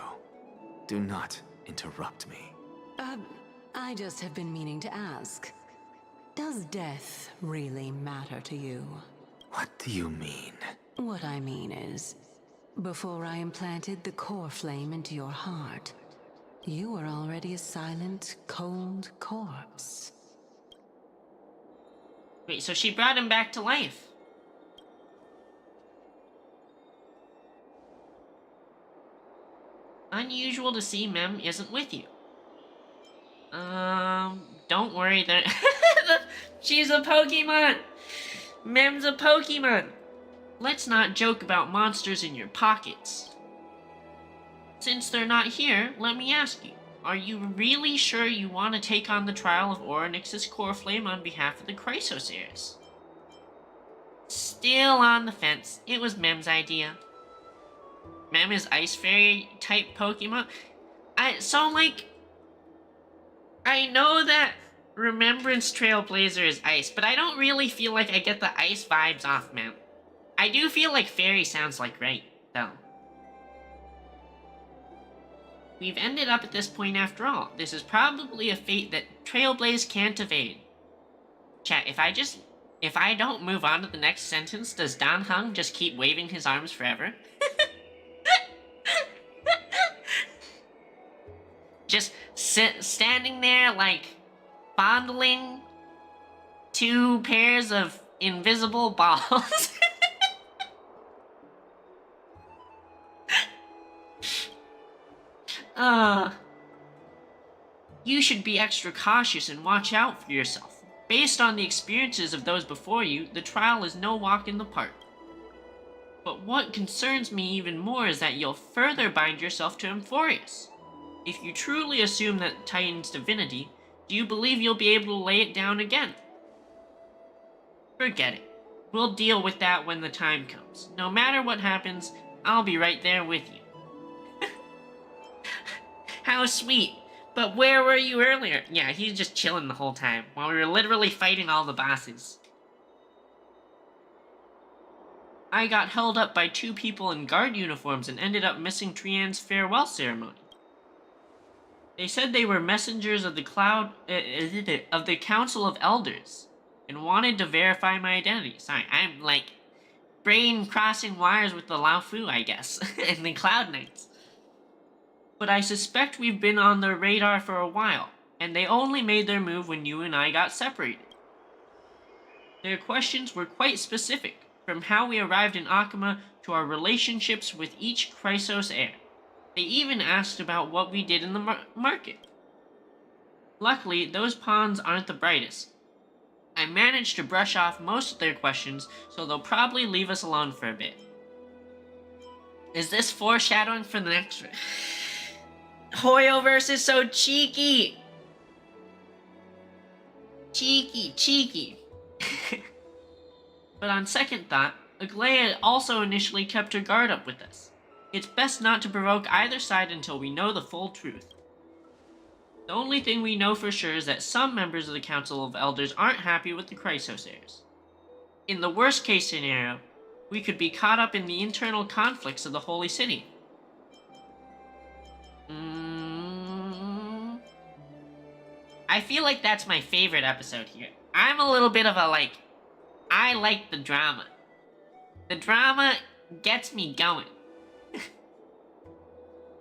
Do not interrupt me. I just have been meaning to ask. Does death really matter to you? What do you mean? What I mean is, before I implanted the core flame into your heart, you were already a silent, cold corpse. Wait, so she brought him back to life. Unusual to see Mem isn't with you. Don't worry, she's a Pokemon! Mem's a Pokemon! Let's not joke about monsters in your pockets. Since they're not here, let me ask you, are you really sure you want to take on the trial of Oryx's core flame on behalf of the Chrysos heirs? Still on the fence. It was Mem's idea. Mem is Ice Fairy type Pokemon. I know that Remembrance Trailblazer is ice, but I don't really feel like I get the ice vibes off Mem. I do feel like Fairy sounds like right, though. We've ended up at this point after all. This is probably a fate that Trailblaze can't evade. Chat, if I don't move on to the next sentence, does Dan Heng just keep waving his arms forever? Just standing there, like, fondling 2 pairs of invisible balls. You should be extra cautious and watch out for yourself. Based on the experiences of those before you, the trial is no walk in the park. But what concerns me even more is that you'll further bind yourself to Amphorius. If you truly assume that Titan's divinity, do you believe you'll be able to lay it down again? Forget it. We'll deal with that when the time comes. No matter what happens, I'll be right there with you. How sweet. But where were you earlier? Yeah, he's just chilling the whole time, while we were literally fighting all the bosses. I got held up by 2 people in guard uniforms and ended up missing Trian's farewell ceremony. They said they were messengers of the of the Council of Elders, and wanted to verify my identity. Sorry, I'm like brain crossing wires with the Lao Fu, I guess, and the Cloud Knights. But I suspect we've been on their radar for a while, and they only made their move when you and I got separated. Their questions were quite specific, from how we arrived in Akama to our relationships with each Chrysos heir. They even asked about what we did in the market. Luckily, those pawns aren't the brightest. I managed to brush off most of their questions, so they'll probably leave us alone for a bit. Is this foreshadowing for the next one? Hoyoverse is so cheeky! Cheeky. But on second thought, Aglaia also initially kept her guard up with us. It's best not to provoke either side until we know the full truth. The only thing we know for sure is that some members of the Council of Elders aren't happy with the Chrysos heirs. In the worst case scenario, we could be caught up in the internal conflicts of the Holy City. I feel like that's my favorite episode here. I'm a little bit of a I like the drama. The drama gets me going.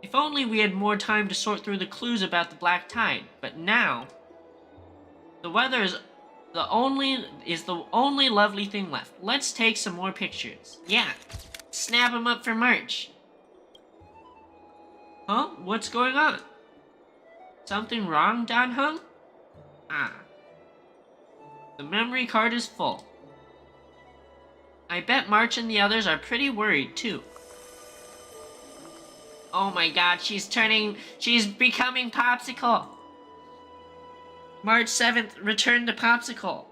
If only we had more time to sort through the clues about the Black Tide, but now the weather is the only lovely thing left. Let's take some more pictures. Yeah, snap them up for merch. Huh? What's going on? Something wrong, Dan Hung? The memory card is full. I bet March and the others are pretty worried too. Oh my god, she's becoming Popsicle. March 7th, return to Popsicle.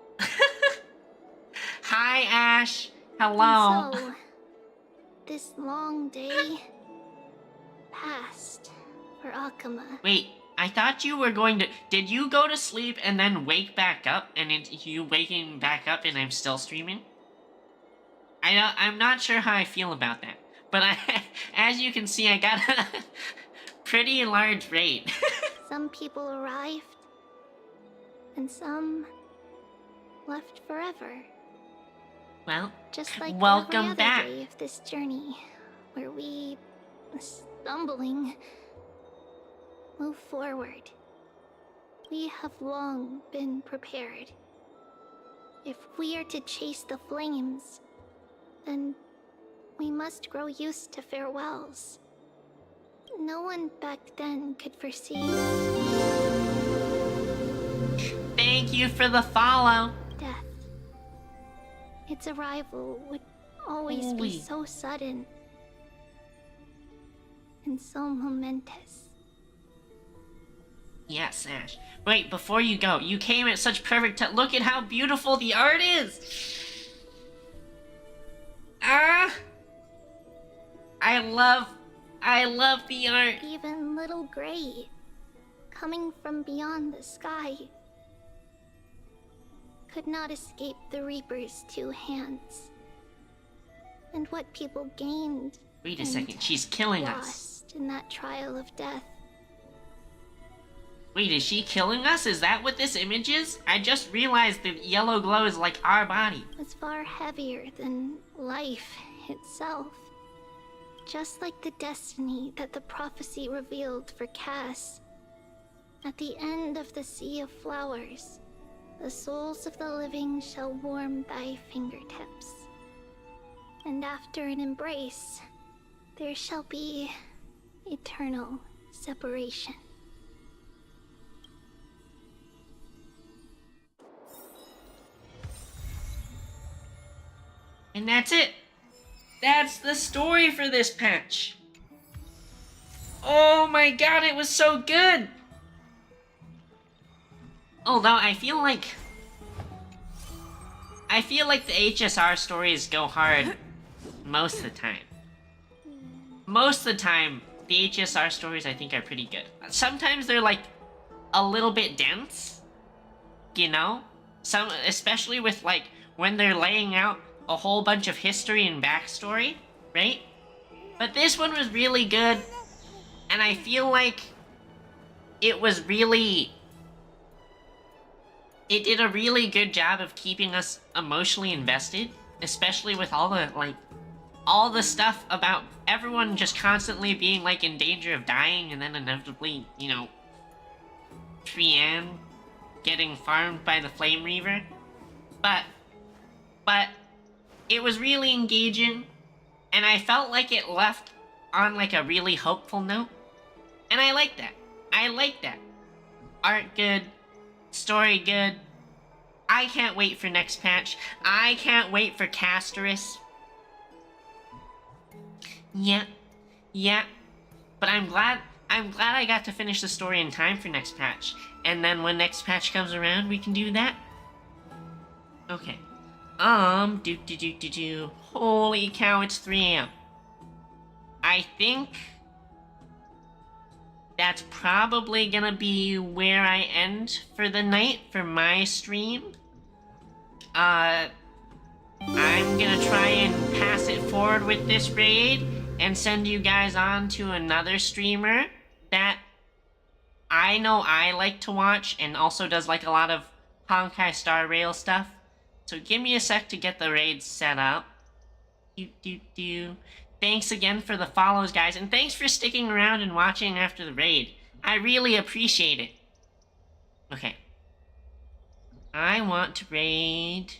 Hi, Ash. Hello. And so, this long day passed for Akama. Wait, I thought you were going to... Did you go to sleep and then wake back up, and it's you waking back up and I'm still streaming? I'm not sure how I feel about that. But as you can see, I got a pretty large raid. Some people arrived, and some left forever. Well, just like welcome every other back. day of this journey, where we, stumbling, move forward. We have long been prepared. If we are to chase the flames, then we must grow used to farewells. No one back then could foresee. Thank you for the follow. Death. Its arrival would always be so sudden and so momentous. Yes, Ash. Wait, before you go, you came at such perfect time. Look at how beautiful the art is. I love the art. Even little Gray, coming from beyond the sky, could not escape the Reaper's 2 hands. And what people gained. Wait a second, she's killing us. Lost in that trial of death. Wait, is she killing us? Is that what this image is? I just realized the yellow glow is like our body. Was far heavier than life itself. Just like the destiny that the prophecy revealed for Cass. At the end of the Sea of Flowers, The souls of the living shall warm thy fingertips. And after an embrace, there shall be eternal separation. And that's it. That's the story for this patch. Oh my god, it was so good! Although I feel like the HSR stories go hard most of the time. Most of the time, the HSR stories I think are pretty good. Sometimes they're like a little bit dense, you know? Especially with like when they're laying out a whole bunch of history and backstory, right? But this one was really good, and I feel like it did a really good job of keeping us emotionally invested, especially with all the stuff about everyone just constantly being like in danger of dying, and then inevitably, you know, Trian getting farmed by the Flame Reaver. But it was really engaging, and I felt like it left on like a really hopeful note, and I like that. I like that. Art good, story good. I can't wait for next patch. I can't wait for Casterus. Yeah. But I'm glad I got to finish the story in time for next patch. And then when next patch comes around, we can do that. Okay. Holy cow, it's 3 AM. I think that's probably gonna be where I end for the night for my stream. I'm gonna try and pass it forward with this raid and send you guys on to another streamer that I know I like to watch and also does like a lot of Honkai Star Rail stuff. So give me a sec to get the raid set up. Thanks again for the follows, guys, and thanks for sticking around and watching after the raid. I really appreciate it. Okay. I want to raid...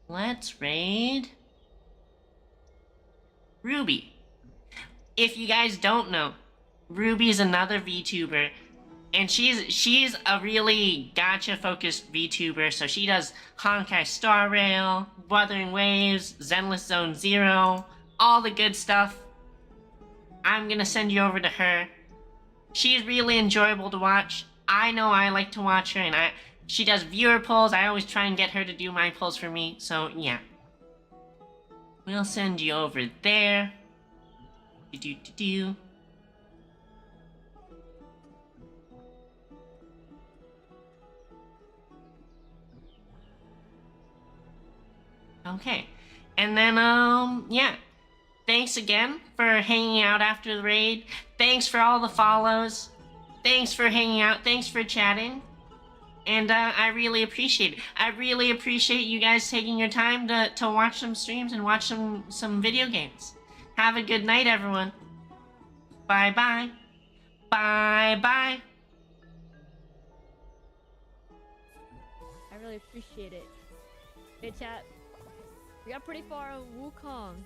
Let's raid... Ruby. If you guys don't know, Ruby's another VTuber, and she's a really gacha-focused VTuber, so she does Honkai Star Rail, Wuthering Waves, Zenless Zone Zero, all the good stuff. I'm gonna send you over to her. She's really enjoyable to watch. I know I like to watch her, and she does viewer polls. I always try and get her to do my polls for me, so yeah. We'll send you over there. Okay. And then, yeah. Thanks again for hanging out after the raid. Thanks for all the follows. Thanks for hanging out. Thanks for chatting. And, I really appreciate it. I really appreciate you guys taking your time to watch some streams and watch some video games. Have a good night, everyone. Bye-bye. Bye-bye. I really appreciate it. Hey, chat. We got pretty far on Wukong.